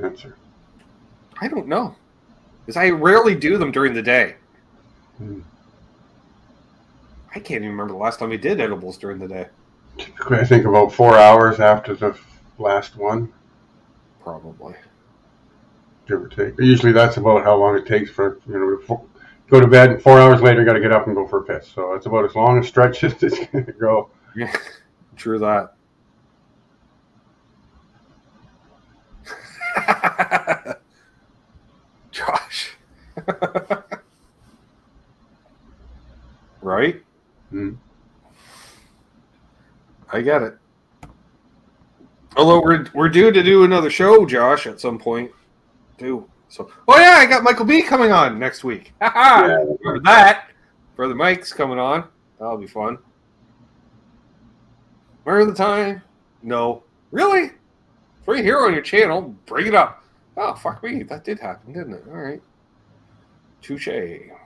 Answer. I don't know. Because I rarely do them during the day. I can't even remember the last time we did edibles during the day. Typically, I think about 4 hours after the last one. Probably. Give or take. Usually that's about how long it takes for, go to bed, and 4 hours later, got to get up and go for a piss. So it's about as long a stretch as it's going to go. Yeah, true that. Josh. I get it. Although we're due to do another show, Josh, at some point, too. So, oh yeah, I got Michael B coming on next week. Remember that? Brother Mike's coming on. That'll be fun. Remember the time? No, really? It's right here on your channel. Bring it up. Oh fuck me, that did happen, didn't it? All right. Touche,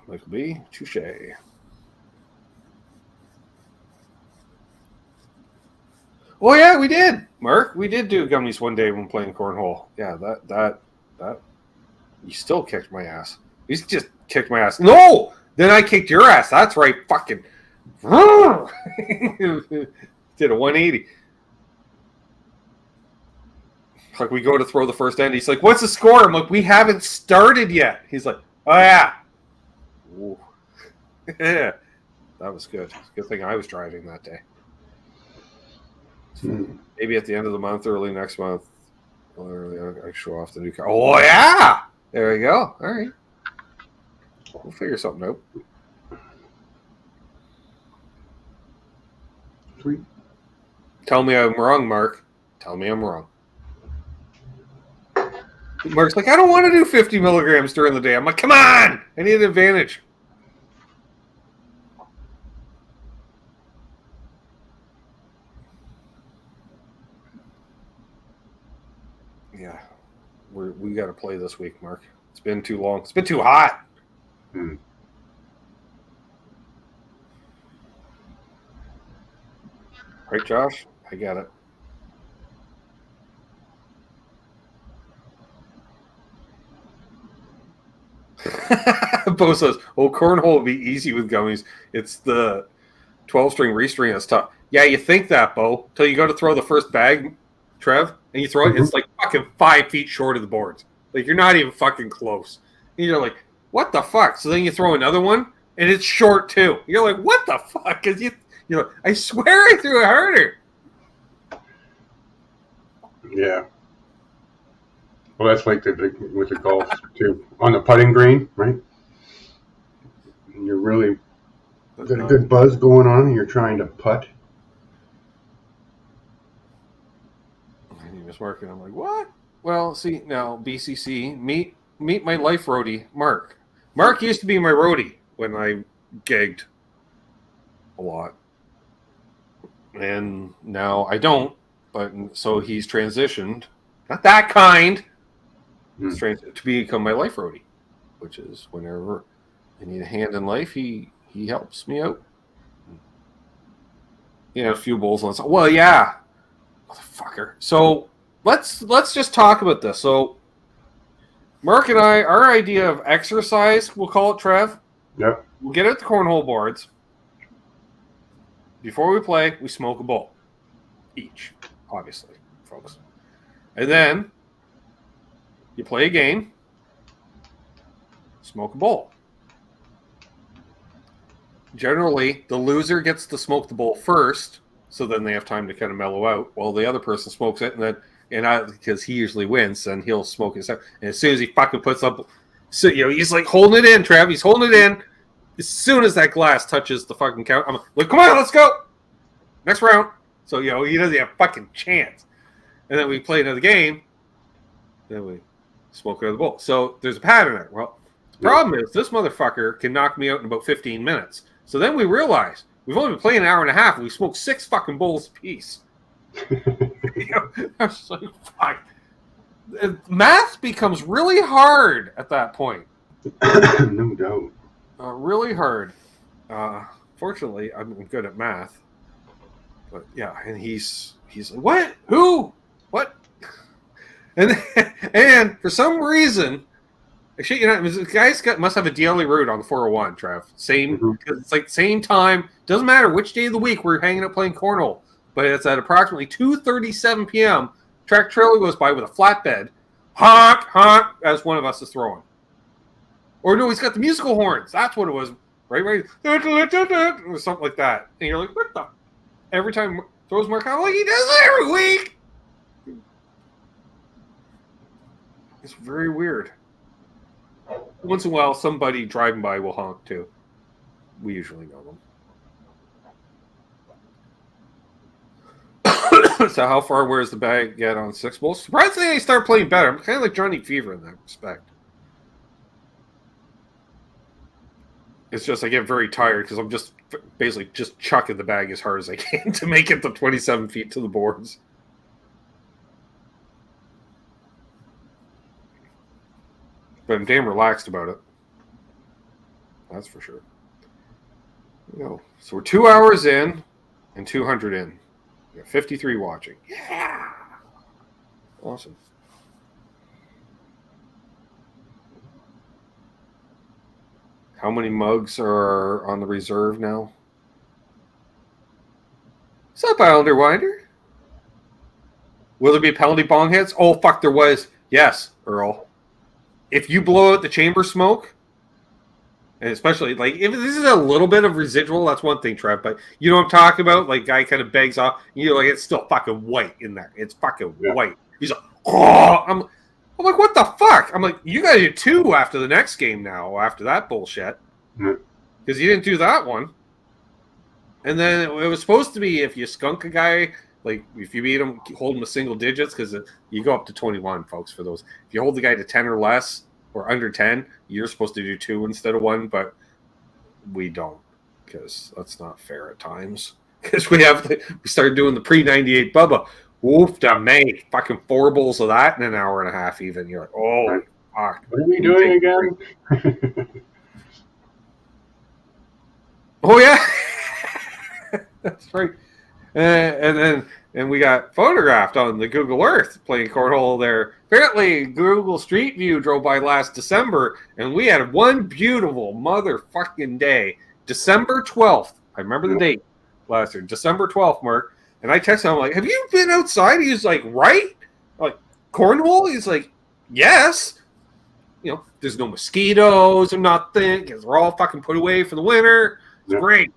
Michael B. Touche. Oh yeah, we did, Mark. We did do gummies one day when playing cornhole. Yeah, that. You still kicked my ass. You just kicked my ass. No, then I kicked your ass. That's right. Fucking. Did a 180. Like we go to throw the first end. He's like, "What's the score?" I'm like, "We haven't started yet." He's like, "Oh yeah." Ooh. Yeah, that was good. Good thing I was driving that day. Maybe at the end of the month, early next month, I show off the new car. Oh yeah, there we go. All right, we'll figure something out. Sweet. Tell me I'm wrong, Mark. Tell me I'm wrong. Mark's like, I don't want to do 50 milligrams during the day. I'm like, come on, I need an advantage. Yeah, we got to play this week, Mark. It's been too long. It's been too hot. Right, Josh? I got it. Bo says, "Oh, cornhole would be easy with gummies. It's the 12-string restring that's tough." Yeah, you think that, Bo, till you go to throw the first bag, Trev, and you throw it. It's like fucking 5 feet short of the boards. Like you're not even fucking close. And you're like, "What the fuck?" So then you throw another one, and it's short too. You're like, "What the fuck?" Because you're like, I swear I threw it harder. Yeah. Well, that's like with the golf too. On the putting green, right? And you're really got a good buzz going on, and you're trying to putt. And he was working. I'm like, what? Well, see now, BCC, meet my life roadie, Mark. Mark used to be my roadie when I gigged a lot, and now I don't. But so he's transitioned, not that kind. To become my life roadie, which is whenever I need a hand in life, he helps me out. Yeah, a few bowls on. Well, yeah, motherfucker. So let's just talk about this. So Mark and I, our idea of exercise, we'll call it, Trev. Yep. We'll get at the cornhole boards. Before we play, we smoke a bowl each, obviously, folks, and then you play a game, smoke a bowl. Generally, the loser gets to smoke the bowl first, so then they have time to kind of mellow out while the other person smokes it, because he usually wins, and he'll smoke it. And as soon as he fucking puts up, so he's like holding it in, Trav. He's holding it in. As soon as that glass touches the fucking count, I'm like, come on, let's go. Next round. So he doesn't have a fucking chance. And then we play another game. Then we smoke out of the bowl. So there's a pattern there. Well, the problem is this motherfucker can knock me out in about 15 minutes. So then we realize we've only been playing an hour and a half. And we smoked 6 fucking bowls apiece. I was like, fuck. Math becomes really hard at that point. No doubt. Really hard. Fortunately, I'm good at math. But yeah, and he's like, what? Who? What? And for some reason, actually, this guy's must have a daily route on the 401, Trev. It's like same time. Doesn't matter which day of the week we're hanging out playing cornhole, but it's at approximately 2:37 p.m. Track trailer goes by with a flatbed, honk honk, as one of us is throwing. Or no, he's got the musical horns. That's what it was, right? Or something like that. And you're like, what the? Every time throws Mark out, like he does it every week. It's very weird. Once in a while, somebody driving by will honk too. We usually know them. So how far wears the bag get on 6 bowls? Surprisingly, I start playing better. I'm kind of like Johnny Fever in that respect. It's just I get very tired because I'm just basically just chucking the bag as hard as I can to make it to 27 feet to the boards. But I'm damn relaxed about it. That's for sure. There we go. So we're 2 hours in and 200 in. We got 53 watching. Yeah! Awesome. How many mugs are on the reserve now? What's up, Islander Winder? Will there be penalty bong hits? Oh, fuck, there was. Yes, Earl. If you blow out the chamber smoke, and especially, like, if this is a little bit of residual, that's one thing, Trev, but you know what I'm talking about? Like, guy kind of begs off, like, it's still fucking white in there. It's fucking white. He's like, oh! I'm like, what the fuck? I'm like, you got to do 2 after the next game now, after that bullshit. Because you didn't do that one. And then it was supposed to be if you skunk a guy, like, if you beat him, hold him to single digits, because you go up to 21, folks, for those. If you hold the guy to 10 or less, or under 10, you're supposed to do 2 instead of 1, but we don't, because that's not fair at times. Because we started doing the pre-98 Bubba. Oof, da May. Fucking 4 bowls of that in an hour and a half even. You're like, oh, fuck. What are we doing again? Oh, yeah. That's right. And we got photographed on the Google Earth playing cornhole there. Apparently, Google Street View drove by last December, and we had one beautiful motherfucking day. December 12th. I remember the date last year. December 12th, Mark. And I texted him, like, have you been outside? He's like, right? I'm like, cornhole? He's like, yes. You know, there's no mosquitoes or nothing, because we're all fucking put away for the winter. It's great.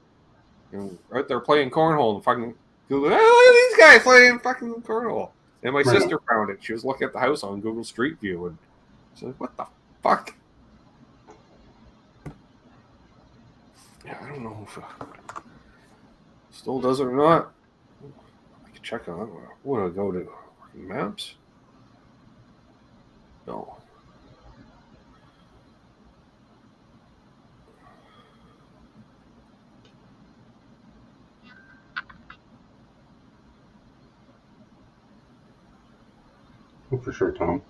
And right there playing cornhole and fucking Google, oh, look at these guys playing fucking cornhole. And my sister found it. She was looking at the house on Google Street View, and she's like, what the fuck? Yeah, I don't know if still does it or not. I can check on it. Would I go to maps? No. Oh, for sure, Tom.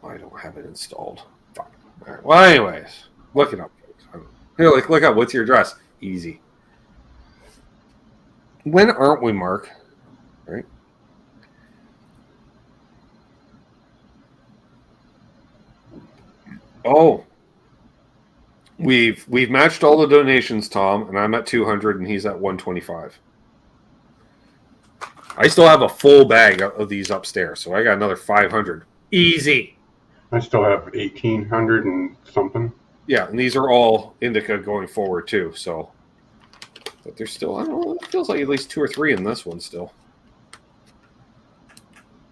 I don't have it installed. Fuck. All right. Well, anyways, look it up, folks. Here, look up. What's your address? Easy. When aren't we, Mark? Right. Oh, we've matched all the donations, Tom, and I'm at 200, and he's at 125. I still have a full bag of these upstairs, so I got another 500. Easy. I still have 1,800 and something. Yeah, and these are all indica going forward, too, so. But there's still, I don't know, it feels like at least 2 or 3 in this one still.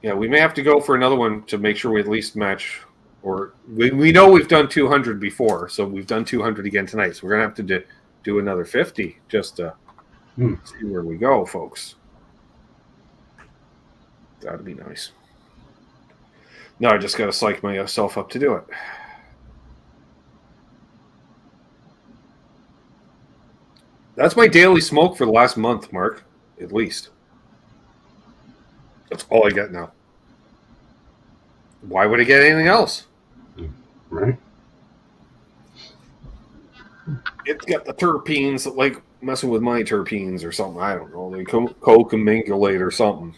Yeah, we may have to go for another one to make sure we at least match, or we know we've done 200 before, so we've done 200 again tonight, so we're going to have to do another 50 just to see where we go, folks. That'd be nice. No, I just got to psych myself up to do it. That's my daily smoke for the last month, Mark, at least. That's all I get now. Why would I get anything else? Right. It's got the terpenes that like messing with my terpenes or something. I don't know. They co-commingulate or something.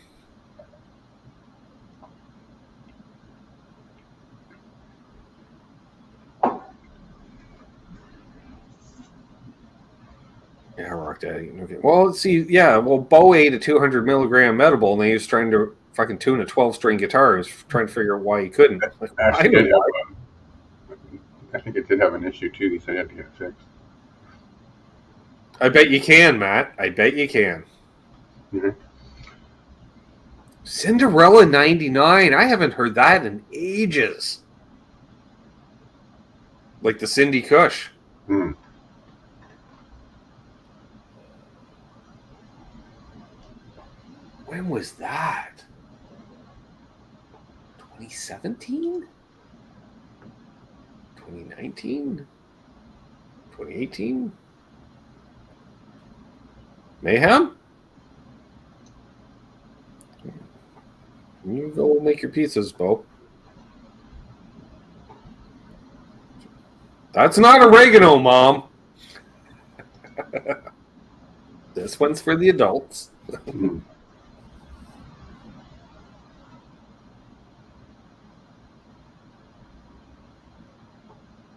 Yeah, rock daddy. Okay. Well, let's see. Yeah, well, Bo ate a 200 milligram medible, and he was trying to fucking tune a 12-string guitar. He was trying to figure out why he couldn't. Like, I think it did have an issue too. He said he had to get it fixed. I bet you can, Matt. I bet you can. Mm-hmm. Cinderella 99. I haven't heard that in ages. Like the Cindy Kush. Hmm. When was that? 2017? 2019? 2018? Mayhem? You go make your pizzas, Bo. That's not oregano, Mom. This one's for the adults.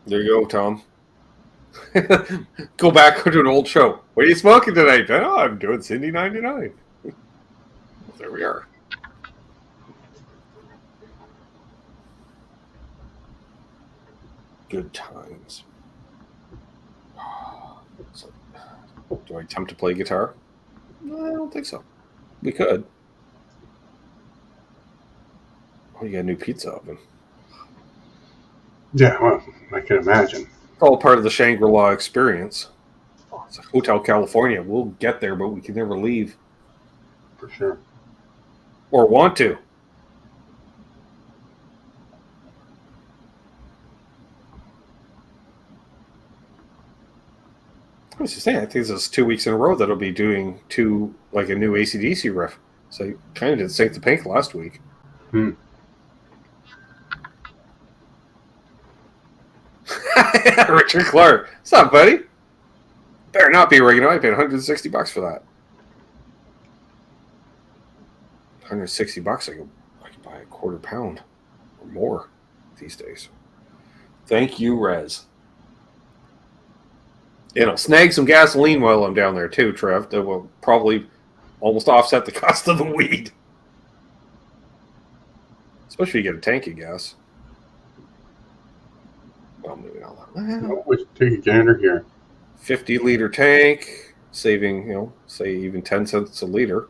There you go, Tom. Go back to an old show. What are you smoking tonight? Oh, I'm doing Cindy 99. There we are. Good times. So, do I attempt to play guitar? No, I don't think so. We could. Oh, you got a new pizza oven. Yeah, well, I can imagine. It's all part of the Shangri-La experience. It's a Hotel California. We'll get there, but we can never leave. For sure. Or want to. I was just saying, I think this is 2 weeks in a row that'll be doing a new AC/DC riff. So I kind of did Sink the Pink last week. Richard Clark. What's up, buddy? Better not be oregano. I paid $160 for that. $160. I could buy a quarter pound or more these days. Thank you, Rez. Snag some gasoline while I'm down there too, Trev. That will probably almost offset the cost of the weed. Especially if you get a tank of gas. Well, maybe not that. Let's take a gander here. 50-liter tank, saving, say even 10 cents a liter.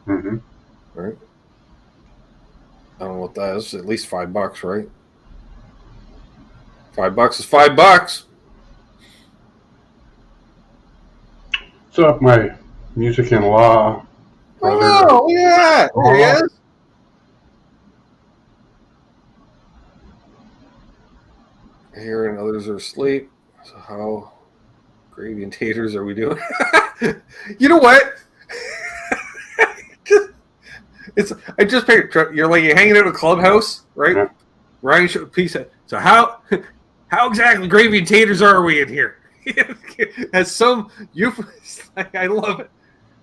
Mm-hmm. Right? I don't know what that is. At least $5, right? $5 is $5. What's up, my music-in-law brother? Oh, yeah. There he is. Here and others are asleep. So how gravy and taters are we doing? You know what? I just pictured you're hanging out at a clubhouse, right? Yeah. Ryan showed a piece of. So how exactly gravy and taters are we in here? As some I love it.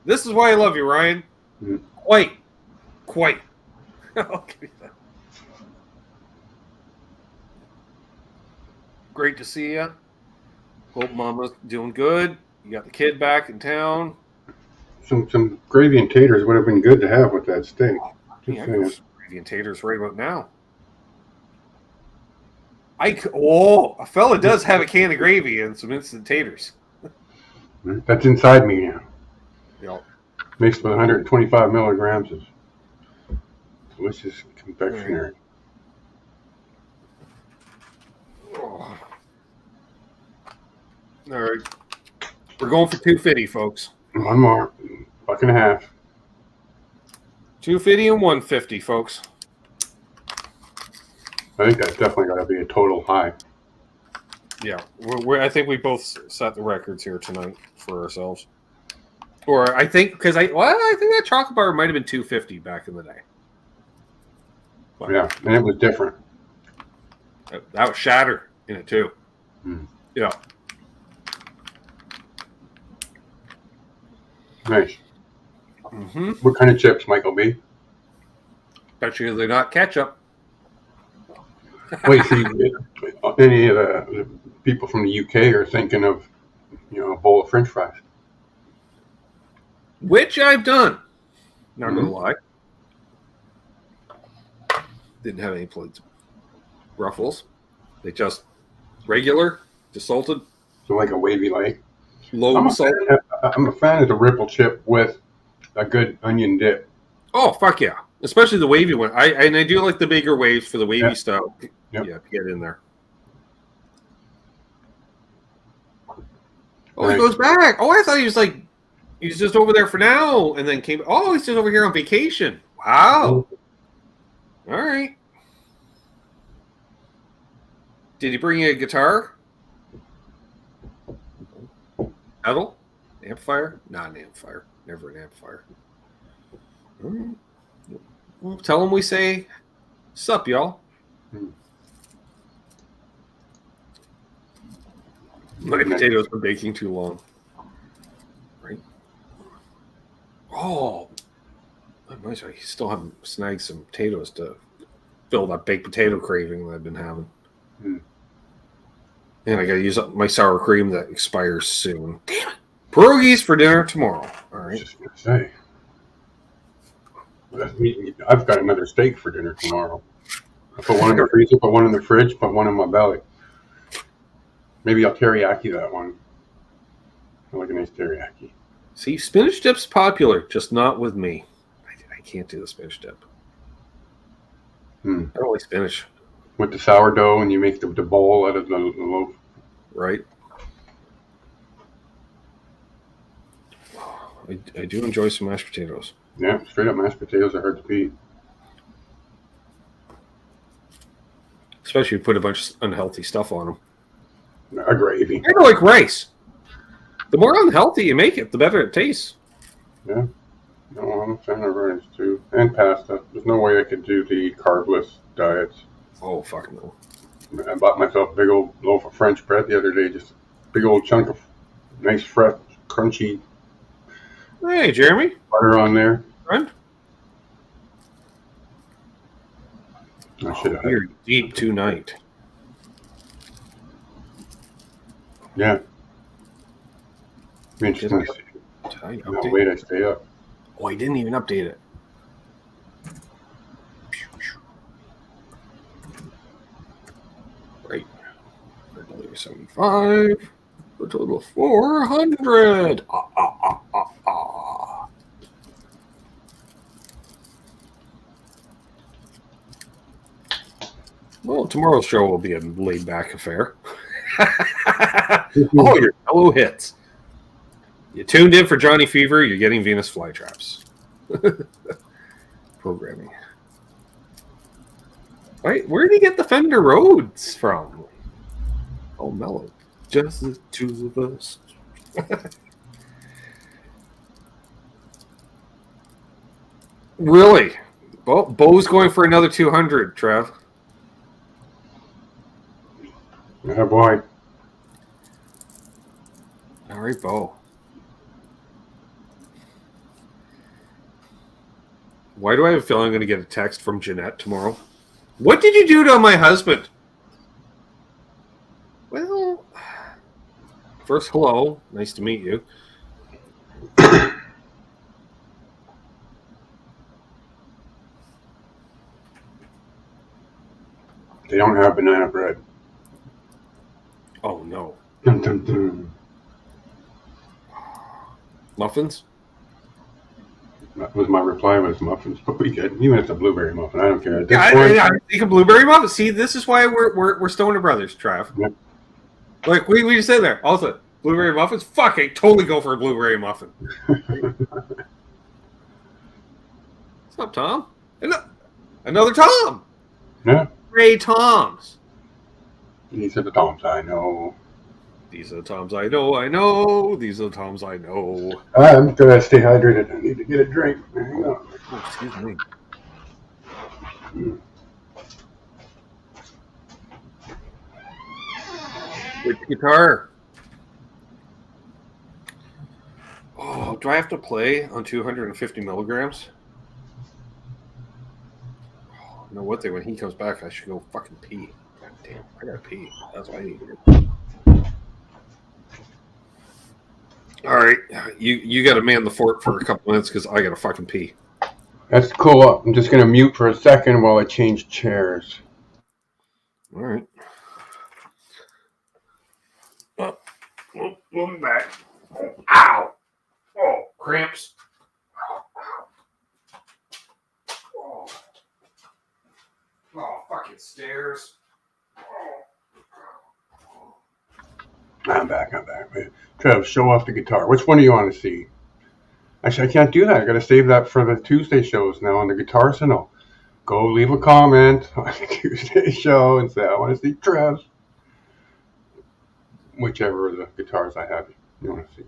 This is why I love you, Ryan. Mm-hmm. Quite. Okay. Great to see you. Hope Mama's doing good. You got the kid back in town. Some gravy and taters would have been good to have with that steak. Yeah, I can go some gravy and taters right about now. A fella does have a can of gravy and some instant taters. That's inside me now. Yep. Mixed with 125 milligrams of delicious confectionery. Oh. All right. We're going for 250, folks. One more. Buck and a half. 250 and 150, folks. I think that's definitely got to be a total high. Yeah, I think we both set the records here tonight for ourselves. Or I think because I think that chocolate bar might have been 250 back in the day. But Yeah, and it was different. that was shatter in it too. Mm. Yeah. Nice. Mm-hmm. What kind of chips, Michael B? Bet you they're not ketchup. Wait, see, any of the people from the UK are thinking of, a bowl of French fries. Which I've done. Not gonna lie. Didn't have any plates. Ruffles. They just regular, just salted. So like a wavy light. Low salt. I'm a fan of the ripple chip with a good onion dip. Oh, fuck yeah. Especially the wavy one. I do like the bigger waves for the wavy style. Yep. Yeah, get in there. Oh, Nice. He goes back. Oh, I thought he was like He's just over there for now, and then came. Oh, he's just over here on vacation. Wow. All right. Did he bring you a guitar? Pedal? Amplifier? Not an amplifier. Never an amplifier. All right. Well, tell him we say, "Sup, y'all." My potatoes been baking too long. Right? Oh, I still haven't snagged some potatoes to fill that baked potato craving that I've been having. And I got to use up my sour cream that expires soon. Damn it! Pierogies for dinner tomorrow. All right. Just gonna say. I've got another steak for dinner tomorrow. I put one in the freezer, put one in the fridge, put one in my belly. Maybe I'll teriyaki that one. I like a nice teriyaki. See, spinach dip's popular, just not with me. I can't do the spinach dip. I don't like spinach. With the sourdough, and you make the bowl out of the loaf. Right. I do enjoy some mashed potatoes. Yeah, straight up mashed potatoes are hard to beat. Especially if you put a bunch of unhealthy stuff on them. A gravy. I don't like rice. The more unhealthy you make it, the better it tastes. Yeah. No, I'm a fan of rice too. And pasta. There's no way I could do the carbless diets. Oh, fuck no. I bought myself a big old loaf of French bread the other day. Just a big old chunk of nice, fresh, crunchy Hey, Jeremy. butter on there. Friend? I should have. You're deep tonight. Yeah. Interesting. Tell you, How late I stay up. Oh, I didn't even update it. Right. $1.75 for a total of $400. Well, tomorrow's show will be a laid-back affair. All your fellow hits. You tuned in for Johnny Fever, you're getting Venus Flytraps. Programming. Right, where did he get the Fender Rhodes from? Oh, mellow. Just the two of us. Really? Bo's going for another 200, Trev. Oh boy. All right, Bo. Why do I have a feeling I'm going to get a text from Jeanette tomorrow? What did you do to my husband? Well, first, hello. Nice to meet you. They don't have banana bread. Oh, no. Dun, dun, dun. Muffins? That was my reply, was muffins. But we get, even if it's a blueberry muffin, I don't care. At this Yeah, point, I think a blueberry muffin. See, this is why we're Stoner Brothers, Trav. Yep. Like, we just sit there. Also, blueberry muffins? Fuck, I totally go for a blueberry muffin. What's up, Tom? Another Tom. Yeah. Ray Toms. These are the Toms I know. These are the Toms I know. These are the Toms I know. I'm going to stay hydrated. I need to get a drink. Hang on. Oh, excuse me. Which guitar? Oh, do I have to play on 250 milligrams? Oh, you know what? When he comes back, I should go fucking pee. God damn, I gotta pee. That's what I need to do. All right, you got to man the fort for a couple minutes because I got to fucking pee. That's cool. I'm just going to mute for a second while I change chairs. All right. Oh, I'm back. Ow! Oh, cramps. Oh, fucking stairs. I'm back. Wait. Trev, show off the guitar. Which one do you want to see? Actually, I can't do that. I got to save that for the Tuesday shows now on the Guitar Signal. Go leave a comment on the Tuesday show and say, I want to see Trev. Whichever of the guitars I have you want to see.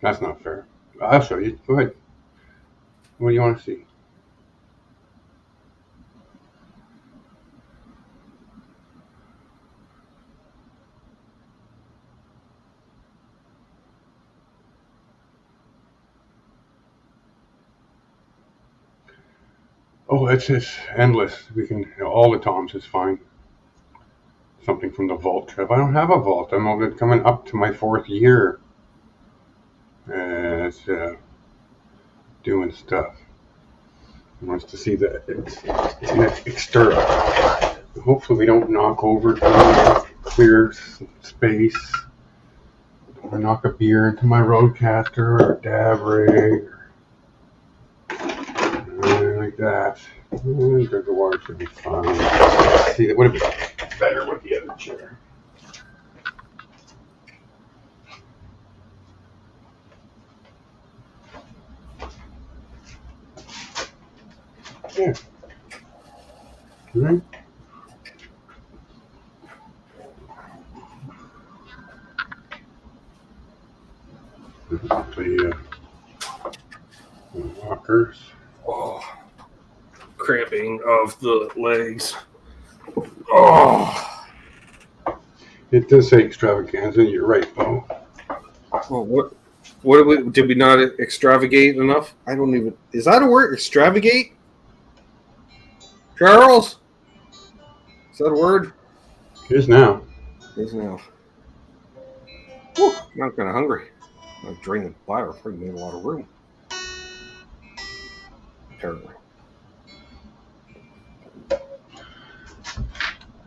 That's not fair. I'll show you. Go ahead. What do you want to see? Oh, it's endless. We can, all the toms is fine. Something from the vault, Trev. I don't have a vault. I'm over coming up to my 4th year. It's doing stuff. He wants to see the extra. Hopefully we don't knock over clear space. Or knock a beer into my Roadcaster or a dab rig or like that. The water should be fine. See, it would have been better with the other chair. Yeah. Right. The walkers. Oh, cramping of the legs. Oh. It does say extravaganza. You're right, Bo. Well, what did we not extravagate enough? I don't even. Is that a word? Extravagate? Charles? Is that a word? It is now. It is now. Whew, I'm kind of hungry. I'm drinking bladder. I made a lot of room. Apparently.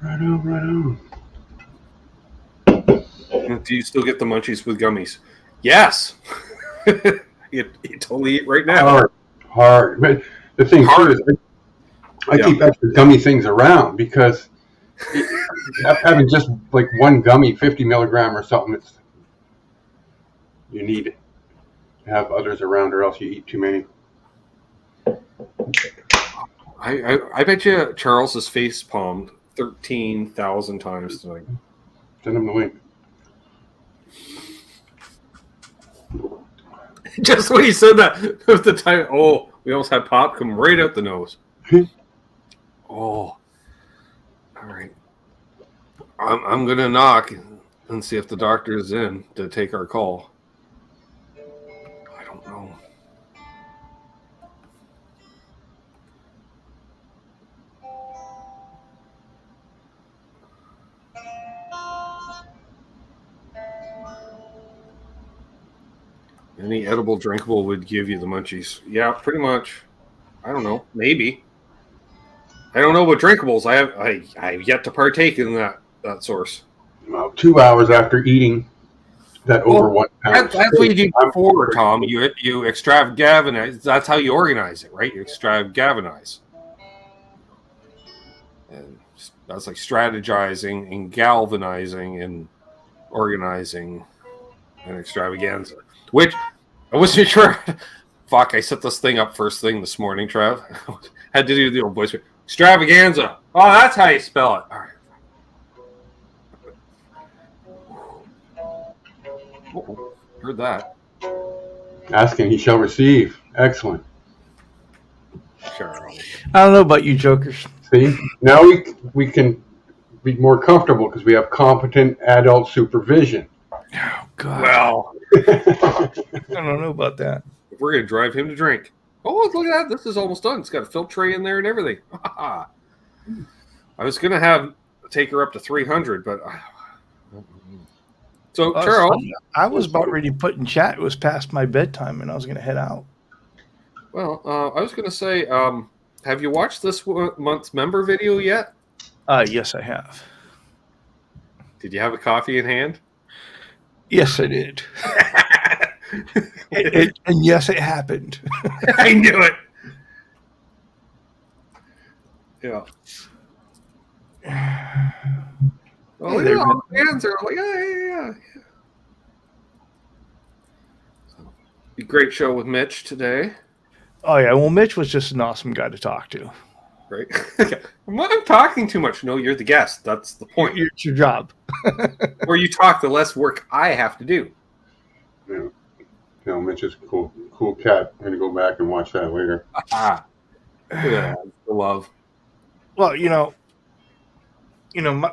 Right on. Do you still get the munchies with gummies? Yes. you totally eat right now. Hard. But the thing too is, I keep extra gummy things around because having just like one gummy, 50 milligram or something, you need to have others around, or else you eat too many. I bet you Charles has face palmed 13,000 times tonight. Send him the link. Just when he said that, at the time, we almost had pop come right out the nose. All right. I'm gonna knock and see if the doctor is in to take our call. I don't know. Any edible drinkable would give you the munchies. Yeah, pretty much. I don't know. Maybe. I don't know what drinkables. I've yet to partake in that source. About 2 hours after eating that over 1 pound. That's what you do before, Tom. You extravagance. That's how you organize it, right? You extravagance. And that's like strategizing and galvanizing and organizing an extravaganza. Which I wasn't sure. Fuck, I set this thing up first thing this morning, Trev. Had to do the old voice. Extravaganza. Oh, that's how you spell it. All right. Oh, heard that. Asking, he shall receive. Excellent. Charles. I don't know about you jokers. See, now we can be more comfortable because we have competent adult supervision. Oh, God. Well, I don't know about that. we're going to drive him to drink. Oh, look at that. This is almost done. It's got a filter tray in there and everything. I was going to take her up to 300, but... So, Charles... I was about ready to put in chat. It was past my bedtime, and I was going to head out. Well, I was going to say, have you watched this month's member video yet? Yes, I have. Did you have a coffee in hand? Yes, I did. And yes, it happened. I knew it. Yeah. Oh, look at all the fans are like, yeah. Great show with Mitch today. Oh yeah, well, Mitch was just an awesome guy to talk to. Right? I'm talking too much. No, you're the guest. That's the point. It's your job. The more you talk, the less work I have to do. Yeah. Mitch is a cool cat. I'm gonna go back and watch that later. Yeah, the love. Well,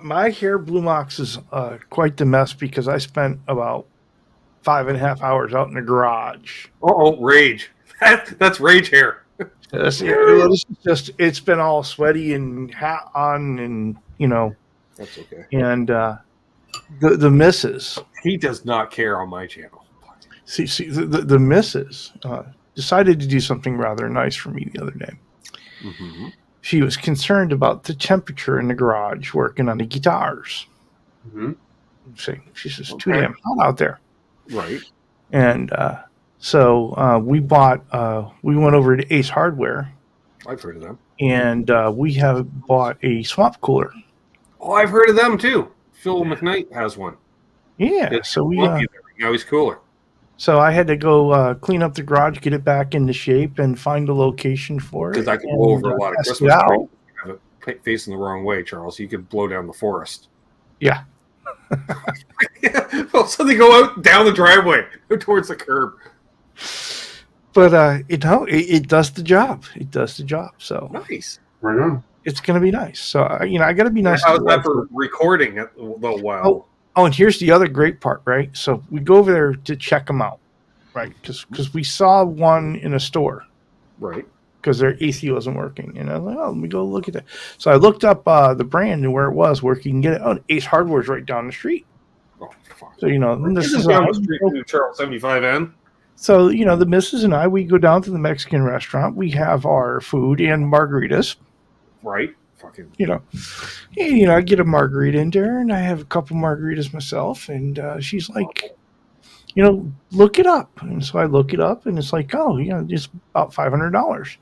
my hair blue mox is quite the mess because I spent about 5.5 hours out in the garage. Oh, rage. That's rage hair. This is just, it's been all sweaty and hat on, and That's okay. and the missus. He does not care on my channel. See, the missus decided to do something rather nice for me the other day. Mm-hmm. She was concerned about the temperature in the garage working on the guitars. Mm-hmm. She says, too damn hot out there. Right. And so we went over to Ace Hardware. I've heard of them. And we have bought a swamp cooler. Oh, I've heard of them too. Phil McKnight has one. Yeah. So now he's cooler. So I had to go clean up the garage, get it back into shape, and find a location for it. Because I could blow over a lot of Christmas trees. Have it facing the wrong way, Charles. You could blow down the forest. Yeah. Well, so they go out down the driveway towards the curb. But it does the job. It does the job. So nice. Right on. It's going to be nice. So I got to be nice. How's that for recording it a little while? Oh, and here's the other great part, right? So we go over there to check them out, right? Because we saw one in a store, right? Because their AC wasn't working, and I was like, oh, let me go look at that. So I looked up the brand and where it was, where you can get it. Oh, Ace Hardware's right down the street. Oh, fuck. So this is down the street to Charles 75N. So the missus and I, we go down to the Mexican restaurant. We have our food and margaritas. Right. Fucking. I get a margarita in there, and I have a couple margaritas myself. And she's like, look it up. And so I look it up, and it's like, oh, it's about $500.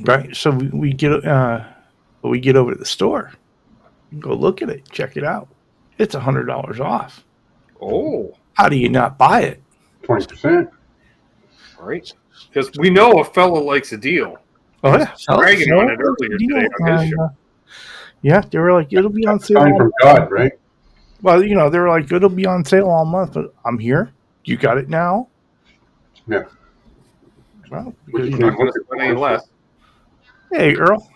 Right. So we get over to the store, go look at it, check it out. It's $100 off. Oh. How do you not buy it? 20%. Right. Because we know a fella likes a deal. Oh, yeah. Bragging on it earlier today on his show. Yeah, they were like, it'll be on sale. Sign from God, right? Well, they were like, it'll be on sale all month, but I'm here. You got it now? Yeah. Well, I'm going to spend any less. Hey, Earl.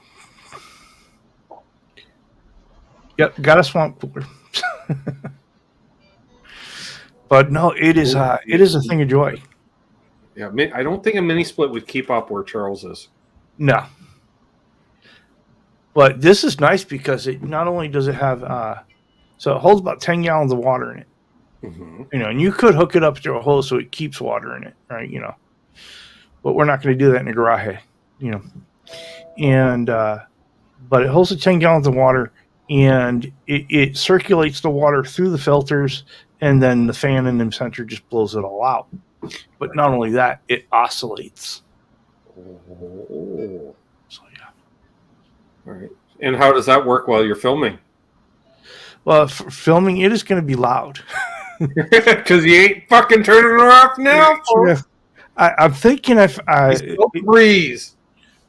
Yep, got a swamp cooler. But no, it is a thing of joy. Yeah, I don't think a mini split would keep up where Charles is. No. But this is nice because it not only does it have, so it holds about 10 gallons of water in it. Mm-hmm. And you could hook it up to a hose so it keeps water in it, right? But we're not going to do that in the garage, And, but it holds the 10 gallons of water, and it circulates the water through the filters, and then the fan in the center just blows it all out. But not only that, it oscillates. Oh. So, yeah. All right. And how does that work while you're filming? Well, for filming, it is going to be loud. Because you ain't fucking turning it off now, folks. I'm thinking if breeze.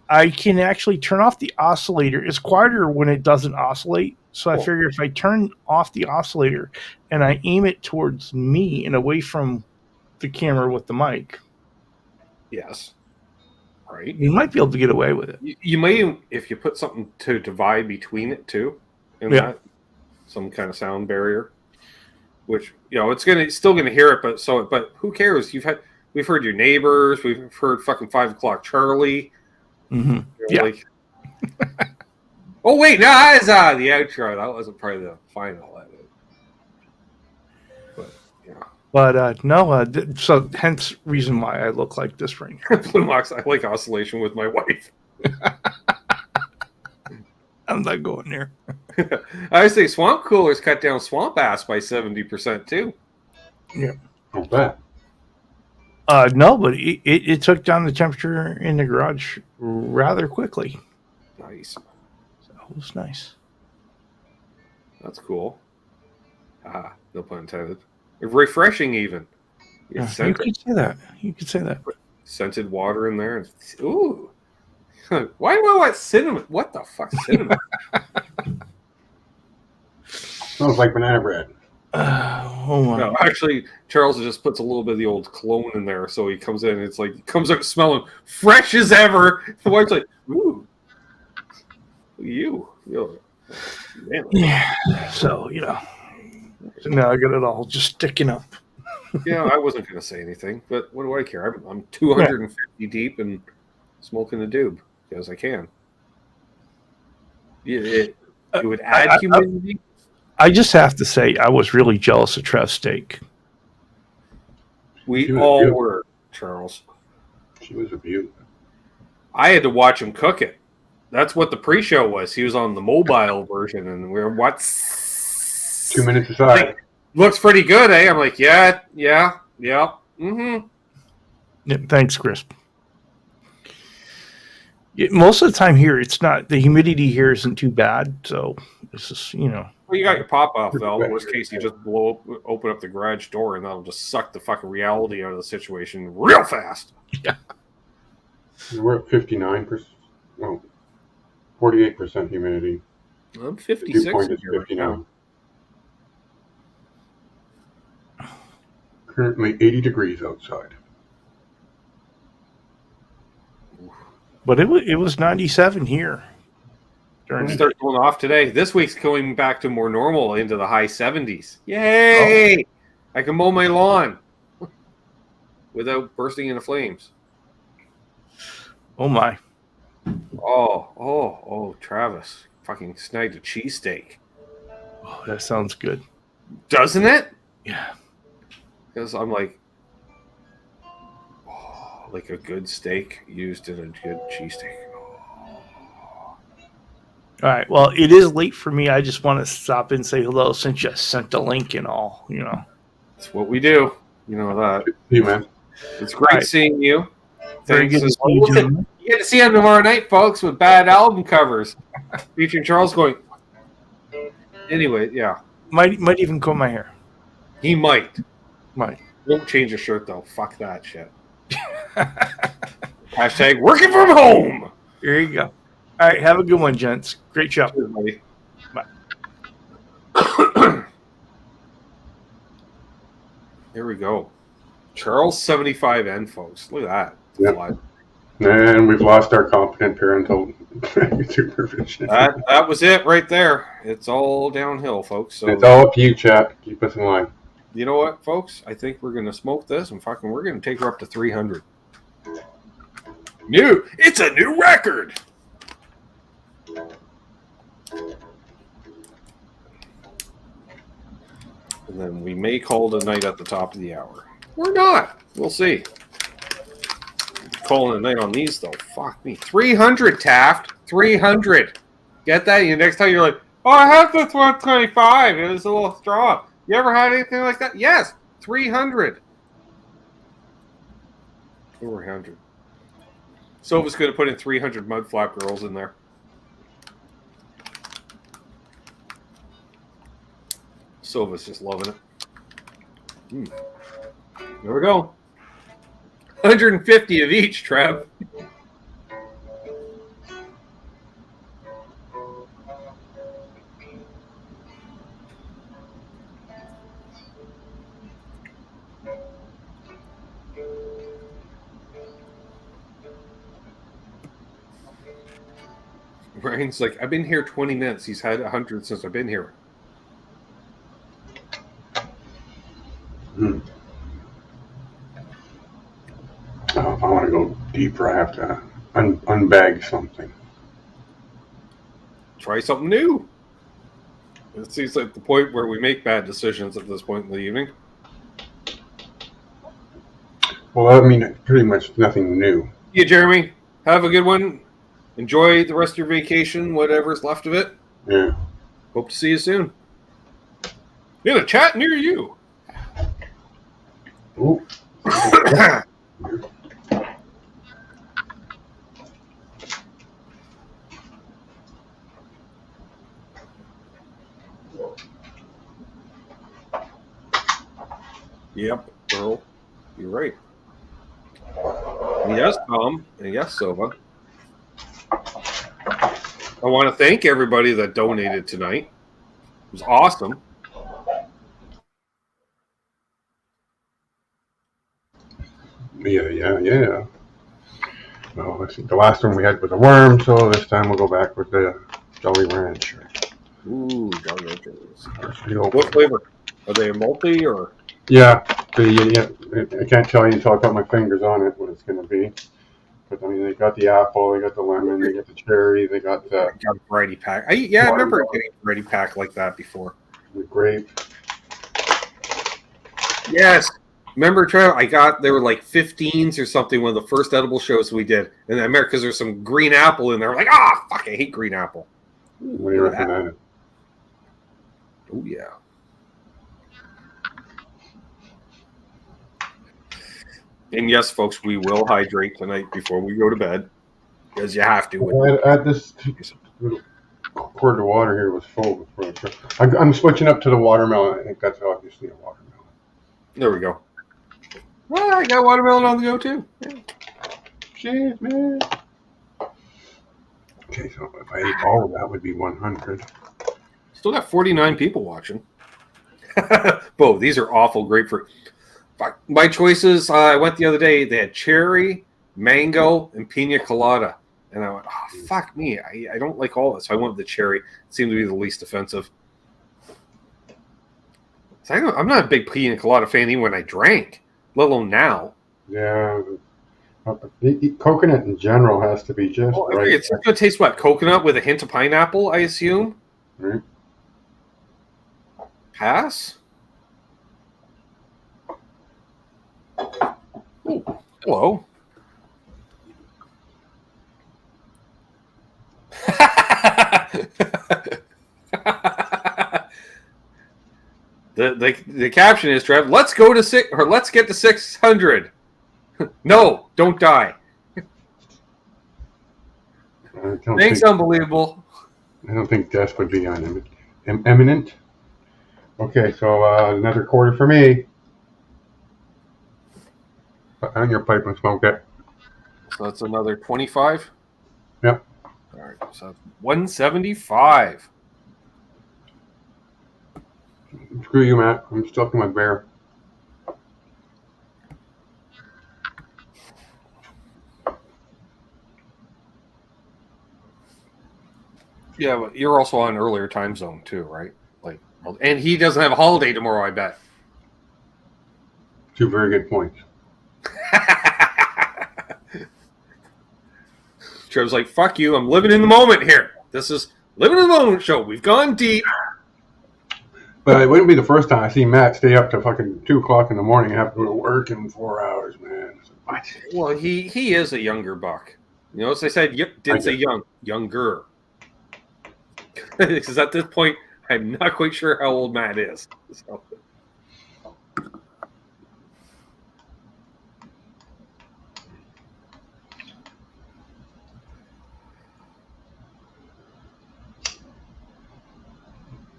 I can actually turn off the oscillator. It's quieter when it doesn't oscillate. So I figure if I turn off the oscillator and I aim it towards me and away from the camera with the mic. Yes. Right. You might be able to get away with it. You may, if you put something to divide between it too, and that, some kind of sound barrier, which it's still gonna hear it, but who cares? We've heard your neighbors, we've heard fucking 5 o'clock Charlie. Mm-hmm. Oh wait, no, that is the outro. That wasn't part of the final edit. But yeah. But no, so hence reason why I look like this right now. Blue Mox, I like oscillation with my wife. I'm not going there. I say swamp coolers cut down swamp ass by 70% too. Yeah. Not bad. No, but it took down the temperature in the garage rather quickly. Nice. So it was nice. That's cool. No pun intended. Refreshing even. You You sent could say that. You could say that. scented water in there. Ooh. Why do I want cinnamon? What the fuck, cinnamon? Smells like banana bread. Oh my! No, actually, Charles just puts a little bit of the old cologne in there, so he comes in and it's like, he comes out smelling fresh as ever. The wife's like, ooh, you. Man, Yeah. So so now I got it all just sticking up. yeah, I wasn't going to say anything, but what do I care? I'm 250 deep and smoking a doob because I can. It would add humidity. I just have to say, I was really jealous of Trev's steak. We all were, Charles. She was a beaut. I had to watch him cook it. That's what the pre-show was. He was on the mobile version, and we were 2 minutes aside. Like, looks pretty good, eh? I'm like, yeah. Mm-hmm. Yeah, thanks, Chris. Most of the time here, it's not, the humidity here isn't too bad. So this is, Well, you got your pop-off valve. In worst case, you just open up the garage door, and that'll just suck the fucking reality out of the situation real fast. Yeah. We're at 59%. No, 48% humidity. I'm Dew 56 point is here right 59. now. Currently 80 degrees outside. But it was 97 here. It starts going off today. This week's going back to more normal into the high 70s. Yay! Oh. I can mow my lawn without bursting into flames. Oh my. Oh, Travis. Fucking snagged a cheesesteak. Oh, that sounds good. Doesn't it? Yeah. Because I'm like a good steak used in a good cheesesteak. All right. Well, it is late for me. I just want to stop and say hello since you sent the link and all, That's what we do. You know that. See you, man. It's great seeing you. Very good to see you, gentlemen. You get to see him tomorrow night, folks, with bad album covers. Featuring Charles going. Anyway, yeah. Might even comb my hair. He might. Might. Won't change his shirt, though. Fuck that shit. Hashtag working from home. There you go. All right, have a good one, gents. Great show. Cheers, buddy. Bye. Here we go. Charles 75N, folks. Look at that. Yep. And we've lost our competent parental supervision. That was it right there. It's all downhill, folks. So it's all up to you, chat. Keep us in line. You know what, folks? I think we're going to smoke this and we're going to take her up to 300. It's a new record. And then we may call it a night at the top of the hour. Or not. We'll see. Calling a night on these, though. Fuck me. 300, Taft. 300. Get that? Next time you're like, oh, I have this 125. It was a little strong. You ever had anything like that? Yes. 300. Over 100. Silva's going to put in 300 mud flap girls in there. Silva's just loving it. There we go. 150 of each, Trev. Brian's like, I've been here 20 minutes. He's had 100 since I've been here. If I want to go deeper, I have to unbag something. Try something new. It seems like the point where we make bad decisions at this point in the evening. Well, I mean, pretty much nothing new. Yeah, Jeremy, have a good one. Enjoy the rest of your vacation, whatever's left of it. Yeah. Hope to see you soon. In a chat near you. Ooh. Yep, Earl. You're right. Yes, Tom, and yes, Silva. I want to thank everybody that donated tonight. It was awesome. Yeah. Well, let's see. The last one we had was a worm, so this time we'll go back with the Jolly Rancher. Ooh, Jolly Ranchers. What flavor? Are they a multi or? Yeah, I can't tell you until I put my fingers on it what it's going to be. But I mean, they got the apple, they got the lemon, they got the cherry, they got the variety pack. I remember getting a variety pack like that before. The grape. Yes. Remember, Trev? They were like 15s or something, one of the first edible shows we did. And I remember because there's some green apple in there. Like, fuck, I hate green apple. What do you reckon that is? Oh, yeah. And yes, folks, we will hydrate tonight before we go to bed. Because you have to. Add this little quart of water here was full. I'm switching up to the watermelon. I think that's obviously a watermelon. There we go. Well, I got watermelon on the go, too. Yeah. Cheers, man. Okay, so if I ate all of that, would be 100. Still got 49 people watching. Bo, these are awful grapefruit. My choices, I went the other day, they had cherry, mango, and pina colada. And I went, fuck me. I don't like all this. So I went with the cherry. It seemed to be the least offensive. So I'm not a big pina colada fan even when I drank, let alone now. Yeah. Coconut in general has to be just right. It's going to taste what? Coconut with a hint of pineapple, I assume? Right. Pass? Ooh, hello. The caption is, Trev, let's get to 600. No, don't die. Thanks, unbelievable. I don't think death would be imminent. Okay, so another quarter for me. Put on your pipe and smoke it. So that's another 25? Yep. All right, so 175. Screw you, Matt. I'm stuck in my bear. Yeah, but you're also on earlier time zone too, right? And he doesn't have a holiday tomorrow, I bet. Two very good points. Trev's like, fuck you, I'm living in the moment here. This is Living in the Moment show. We've gone deep. But it wouldn't be the first time I see Matt stay up to fucking 2 o'clock in the morning and have to go to work in 4 hours, man. What? Well, he is a younger buck. You know, as I said, didn't say younger. Because at this point, I'm not quite sure how old Matt is. So.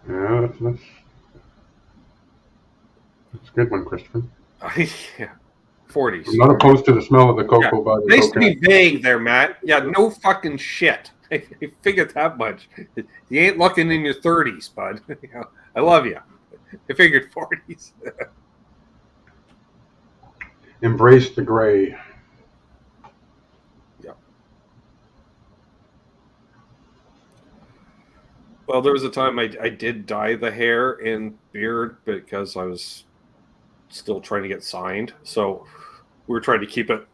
Yeah, that's a good one, Christopher. Yeah, 40s. I'm not opposed to the smell of the cocoa butter. Nice to be vague there, Matt. Yeah, no fucking shit. I figured that much. You ain't looking in your 30s, bud. I love you. I figured 40s. Embrace the gray. Yeah. Well, there was a time I did dye the hair and beard because I was still trying to get signed. So we were trying to keep it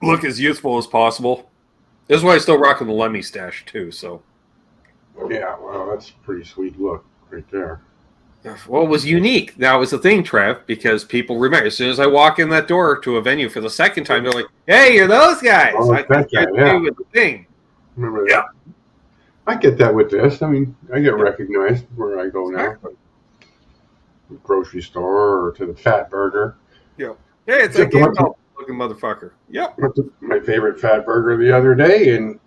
look as youthful as possible. This is why I still rocking the Lemmy stash too. So yeah, well, that's a pretty sweet look right there. Well, it was unique. That was the thing, Trev, because people remember. As soon as I walk in that door to a venue for the second time, they're like, "Hey, you're those guys!" Oh, I think yeah. with the thing. Remember that? Yeah. I get that with this. I mean, I get recognized where I go now. Exactly. Grocery store or to the Fat Burger. Yeah. Hey, it's a game looking motherfucker. Yep. Went to my favorite Fat Burger the other day, and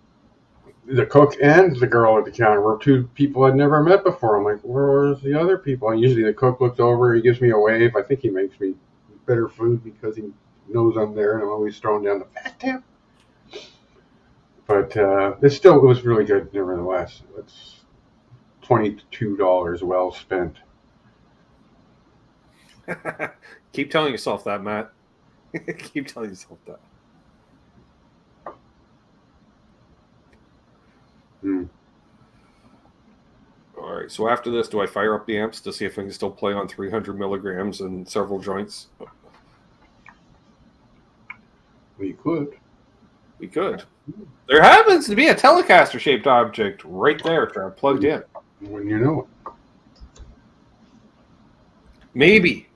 the cook and the girl at the counter were two people I'd never met before. I'm like, where's the other people? And usually the cook looks over, he gives me a wave. I think he makes me better food because he knows I'm there and I'm always throwing down the fat tip. But it was really good nevertheless. It's $22 well spent. Keep telling yourself that, Matt. Keep telling yourself that. All right, so after this, do I fire up the amps to see if I can still play on 300 milligrams and several joints? We could. We could. There happens to be a Telecaster-shaped object right there, Trev, plugged in. When you know it. Maybe.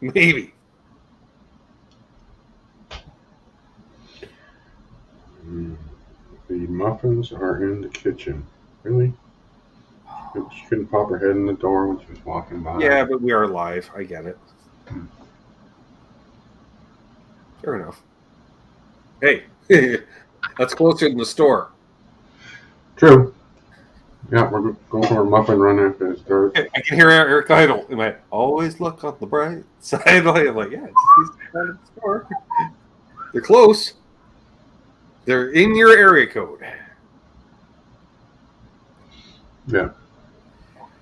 The muffins are in the kitchen. Really? She couldn't pop her head in the door when she was walking by. Yeah, but we are live. I get it. Fair enough. Hey, that's closer than the store. True. Yeah, we're going for a muffin run after this dark. I can hear Eric Idle in my always look on the bright side. I'm like, yeah, he's at the store. They're close. They're in your area code. Yeah.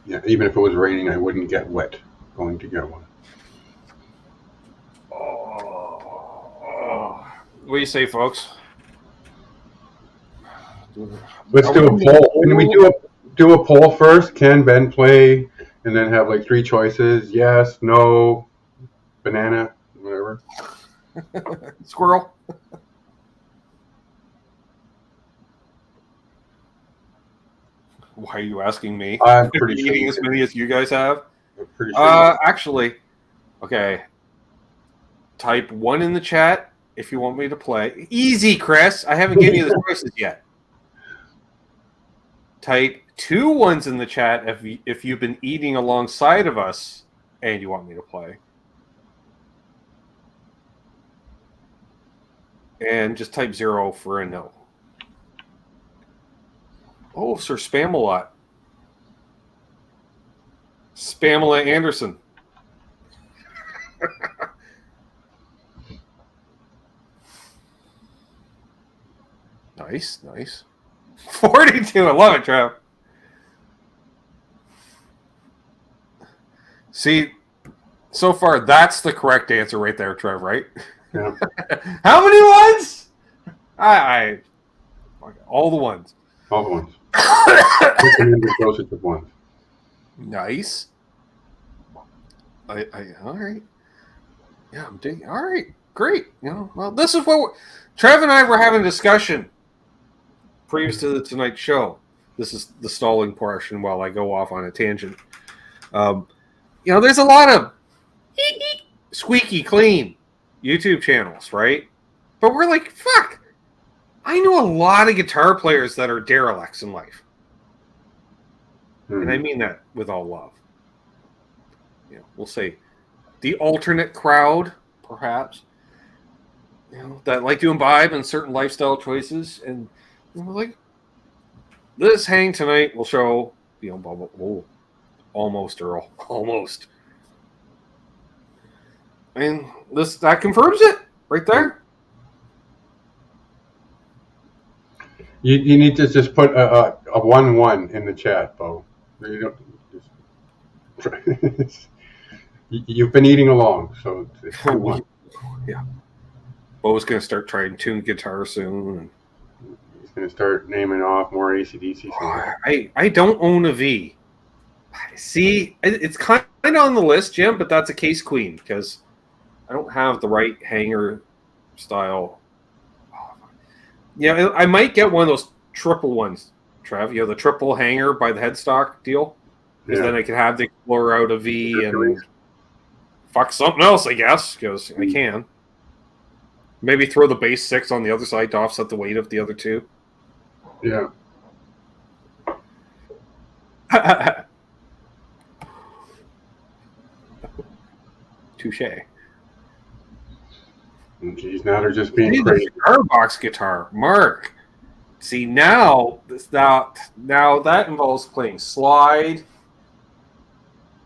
Yeah, even if it was raining, I wouldn't get wet going to get one. What do you say, folks? Let's do a poll. Can we do a poll first? Can Ben play? And then have like 3 choices. Yes, no, banana, whatever. Squirrel. Why are you asking me? I'm pretty sure. Eating as many as you guys have? I'm pretty sure. Actually, okay. Type 1 in the chat if you want me to play. Easy, Chris. I haven't given you the choices yet. Type 2 ones in the chat if you've been eating alongside of us and you want me to play. And just type 0 for a no. Oh, Sir Spamalot. Spamela Anderson. Nice. 42. I love it, Trev. See, so far, that's the correct answer right there, Trev, right? Yeah. How many ones? I all the ones. All the ones. The closest of ones. Nice. All right. Yeah, I'm digging. All right, great. Well, this is what Trev and I were having a discussion previous to the Tonight Show. This is the stalling portion while I go off on a tangent. There's a lot of squeaky clean YouTube channels, right? But we're like, fuck. I know a lot of guitar players that are derelicts in life. And I mean that with all love. We'll say the alternate crowd, perhaps, that like to imbibe in certain lifestyle choices. And we're like, this hang tonight will show, almost, Earl. Almost. And that confirms it right there. You need to just put a 1-1 in the chat, Bo. You don't you've been eating along, so it's 1. Yeah. Bo's going to start trying tuned guitar soon. He's going to start naming off more AC/DC songs. I don't own a V. See, it's kind of on the list, Jim, but that's a case queen because I don't have the right hanger style. Yeah, I might get one of those triple ones, Trev. The triple hanger by the headstock deal. Because then I can have the Explorer out a V and fuck something else, I guess, because I can. Maybe throw the bass 6 on the other side to offset the weight of the other 2. Yeah. Touche. Geez, now they're just being crazy. Cigar box guitar, Mark. See, now that involves playing slide,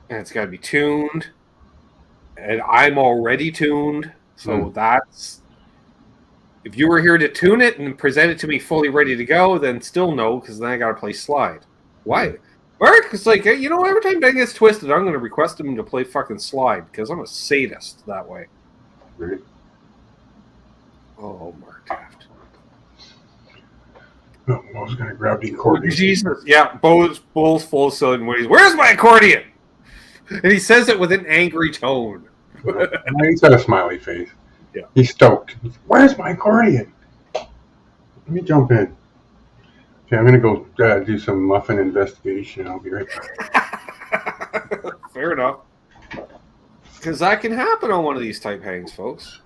and it's got to be tuned. and I'm already tuned, so that's... If you were here to tune it and present it to me fully ready to go, then still no, because then I got to play slide. Why? Mark, it's like, you know, every time Ben gets twisted, I'm going to request him to play fucking slide, because I'm a sadist that way. Right. Oh, Mark Taft. Oh, I was going to grab the accordion. Jesus. Yeah, Bo's full of sudden ways. Where's my accordion? And he says it with an angry tone. He's got a smiley face. Yeah. He's stoked. Where's my accordion? Let me jump in. Okay, I'm going to go do some muffin investigation. I'll be right back. Fair enough. Because that can happen on one of these type hangs, folks.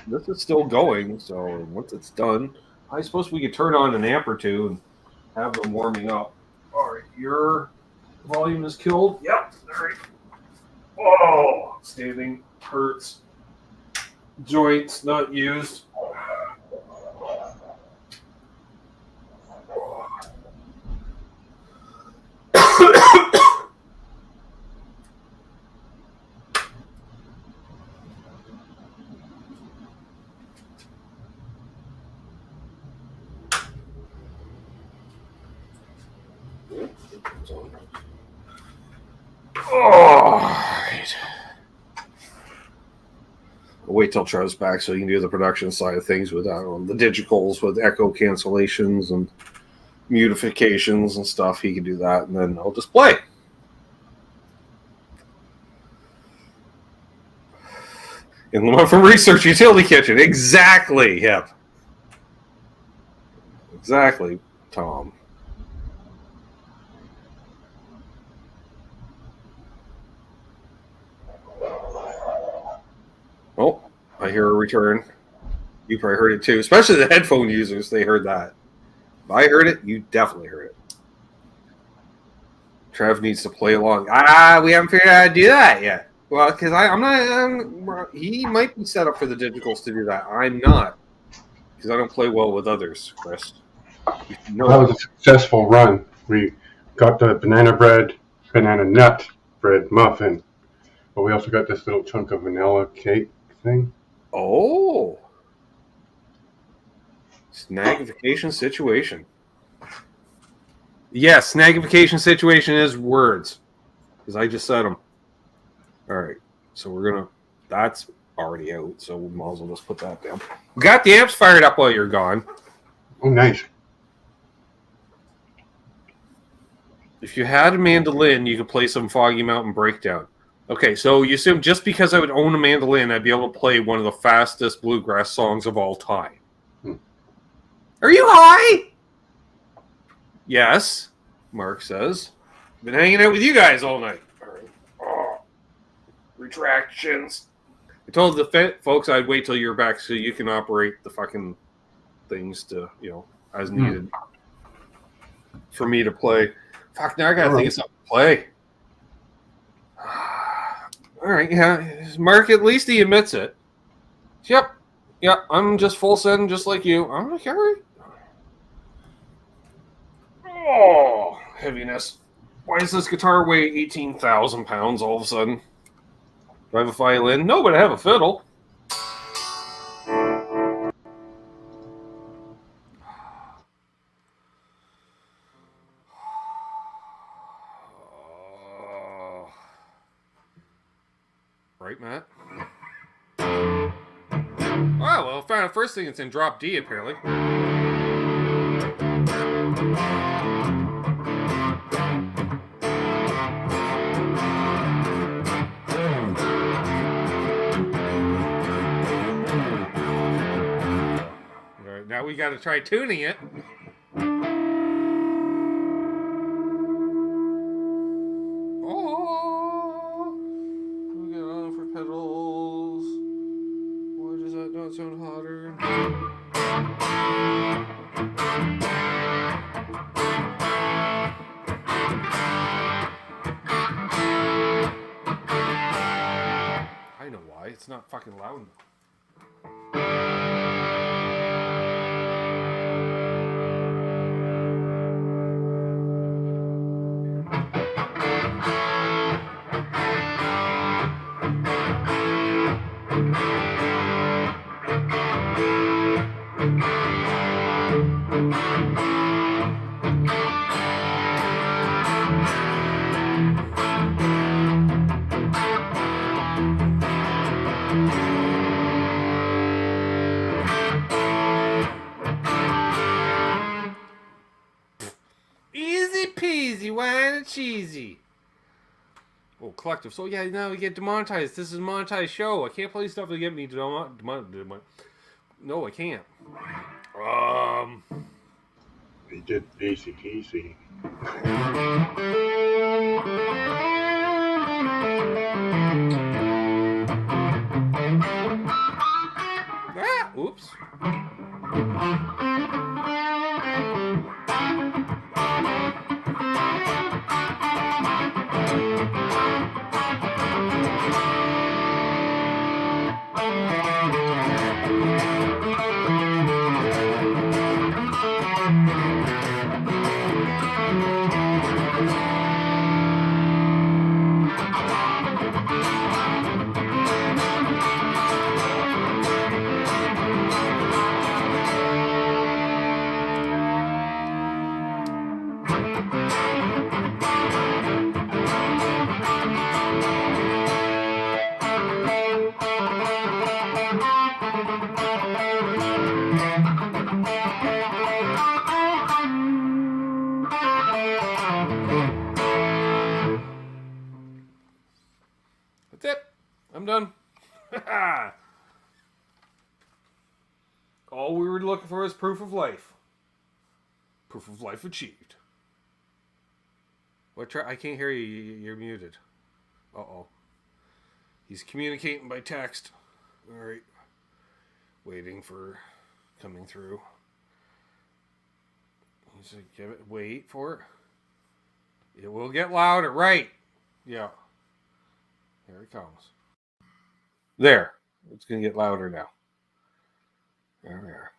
This is still going, so once it's done, I suppose we could turn on an amp or two and have them warming up. All right, your volume is killed. Yep. All right. Oh, standing hurts. Joints not used. All right. I'll wait till Trev's back so you can do the production side of things with the digitals with echo cancellations and mutifications and stuff. He can do that, and then I'll just play. In the Muffin Research Utility Kitchen. Exactly, yep. Exactly, Tom. Oh, I hear a return. You probably heard it too, especially the headphone users. They heard that. If I heard it, you definitely heard it. Trev needs to play along. We haven't figured out how to do that yet. Well, because I'm not. He might be set up for the digitals to do that. I'm not, because I don't play well with others, Chris. No. That was a successful run. We got the banana nut bread muffin, but we also got this little chunk of vanilla cake thing. Oh. Snaggification situation. Yes, snaggification situation is words, because I just said them. All right, so we're gonna. That's already out, so we might as well just put that down. We got the amps fired up while you're gone. Oh, nice. If you had a mandolin, you could play some Foggy Mountain Breakdown. Okay, so you assume just because I would own a mandolin, I'd be able to play one of the fastest bluegrass songs of all time. Are you high? Yes, Mark says. Been hanging out with you guys all night. All right. Oh, retractions. I told the folks I'd wait till you're back so you can operate the fucking things to, as needed for me to play. Fuck, now I gotta think of something to play. All right, yeah. Mark, at least he admits it. Yep. Yeah, I'm just full send just like you. I'm okay. Oh, heaviness. Why does this guitar weigh 18,000 pounds all of a sudden? Do I have a violin? No, but I have a fiddle. Right, Matt? Oh, well, first thing it's in drop D, apparently. Alright, now we gotta try tuning it. Pedals. Why does that not sound hotter? I know why. It's not fucking loud enough. cheesy. Oh, collective. So yeah, now we get demonetized. This is a monetized show. I can't play stuff that get me demonetized. No, I can't. They did AC/DC. Ah, oops. That's it. I'm done. All we were looking for is proof of life. Proof of life achieved. What? I can't hear you. You're muted. Uh-oh. He's communicating by text. All right. Waiting for coming through. He's like, give it. Wait for it. It will get louder. Right. Yeah. Here it comes. There. It's going to get louder now. There we are.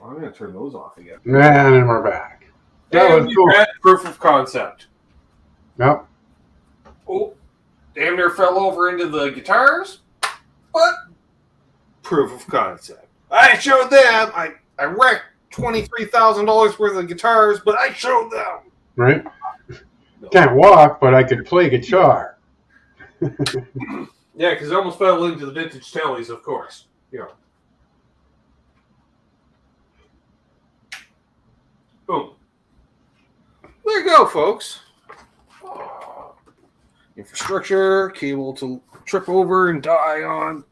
I'm going to turn those off again. And then we're back. That And was we cool. got proof of concept. Yep. Oh, damn near fell over into the guitars. But proof of concept. I showed them. I wrecked $23,000 worth of guitars, but I showed them. Right? Can't walk, but I could play guitar. Yeah, because I almost fell into the vintage tellies, of course. You know. Boom. There you go, folks. Infrastructure, cable to trip over and die on.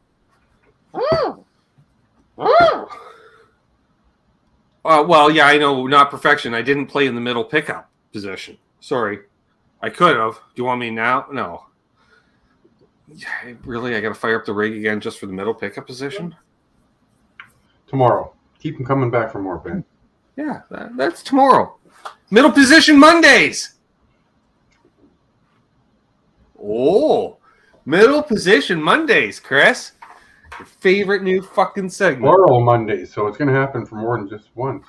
Well, yeah, I know, not perfection. I didn't play in the middle pickup position. Sorry. I could have. Do you want me now? No. Really? I got to fire up the rig again just for the middle pickup position? Tomorrow. Keep them coming back for more, Ben. Yeah, that's tomorrow. Middle position Mondays. Oh, middle position Mondays, Chris. Your favorite new fucking segment. Oral Monday, so it's going to happen for more than just once.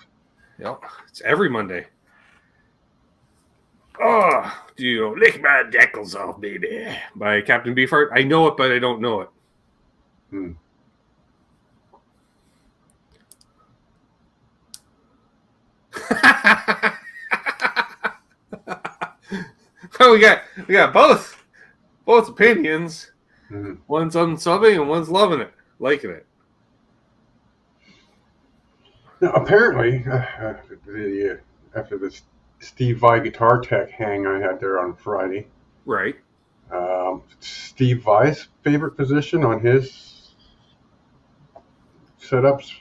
Yep, it's every Monday. Oh, do you lick my deckles off, baby? By Captain Beefheart. I know it, but I don't know it. So we got both opinions. Mm-hmm. One's unsubbing and one's loving it, liking it. Now, apparently, after this Steve Vai Guitar Tech hang I had there on Friday, Right. Steve Vai's favorite position on his setups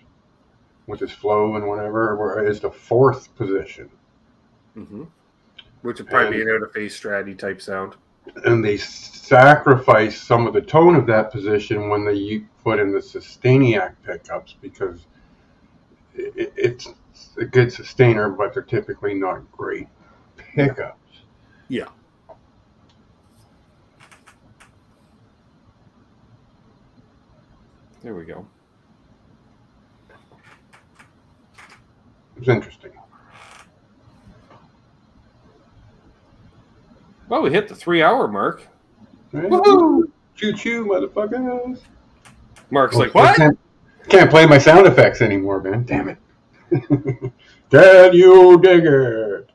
with his flow and whatever is the fourth position. Mm-hmm. Which would probably be an out-of-phase stratty type sound. And they sacrifice some of the tone of that position when they put in the Sustainiac pickups because it's a good sustainer, but they're typically not great pickups. Yeah. There we go. It's interesting. Well, we hit the 3-hour mark. Right? Woohoo! Choo-choo, motherfuckers. Mark's like, I what? can't play my sound effects anymore, man. Damn it. Can you dig it?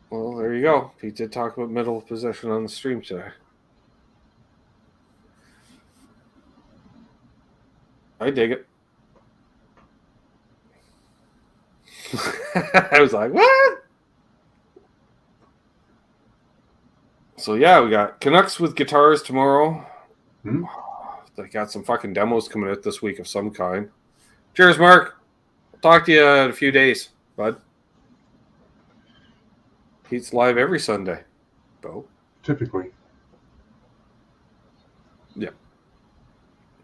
Well, there you go. Pete did talk about middle position on the stream today. I dig it. I was like, what? So yeah, we got Canucks with guitars tomorrow. Hmm? They got some fucking demos coming out this week of some kind. Cheers, Mark. I'll talk to you in a few days, bud. He's live every Sunday, Bo. Typically. Yeah.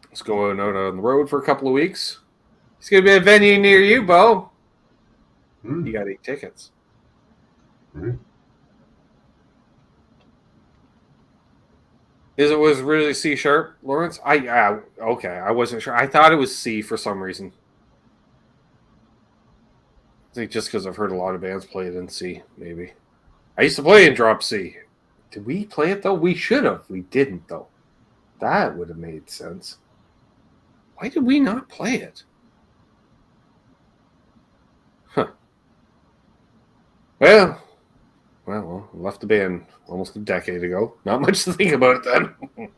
Let's go out on the road for a couple of weeks. It's going to be a venue near you, Bo. Hmm. You got 8 tickets. Hmm. Was it really C sharp, Lawrence? Okay, I wasn't sure. I thought it was C for some reason. I think just because I've heard a lot of bands play it in C, maybe. I used to play in drop C. Did we play it though? We should have. We didn't though. That would have made sense. Why did we not play it? Huh. Well, left the band almost a decade ago. Not much to think about it then.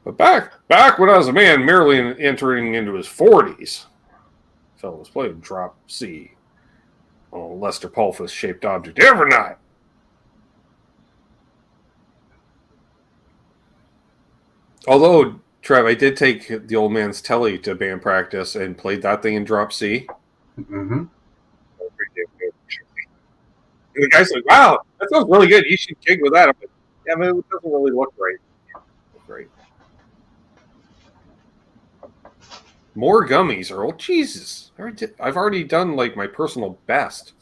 But back when I was a man merely entering into his 40s, fellow was playing drop C on a Lester Pulphus shaped object every night. Although, Trev, I did take the old man's telly to band practice and played that thing in drop C. Mm-hmm. And the guy's like, wow, that sounds really good. You should gig with that. I'm like, yeah, man, it doesn't really look right. Great. More gummies, Earl. Jesus. I've already done like my personal best.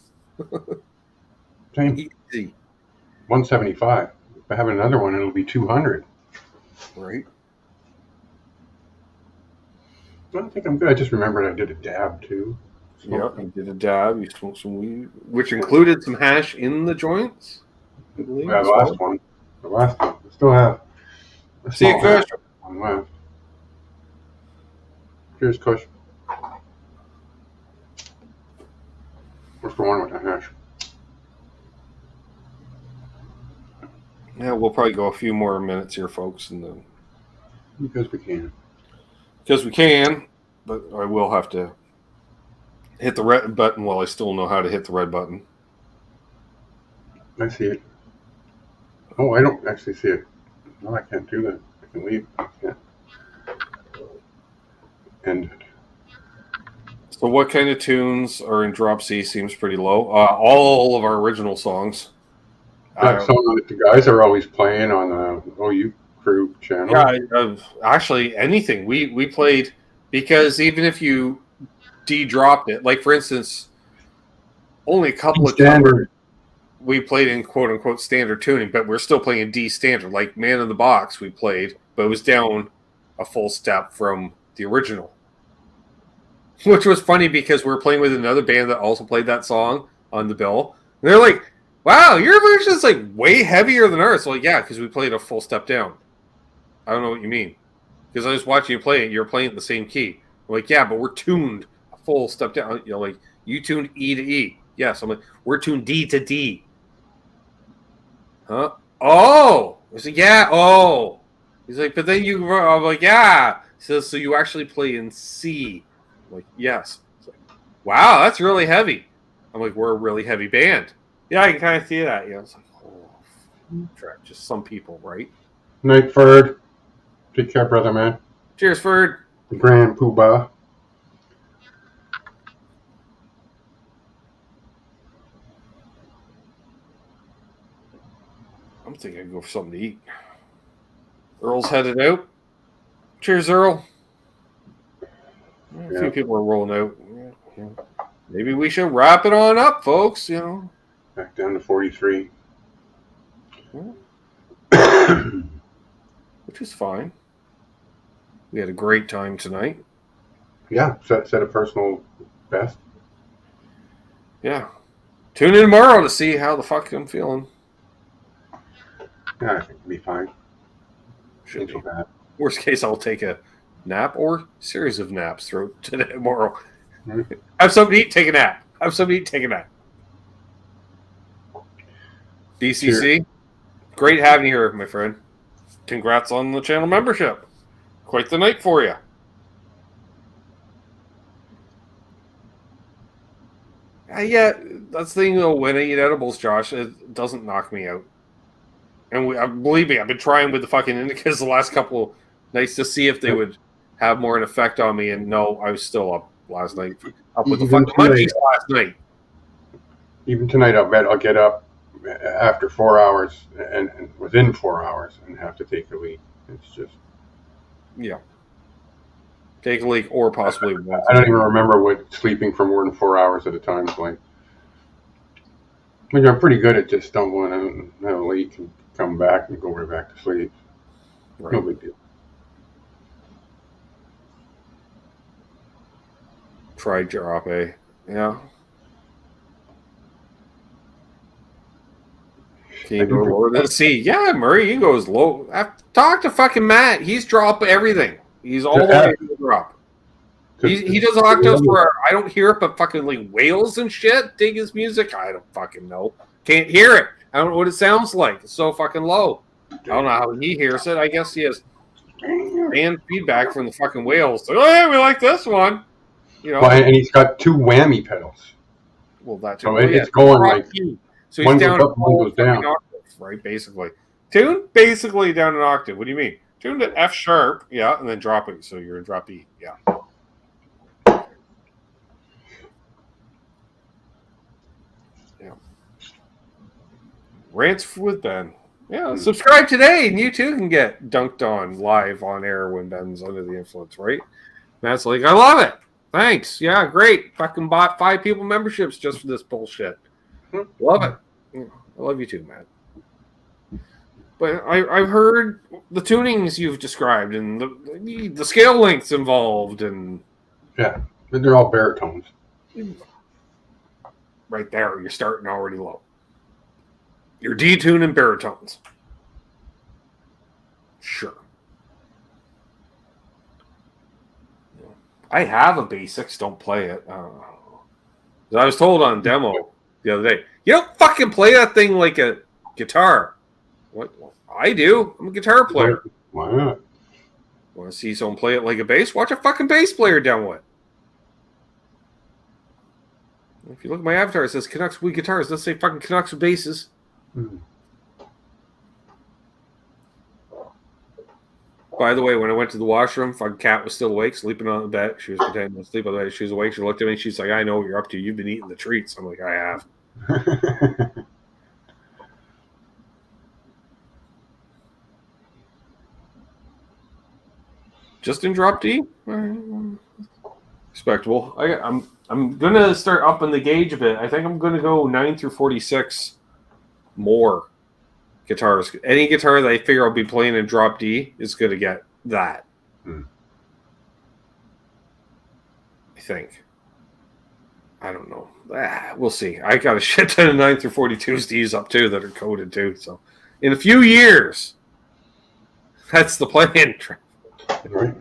Same. Easy. 175. If I have another one, it'll be 200. Right? I don't think I'm good. I just remembered I did a dab too. Yep, you did a dab. You smoked some weed, which included some hash in the joints. I believe. Yeah, the last one. I still have. See you, Kush. One left. Here's Kush. What's the one with the hash? Yeah, we'll probably go a few more minutes here, folks, and then Because we can. because we can, but I will have to hit the red button while I still know how to hit the red button. I see it. Oh, I don't actually see it. No, I can't do that. I can leave. Yeah. End it. So what kind of tunes are in drop C? Seems pretty low. All of our original songs. That song that the guys are always playing on the OU Crew channel. Yeah, actually anything. We played, because even if you de-dropped it, like for instance, only a couple of standard. We played in quote-unquote standard tuning, but we're still playing D standard. Like Man in the Box we played, but it was down a full step from the original. Which was funny because we were playing with another band that also played that song on the bill. And they're like, wow, your version is like way heavier than ours. So like, yeah, because we played a full step down. I don't know what you mean. Because I was watching you play it, you're playing at the same key. I'm like, yeah, but we're tuned a full step down. You know, like, you tuned E to E. Yes, I'm like, we're tuned D to D. Huh? Oh! I said, yeah, oh. He's like, but then you, I'm like, yeah. He says, so you actually play in C. I'm like, yes. He's like, wow, that's really heavy. I'm like, we're a really heavy band. Yeah, I can kind of see that. You know, it's like, oh, just some people, right? Night, Ferd. Take care, brother, man. Cheers, Ferd. The Grand Poobah. I'm thinking I'd go for something to eat. Earl's headed out. Cheers, Earl. A few people are rolling out. Yeah. Maybe we should wrap it on up, folks. You know, Back down to 43. Which is fine. We had a great time tonight. Yeah, set a personal best. Yeah. Tune in tomorrow to see how the fuck I'm feeling. Yeah, I think it'll be fine. Should be. Bad. Worst case, I'll take a nap or series of naps throughout today, tomorrow. Mm-hmm. Have something to eat, take a nap. Have something to eat, take a nap. DCC, Sure. Great having you here, my friend. Congrats on the channel membership. Quite the night for you. Yeah, that's the thing though. When I eat edibles, Josh, it doesn't knock me out. And believe me, I've been trying with the fucking indicas the last couple nights to see if they would have more an effect on me. And no, I was still up last night, up with the Even fucking tonight, munchies last night. even tonight, I'll get up after 4 hours and within 4 hours and have to take a leak. It's just. Yeah. Take a leak or possibly. I don't even remember what sleeping for more than 4 hours at a time is like. I mean, I'm pretty good at just stumbling out and have a leak and come back and go right back to sleep. Right. No big deal. Try drop, eh? Yeah. Can you go lower than C? Yeah, Murray, he goes low. Talk to fucking Matt. He's drop everything. He's all the way to the drop. He does octaves where I don't hear it, but fucking like whales and shit. Dig his music. I don't fucking know. Can't hear it. I don't know what it sounds like. It's so fucking low. I don't know how he hears it. I guess he has band feedback from the fucking whales. So, hey, we like this one. You know. Well, and he's got 2 whammy pedals. Well, that's so it's going like so he's one down goes up, one goes down. octave, right? Basically, tune basically down an octave. What do you mean? Tune to F sharp, yeah, and then drop it. So you're in drop E, yeah. Rants with Ben. Yeah, subscribe today, and you too can get dunked on live on air when Ben's under the influence, right? Matt's like, I love it. Thanks. Yeah, great. Fucking bought 5 people memberships just for this bullshit. Love it. I love you too, Matt. But I've heard the tunings you've described and the scale lengths involved, and yeah, they're all baritones. Right there, you're starting already low. You're detuning baritones. Sure. I have a basics, don't play it. I was told on demo the other day, you don't fucking play that thing like a guitar. What? I do. I'm a guitar player. Why not? Want to see someone play it like a bass? Watch a fucking bass player demo it. If you look at my avatar, it says Canucks with guitars. Let's say fucking Canucks with basses. Mm-hmm. By the way, when I went to the washroom, fucking cat was still awake, sleeping on the bed. She was pretending to sleep on the bed. She was awake. She looked at me. She's like, I know what you're up to. You've been eating the treats. I'm like, I have. Just in drop D? Respectable. I'm gonna start upping the gauge a bit. I think I'm gonna go 9 through 46 more guitars. Any guitar that I figure I'll be playing in drop D is gonna get that. I think. I don't know. We'll see. I got a shit ton of 9 through 42s to use up too that are coded too. So in a few years, that's the plan. Right.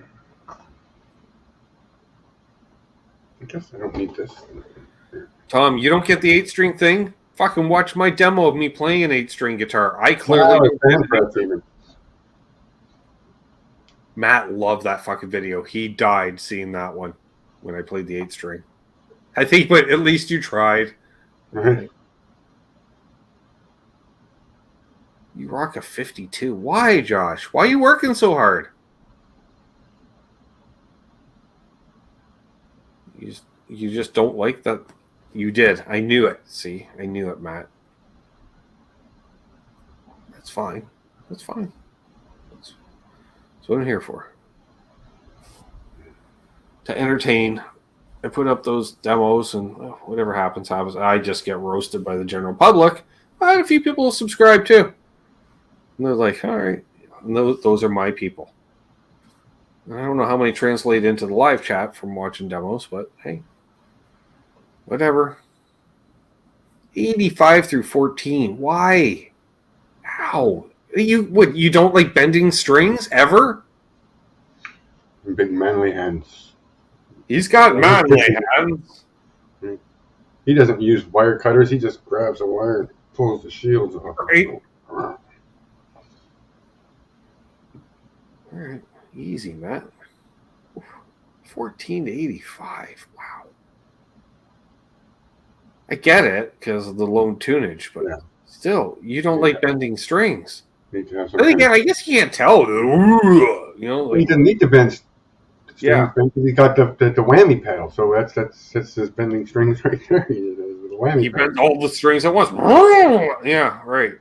I guess I don't need this. Tom, you don't get the 8-string thing? Fucking watch my demo of me playing an 8-string guitar. I clearly don't. Matt loved that fucking video. He died seeing that one when I played the 8-string. I think, but at least you tried. Right. You rock a 52. Why, Josh? Why are you working so hard? You just don't like that. You did. I knew it. See, I knew it, Matt. That's fine. That's fine. That's what I'm here for. To entertain. I put up those demos, and whatever happens. I just get roasted by the general public. I had a few people subscribe too. And they're like, all right. And those are my people. I don't know how many translate into the live chat from watching demos, but hey, whatever. 85 through 14. Why? How? You don't like bending strings ever? Big manly hands. He's got manly hands. He doesn't use wire cutters. He just grabs a wire and pulls the shields off. Right. All right. Easy, Matt. 14 to 85. Wow. I get it because of the low tunage, but still, you don't like bending strings. Need to have some But again, I guess you can't tell. You know, he like, doesn't need to bend strings. Yeah. He got the whammy pedal, so that's his bending strings right there. The whammy he pedal. bends all the strings at once. Yeah, right.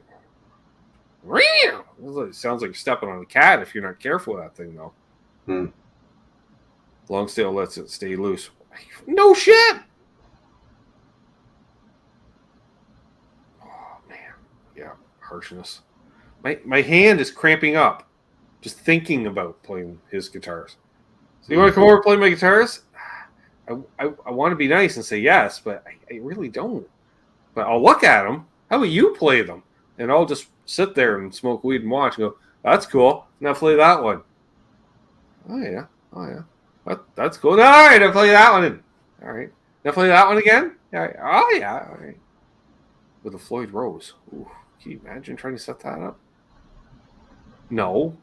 It sounds like you're stepping on a cat if you're not careful with that thing, though. Long tail lets it stay loose. No shit. Oh man, yeah, harshness. My hand is cramping up just thinking about playing his guitars. So you want to come over and play my guitars? I want to be nice and say yes, but I really don't. But I'll look at them. How about you play them? And I'll just sit there and smoke weed and watch and go, that's cool. Now play that one. Oh, yeah. That's cool. All right, I'll play that one. All right. Now play that one again? All right. Oh, yeah. All right. With a Floyd Rose. Ooh, can you imagine trying to set that up? No.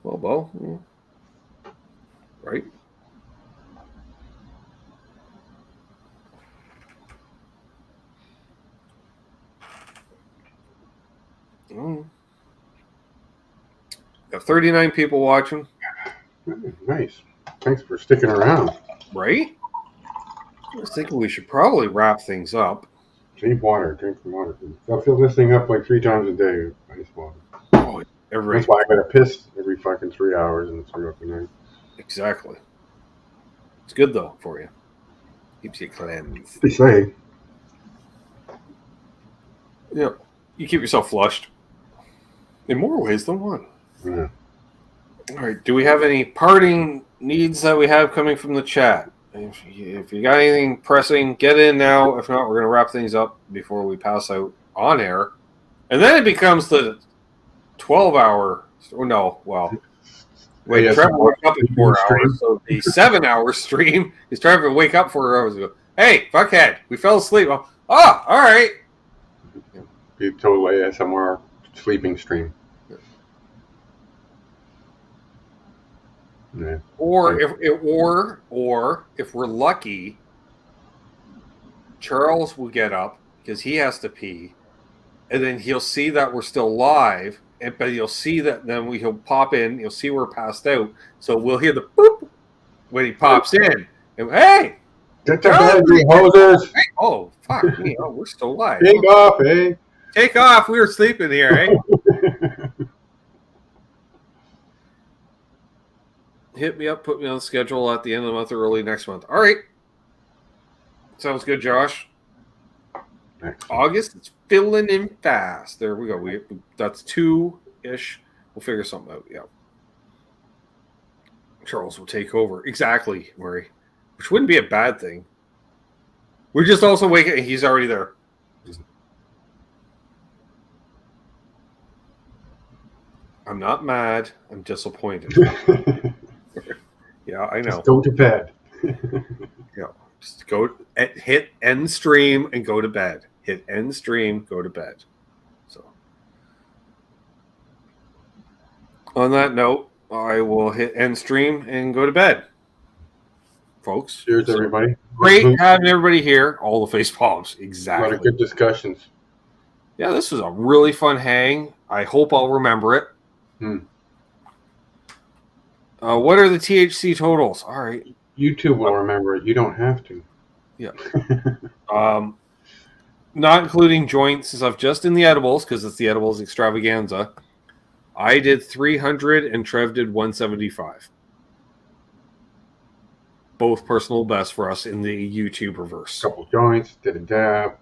Well, Bo. Right. Got 39 people watching. Nice. Thanks for sticking around. Right? I was thinking we should probably wrap things up. Drink some water. I'll fill this thing up like 3 times a day. Ice water. Oh, That's why I gotta piss every fucking 3 hours and throughout the night. Exactly. It's good though for you. Keeps you cleansed. They say. Yeah. You keep yourself flushed. In more ways than one. Yeah. All right. Do we have any parting needs that we have coming from the chat? If you got anything pressing, get in now. If not, we're going to wrap things up before we pass out on air. And then it becomes the 12-hour. Oh, no. Well, wait, Trevor woke up in 4 hours. So the 7-hour stream is Trevor wake up 4 hours ago. Hey, fuckhead, we fell asleep. Oh, all right. Be totally ASMR sleeping stream. Yeah. Or if we're lucky, Charles will get up because he has to pee, and then he'll see that we're still live, but you'll see that then he'll pop in. You'll see we're passed out, so we'll hear the boop when he pops in. And hey, get to bed, you hosers! Hey, oh fuck me! Oh, we're still live. Take off, eh? Take off. We were sleeping here, eh? Hit me up, put me on the schedule at the end of the month or early next month. All right. Sounds good, Josh. Excellent. August, it's filling in fast. There we go. That's 2-ish. We'll figure something out. Yeah. Charles will take over. Exactly, Murray. Which wouldn't be a bad thing. We're just also waking. He's already there. I'm not mad. I'm disappointed. Yeah, I know. Just go to bed. Yeah, just hit end stream and go to bed. Hit end stream, go to bed. So, on that note, I will hit end stream and go to bed, folks. Cheers, everybody. Great having everybody here. All the face palms, exactly. A lot of good discussions. Yeah, this was a really fun hang. I hope I'll remember it. What are the THC totals? All right. YouTube will remember it. You don't have to. Yeah. Not including joints and stuff, just in the edibles, because it's the edibles extravaganza. I did 300 and Trev did 175. Both personal best for us in the YouTube reverse. Couple joints, did a dab.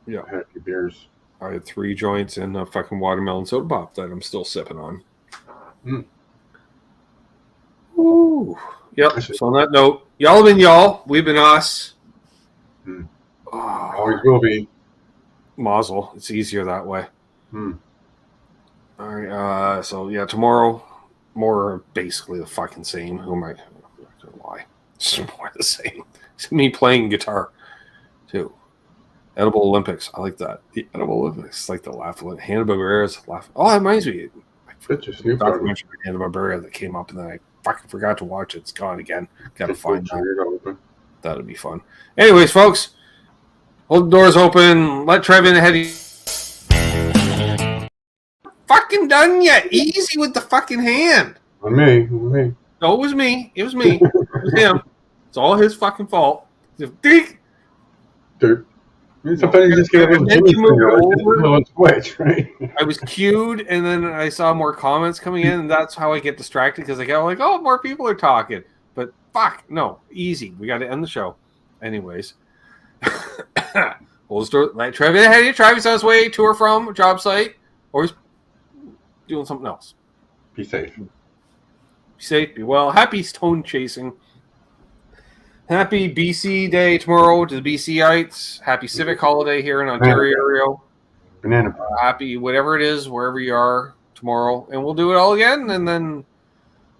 Yeah. Had a few beers. I had 3 joints and a fucking watermelon soda pop that I'm still sipping on. Ooh. Yep. So on that note, y'all have been y'all. We've been us. Always will be. Mazel. It's easier that way. All right. So yeah, tomorrow, more basically the fucking same. Who am I? I'm not gonna lie. It's more the same. It's me playing guitar too. Edible Olympics. I like that. The Edible Olympics. Like the Hanna-Barbera's laugh. Oh, that reminds me. That's a Snoop documentary Hanna-Barbera that came up, and then I fucking forgot to watch it. It's gone again. Gotta find that. Weird open. That'll be fun. Anyways, folks, hold the doors open. Let Trev in ahead. Fucking done yet? Easy with the fucking hand. On me. On me. No, it was me. It was me. It was him. It's all his fucking fault. Dude. Sometimes you just get a little switch, right? I was queued, and then I saw more comments coming in, and that's how I get distracted because I go like, "Oh, more people are talking." But fuck, no, easy. We got to end the show, anyways. Hold the door. Let Trev in ahead of you. Travis on his way to or from a job site, or he's doing something else. Be safe. Be safe. Be well. Happy stone chasing. Happy BC Day tomorrow to the BCites. Happy Civic Holiday here in Ontario. Banana. Happy whatever it is, wherever you are tomorrow. And we'll do it all again. And then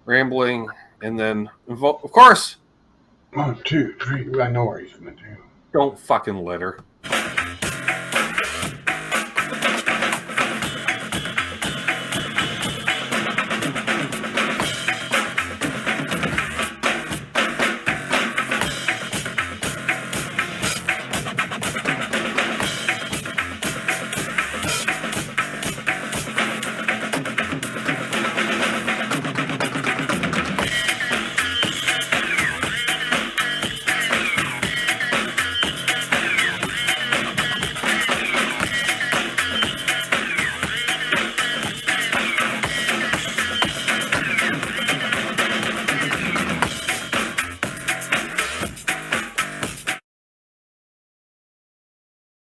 rambling. And then, of course. 1, 2, 3. I know where he's going to do. Don't fucking litter.